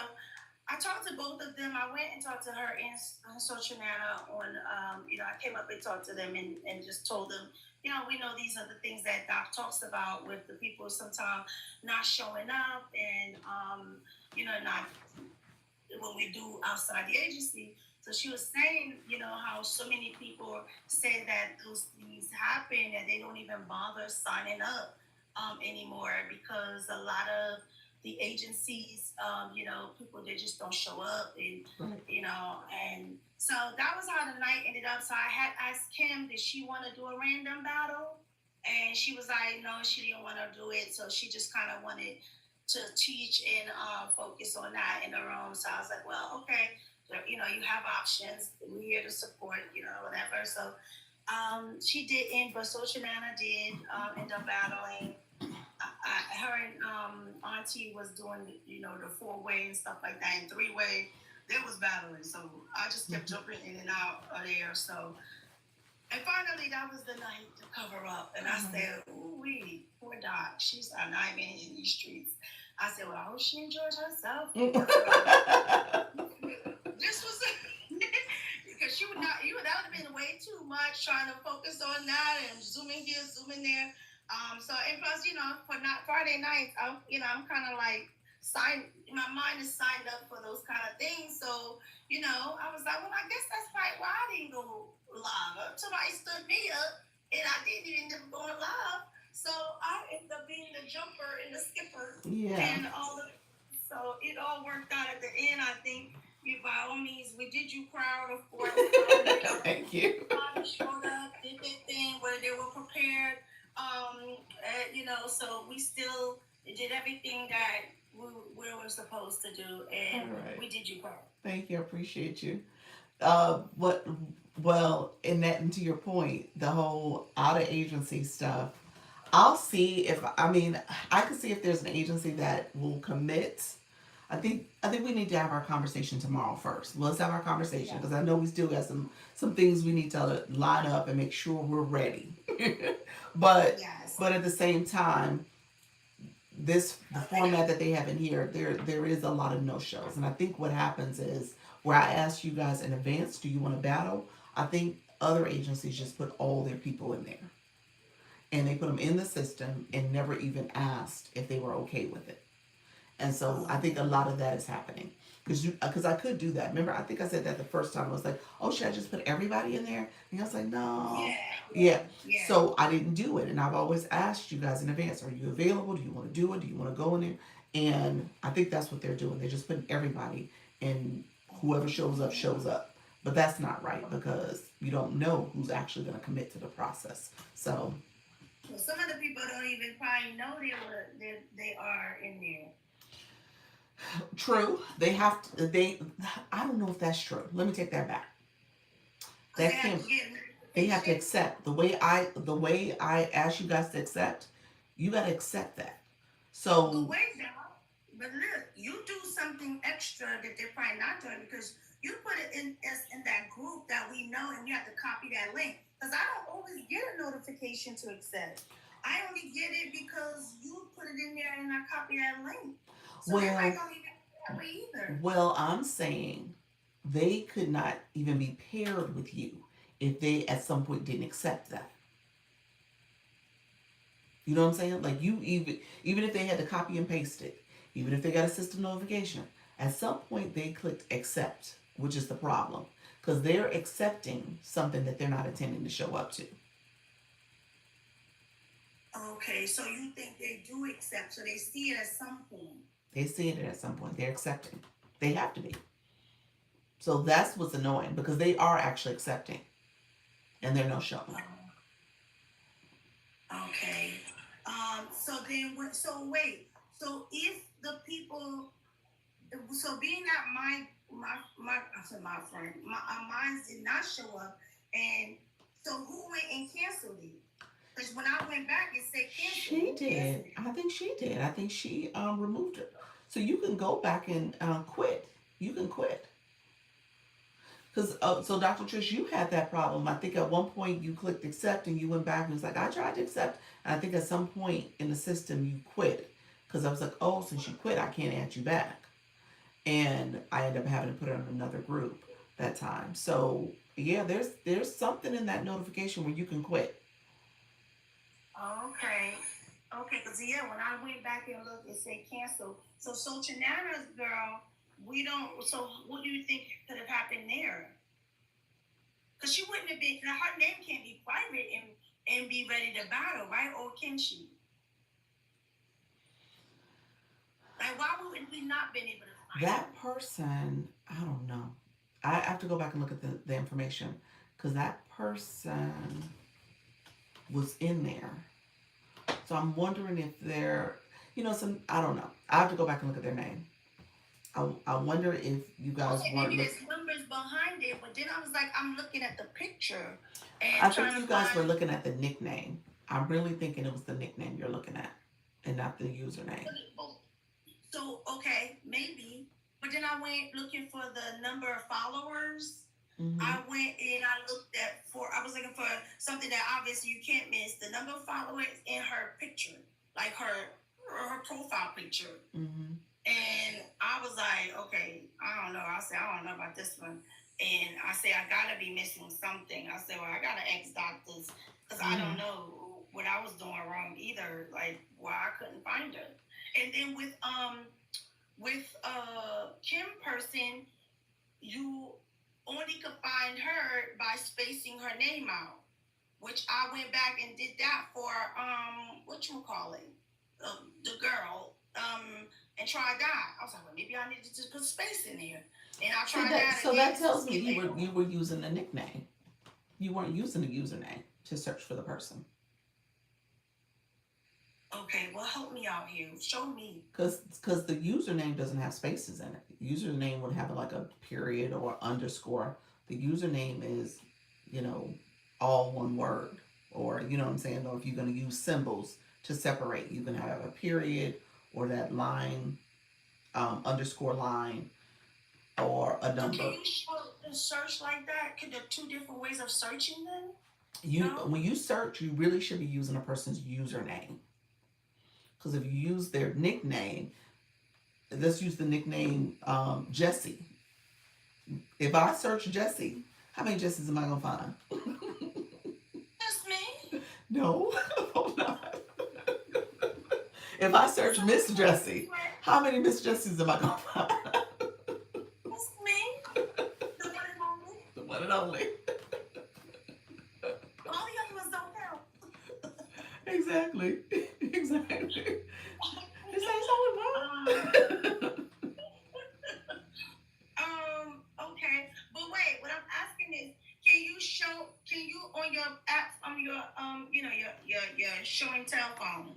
I talked to both of them. I went and talked to her in social manner on, I came up and talked to them and just told them, we know these are the things that Doc talks about with the people sometimes not showing up and, not when we do outside the agency. So she was saying, how so many people say that those things happen and they don't even bother signing up anymore because a lot of the agencies, people, they just don't show up and, and so that was how the night ended up. So I had asked Kim, did she want to do a random battle? And she was like, no, she didn't want to do it. So she just kind of wanted to teach and focus on that in her own. So I was like, well, okay, you have options. We're here to support, whatever. So she didn't, but Social Nana did end up battling. Her and Auntie was doing, the 4-way and stuff like that, and 3-way. There was battling, so I just kept jumping in and out of there. So, and finally, that was the night to cover up. And I said, ooh, poor Doc. She's a nightmare in these streets. I said, well, I hope she enjoyed herself. This was because she would not. That would have been way too much trying to focus on that and zooming here, zooming there. So and plus, for not Friday nights, I'm kind of like my mind is signed up for those kind of things. So, I was like, well, I guess that's probably why I didn't go live. Somebody stood me up and I didn't end up going live. So I ended up being the jumper and the skipper. Yeah. And so it all worked out at the end, I think, by all means, we did you proud, of course. Thank you. Everybody showed up, did their thing, where they were prepared. So we still did everything that we were supposed to do, and All right. we did you proud. Thank you. I appreciate you. What? Well, and to your point, the whole out of agency stuff. I'll see if I mean I can see if there's an agency that will commit. I think we need to have our conversation tomorrow first. Let's have our conversation because I know we still got some things we need to line up and make sure we're ready. but Yes. but at the same time, the format that they have in here, there is a lot of no shows, and I think what happens is where I ask you guys in advance, do you want to battle? I think other agencies just put all their people in there, and they put them in the system and never even asked if they were okay with it. And so I think a lot of that is happening because I could do that. Remember, I think I said that the first time. I was like, "Oh, should I just put everybody in there?" And I was like, "No." Yeah. Yeah. Yeah. So I didn't do it, and I've always asked you guys in advance: Are you available? Do you want to do it? Do you want to go in there? And I think that's what they're doing. They're just putting everybody, and whoever shows up shows up. But that's not right because you don't know who's actually going to commit to the process. So Well, some of the people don't even probably know they are in there. true, they have to. They, I don't know if that's true. Let me take that back. Because That they have can't. to get They have to notification. accept the way I ask you guys to accept. You got to accept that. But So wait now. But look, you do something extra that they're probably not doing because you put it in as in that group that we know, and you have to copy that link. Because I don't always get a notification to accept. I only get it because you put it in there and I copy that link. So everybody well, don't even do that way either. I'm saying they could not even be paired with you if they at some point didn't accept that. You know what I'm saying? Like you even if they had to copy and paste it, even if they got a system notification, at some point they clicked accept, which is the problem because they're accepting something that they're not intending to show up to. Okay, so you think they do accept, so they see it at some point. They see it at some point. They're accepting. They have to be. So that's what's annoying because they are actually accepting and they're no showing. Okay. So then, so wait. So if the people, so being that I said my friend, mine did not show up, and so who went and canceled it? Because when I went back, it said cancel. She Who did. canceled it? I think she did. I think she removed it. So you can go back and quit. You can quit. Because so Dr. Trish, you had that problem. I think at one point you clicked accept and you went back and was like, I tried to accept. And I think at some point in the system you quit because I was like, oh, since you quit, I can't add you back. And I ended up having to put it on another group that time. So yeah, there's something in that notification where you can quit. Okay. Okay, because yeah, when I went back and looked, it said cancel. So Chanana's girl, we don't. So what do you think could have happened there? Because she wouldn't have been. Now her name can't be private and be ready to battle, right? Or can she? Like, why would we not been able to find her? That person, I don't know. I have to go back and look at the information because that person was in there. So I'm wondering if they're, some, I don't know. I have to go back and look at their name. I wonder if you guys Okay, weren't maybe look. there's numbers behind it, but then I was like, I'm looking at the picture and I think trying you to guys were find. looking at the nickname. I'm really thinking it was the nickname you're looking at and not the username. So okay, maybe. But then I went looking for the number of followers. Mm-hmm. I went and I looked at for I was looking for something that obviously you can't miss the number of followers in her picture, like her profile picture. Mm-hmm. And I was like, okay, I don't know. I said, I don't know about this one. And I said, I gotta be missing something. I said, well, I gotta ask doctors because I Mm-hmm. don't know what I was doing wrong either. Like why I couldn't find her. And then with Kim person, you only could find her by spacing her name out, which I went back and did that for what you call it, the girl and tried that. I was like, well, maybe I needed to put space in here. And I See tried that? that So again. that tells me you were using a nickname. You weren't using a username to search for the person. Okay, well, help me out here. Show me. Because the username doesn't have spaces in it. The username would have like a period or underscore. The username is, you know, all one word. Or you know what I'm saying? Or if you're gonna use symbols to separate, you can have a period or that line, underscore line, or a So can number. you show the search like that? Could there two different ways of searching then? You No? when you search, you really should be using a person's username. Because if you use their nickname, let's use the nickname Jesse. If I search Jesse, how many Jessies am I gonna find? That's me. No, I'm not. If I search Miss Jessie, how many Miss Jessies am I gonna find? That's me. The one and only. The one and only. All the other ones don't count. Exactly. Exactly. It's like so um, what? okay. But wait, what I'm asking is, can you show, can you on your app, on your, your show and tell phone?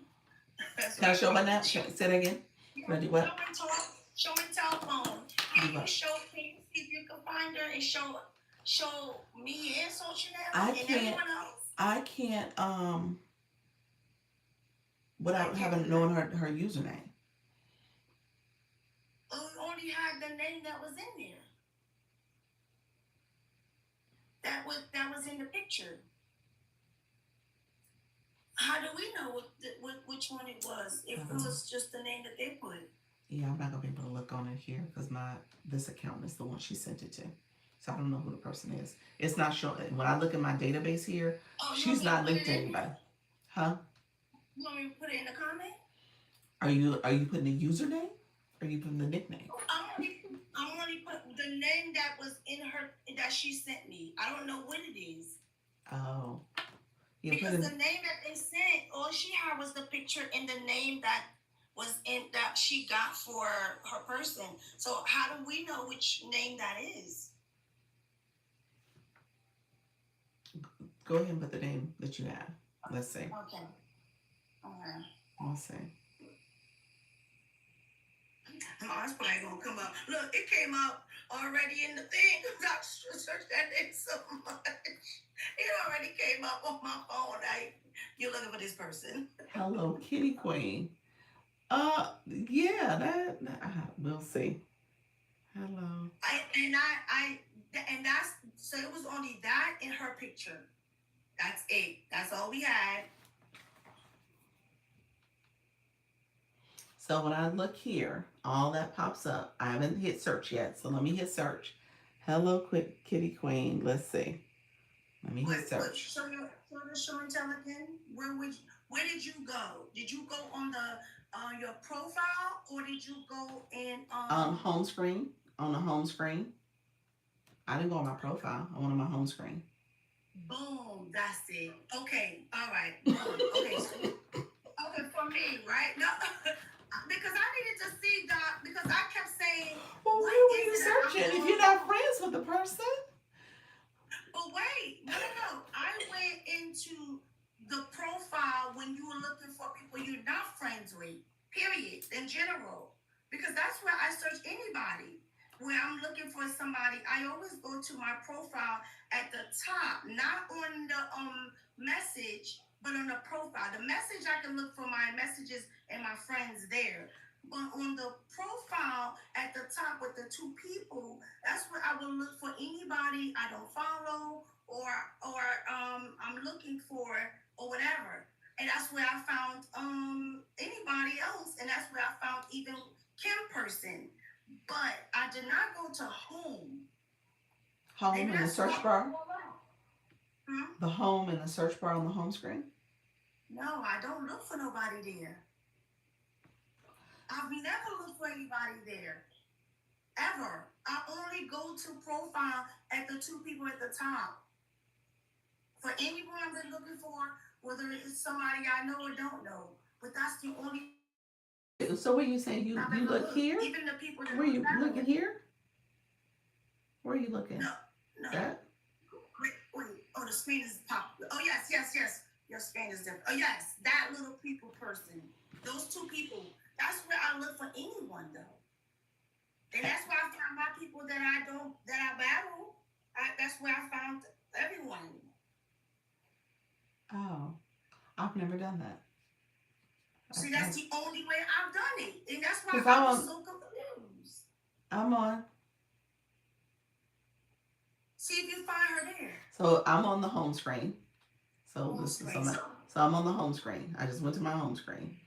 That's what Can I I show call my it. nap? Say that again. Yeah, Can I do what? show and tell phone. Do Can you what? show, can you see if you can find her and show me and Social I Network and can't. everyone else? I can't. Why Without can't having you known not? her username. Oh, you only had the name that was in there. That was in the picture. How do we know which one it was? If it was just the name that they put. Yeah, I'm not gonna be able to look on it here because my this account is the one she sent it to, so I don't know who the person is. It's not showing when I look in my database here. Oh, you want She's me to not put linked it to in? anybody, huh? You want me to put it in the comment? Are you putting the username? Or are you putting the nickname? I'm only put the name that was in her that she sent me. I don't know what it is. Oh, you put Because in. the name that they sent, all she had was the picture and the name that was in that she got for her person. So how do we know which name that is? Go ahead and put the name that you have. Let's see. Okay. Okay. Let's see. Oh, it's probably gonna come up. Look, it came up already in the thing because I searched that name so much. It already came up on my phone. You're looking for this person. Hello, Kitty Queen. Yeah, we'll see. Hello. And that's so it was only that in her picture. That's it. That's all we had. So when I look here, all that pops up. I haven't hit search yet, so let me hit search. Hello, quick Kitty Queen. Let's see. Let me hit search. Show the show and tell again. Where did you go? Did you go on the your profile or did you go in On home screen? On the home screen. I didn't go on my profile. I went on my home screen. Boom, that's it. Okay, all right. Okay, so okay for me, right? No, because I needed to see that because I kept saying, well, what where were is you it that I'm searching if doing? you're not friends with the person? But wait, no. I went into the profile when you were looking for people you're not friends with, period, in general. Because that's where I search anybody. When I'm looking for somebody, I always go to my profile at the top, not on the message, but on the profile. The message I can look for my messages and my friends there. But on the profile at the top with the two people, that's where I will look for anybody I don't follow or I'm looking for or whatever. And that's where I found anybody else, and that's where I found even Kim person. But I did not go to home. Home in the search bar? Hmm? The home in the search bar on the home screen? No, I don't look for nobody there. I've never looked for anybody there. Ever. I only go to profile at the two people at the top. For anyone I've been looking for, whether it's somebody I know or don't know. But that's the only. So what are you saying? You look here? Even the people that Where you looking here? Where are you looking? No, no. That? Wait. Oh, the screen is pop. Oh, yes. Your screen is different. Oh, yes. That little people person. Those two people. That's where I look for anyone, though. And that's where I find my people that I battle. That's where I found everyone. Oh, I've never done that. See, that's the only way I've done it. And that's why Because I was so confused. I'm on. See if you find her there. So I'm on the home screen. So Home this screen. is on my, so I'm on the home screen. I just went to my home screen,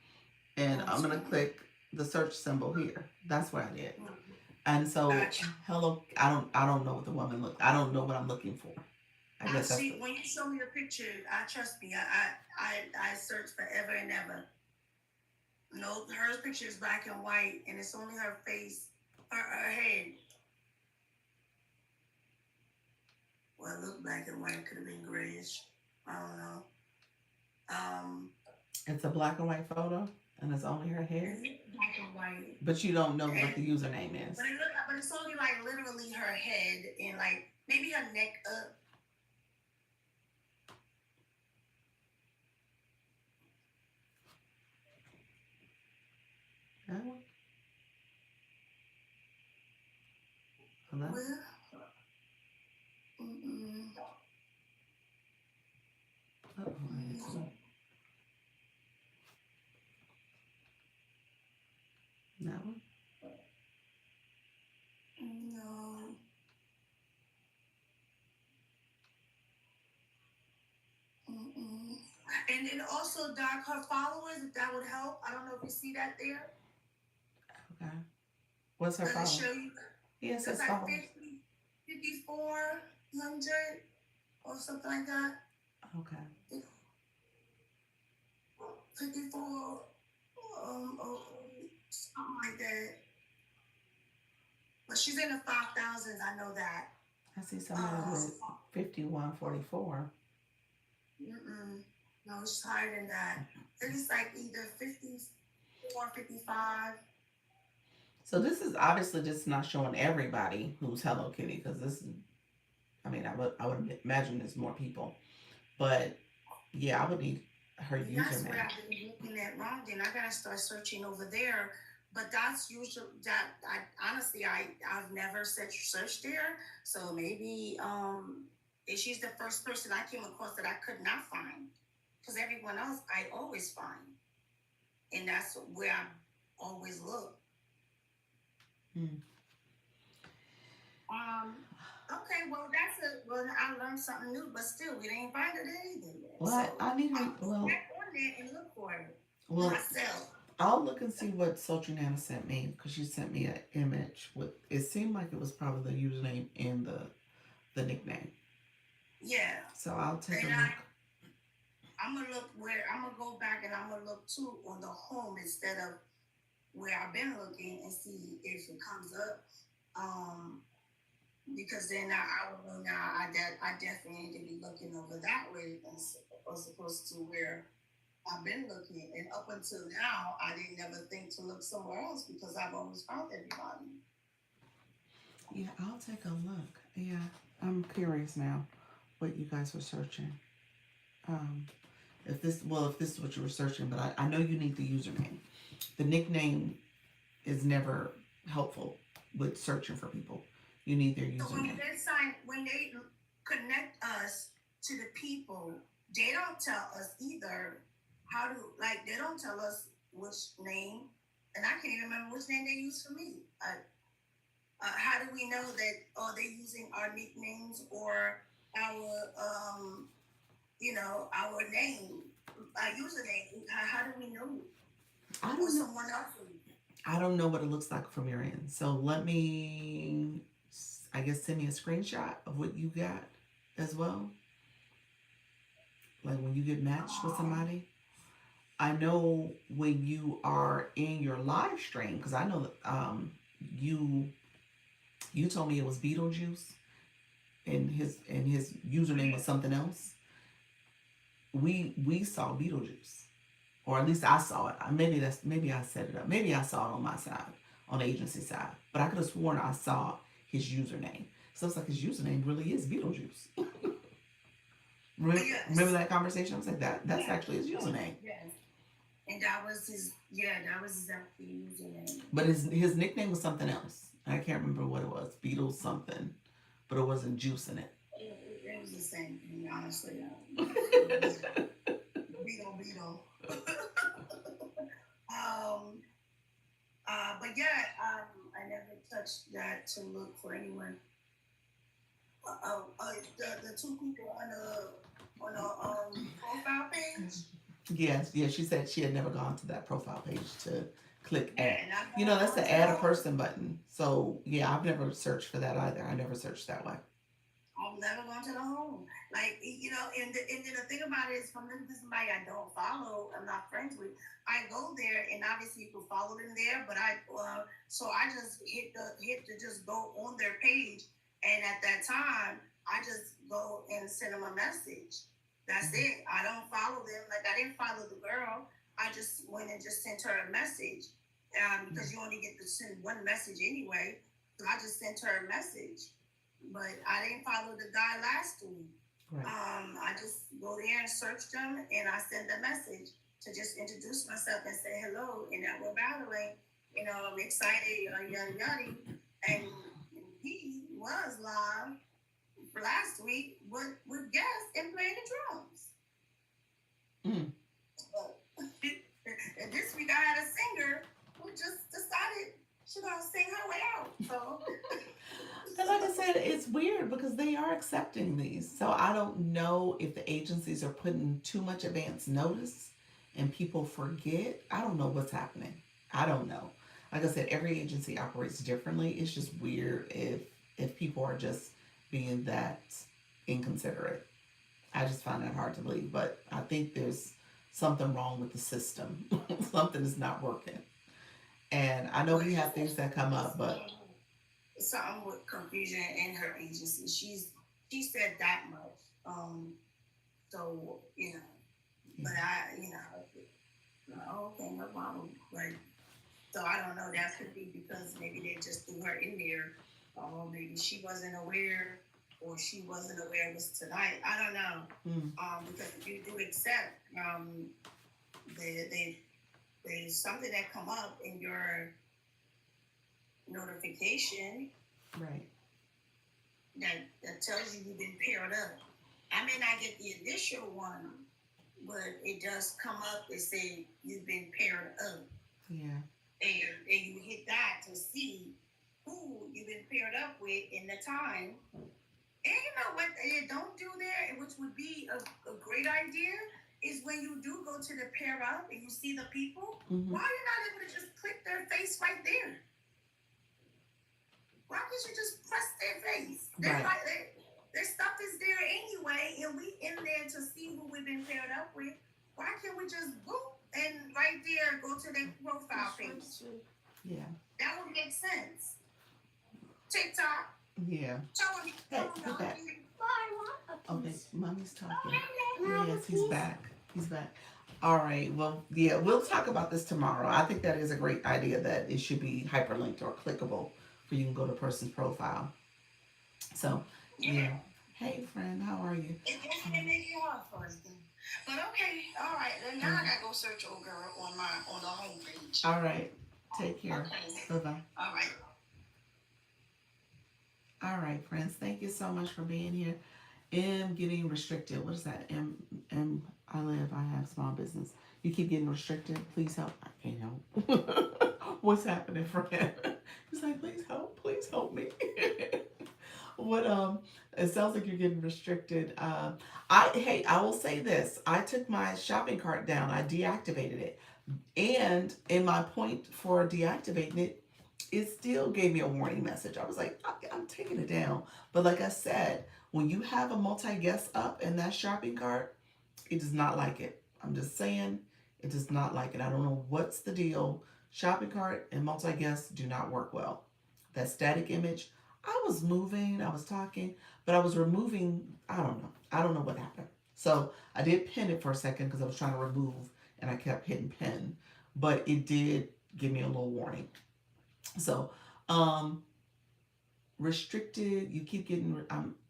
and I'm gonna click the search symbol here. That's what I did. And so, Gotcha. hello. I don't know what the woman looked. I don't know what I'm looking for. I guess see when you show me the picture. Trust me. I search forever and ever. No, her picture is black and white, and it's only her face, her head. Well, it looked black and white. Could have been grayish. I don't know. It's a black and white photo, and it's only her hair. Black and white. But you don't know what the username is. But it's only like literally her head and like maybe her neck up. That one? Hello? Where? Mm-mm. That one? No. Mm-mm. And then also, Doc, her followers, if that would help. I don't know if you see that there. Okay. What's her followers? Show you? Yes, it's like 5,400 or something like that. Okay. 54, something like that. But she's in the 5,000s. I know that. I see somebody with 5144. No, it's higher than that. It's like either 54, 55. So this is obviously just not showing everybody who's Hello Kitty, because this is, I mean, I would imagine there's more people, but yeah, I would need her username. That's where I've been looking at wrong. Then I gotta start searching over there. But that's usually that. I've never searched there. So maybe if she's the first person I came across that I could not find, because everyone else I always find, and that's where I always look. Okay, well I learned something new, but still we didn't find it either. Well, so I need to go back on there and look for it. Well, myself. I'll look and see what Sultry Nana sent me, because she sent me an image with. It seemed like it was probably the username and the nickname. Yeah. So I'll take a look. I'm gonna go back and I'm gonna look too on the home instead of where I've been looking and see if it comes up. Because then I will know now I definitely need to be looking over that way as opposed to where I've been looking. And up until now, I didn't ever think to look somewhere else because I've always found everybody. Yeah, I'll take a look. Yeah, I'm curious now what you guys were searching. If this is what you were searching, but I know you need the username. The nickname is never helpful with searching for people. You need their username. So when they connect us to the people, they don't tell us either they don't tell us which name, and I can't even remember which name they use for me. How do we know that are they using our nicknames or our our name, our username? How do we know? I don't know. Someone else. I don't know what it looks like from your end. So let me, I guess, send me a screenshot of what you got as well. Like when you get matched with somebody. I know when you are in your live stream, because I know that you told me it was Beetlejuice and his username was something else. We saw Beetlejuice. Or at least I saw it. Maybe I set it up. Maybe I saw it on my side, on the agency side. But I could have sworn I saw his username. So it's like his username really is Beetlejuice. Remember Yes. that conversation? I was like, that's Yes. actually his username. Yes. And that was his. Yeah, that was exactly his username. But his nickname was something else. I can't remember what it was. Beatles something. But it wasn't juice in it. It was the same thing, honestly. It was Beetle. um, but yeah, I never touched that to look for anyone. The two people on the profile page. Yes, yeah, she said she had never gone to that profile page to click Yeah, add. and I've You never know, that's gone the to the add a home. person button. So yeah, I've never searched for that either. I never searched that way. I've never gone to the home. Like and then the thing about it is, from looking for somebody I don't follow, I'm not friends with. I go there, and obviously you can follow them there, but so I just hit to just go on their page, and at that time I just go and send them a message. That's Mhm. it. I don't follow them. Like I didn't follow the girl. I just went and just sent her a message, because you only get to send one message anyway. So I just sent her a message, but I didn't follow the guy last week. Right. I just go there and search them, and I send a message to just introduce myself and say hello, and that we're battling. I'm excited, yada yada. And he was live last week with guests and playing the drums. Mm. And this week I had a singer who just decided she gonna sing her way out. So And like I said, it's weird because they are accepting these. So I don't know if the agencies are putting too much advance notice and people forget. I don't know what's happening. I don't know. Like I said, every agency operates differently. It's just weird if people are just being that inconsiderate. I just find that hard to believe. But I think there's something wrong with the system. Something is not working. And I know well, we have things that come up, but something with confusion in her agency. She said that much. So but okay, no problem. Like, so I don't know. That could be because maybe they just threw her in there, or maybe she wasn't aware, or she wasn't aware it was tonight. I don't know. mm, Because if you do accept, they there's something that come up in your notification right. that tells you you've been paired up. I may not get the initial one, but it does come up and say you've been paired up. Yeah. And you hit that to see who you've been paired up with in the time. And you know what they don't do there, which would be a great idea, is when you do go to the pair up and you see the people, Mm-hmm. why are you not able to just click their face right there? Why can't you just press their face? They're Right. like their stuff is there anyway, and we in there to see who we've been paired up with. Why can't we just boop and right there go to their profile page? Yeah. That would make sense. TikTok, Yeah. tell them, Hey, tell get them. back. Okay, mommy's talking. Yes, he's back. He's back. All right. Well, yeah, we'll talk about this tomorrow. I think that is a great idea that it should be hyperlinked or clickable where you can go to a person's profile. So, Yeah. yeah. Hey, friend, how are you? It definitely make it hard for us. But okay, all right. Then now I gotta go search old girl on the homepage. All right. Take care. Okay. Bye bye. All right. All right, friends. Thank you so much for being here. M getting restricted. What is that? M. I live. I have small business. You keep getting restricted. Please help. I can't help. What's happening, friend? He's like, please help. Please help me. What It sounds like you're getting restricted. I will say this. I took my shopping cart down. I deactivated it. And in my point for deactivating it, it still gave me a warning message. I was like, I'm taking it down. But like I said, when you have a multi-guest up in that shopping cart, it does not like it. I'm just saying, it does not like it. I don't know what's the deal. Shopping cart and multi-guest do not work well. That static image, I was moving, I was talking, but I was removing, I don't know. I don't know what happened. So I did pin it for a second because I was trying to remove and I kept hitting pin. But it did give me a little warning. So, restricted. You keep getting,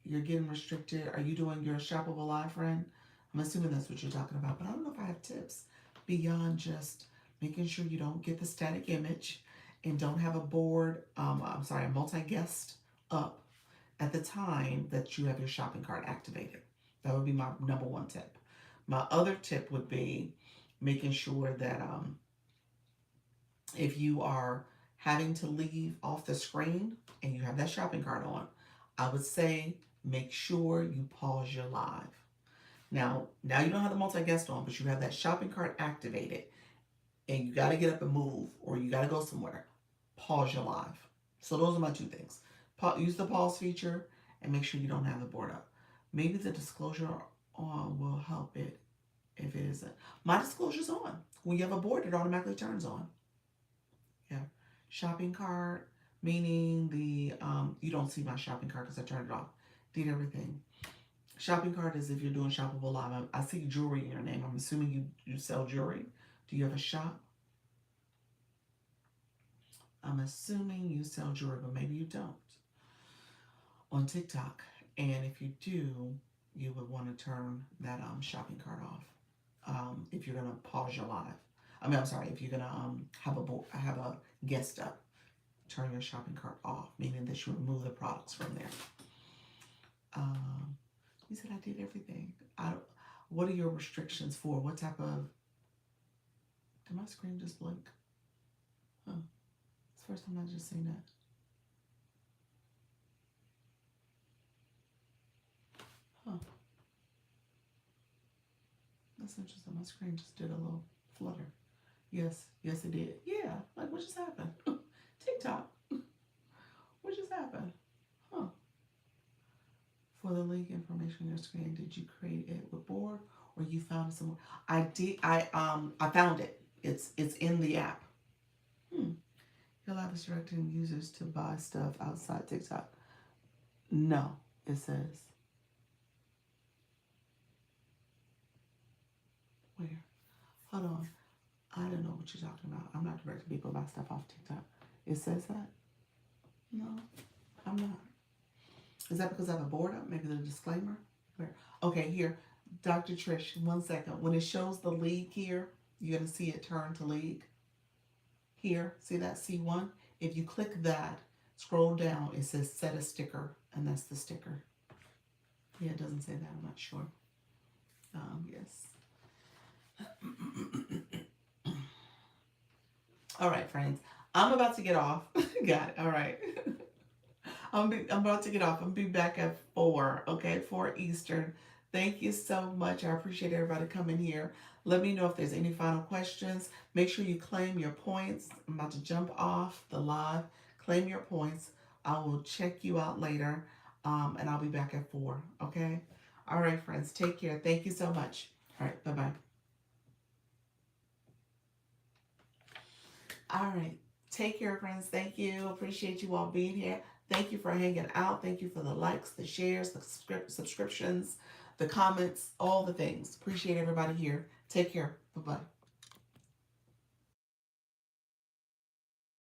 you're getting restricted. Are you doing your shoppable live, friend? I'm assuming that's what you're talking about, but I don't know if I have tips beyond just making sure you don't get the static image and don't have a board, I'm sorry, a multi-guest up at the time that you have your shopping cart activated. That would be my number one tip. My other tip would be making sure that if you are having to leave off the screen and you have that shopping cart on, I would say make sure you pause your live. Now you don't have the multi-guest on, but you have that shopping cart activated and you got to get up and move or you got to go somewhere. Pause your live. So those are my two things. Use the pause feature and make sure you don't have the board up. Maybe the disclosure on will help it if it isn't. My disclosure's on. When you have a board, it automatically turns on. Yeah. Shopping cart, meaning the you don't see my shopping cart because I turned it off. Did everything. Shopping cart is if you're doing shoppable live. I see jewelry in your name. I'm assuming you sell jewelry. Do you have a shop? I'm assuming you sell jewelry, but maybe you don't. On TikTok. And if you do, you would want to turn that shopping cart off. If you're gonna pause your live. I'm sorry. If you're gonna have a guest up, turn your shopping cart off, meaning that you remove the products from there. You said I did everything. What are your restrictions for? What type of? Did my screen just blink? Huh. It's the first time I've just seen that. Huh. That's interesting. My screen just did a little flutter. Yes, it did. Yeah, like what just happened? TikTok. What just happened? Huh. For the link information on your screen, did you create it with board or you found it somewhere? I did. I found it. It's in the app. Your app is directing users to buy stuff outside TikTok. No, it says where? Hold on. I don't know what you're talking about. I'm not directing people to buy stuff off TikTok. It says that? No, I'm not. Is that because I have a board up? Maybe the disclaimer? Where? Okay, here. Dr. Trish, 1 second. When it shows the league here, you're going to see it turn to league. Here, see that C1? If you click that, scroll down, it says set a sticker, and that's the sticker. Yeah, it doesn't say that. I'm not sure. Yes. All right, friends. I'm about to get off. Got it. All right. I'm about to get off. I'm be back at 4. Okay, 4 Eastern. Thank you so much. I appreciate everybody coming here. Let me know if there's any final questions. Make sure you claim your points. I'm about to jump off the live. Claim your points. I will check you out later, and I'll be back at 4. Okay. All right, friends. Take care. Thank you so much. All right. Bye-bye. All right. Take care, friends. Thank you. Appreciate you all being here. Thank you for hanging out. Thank you for the likes, the shares, the subscriptions, the comments, all the things. Appreciate everybody here. Take care. Bye-bye.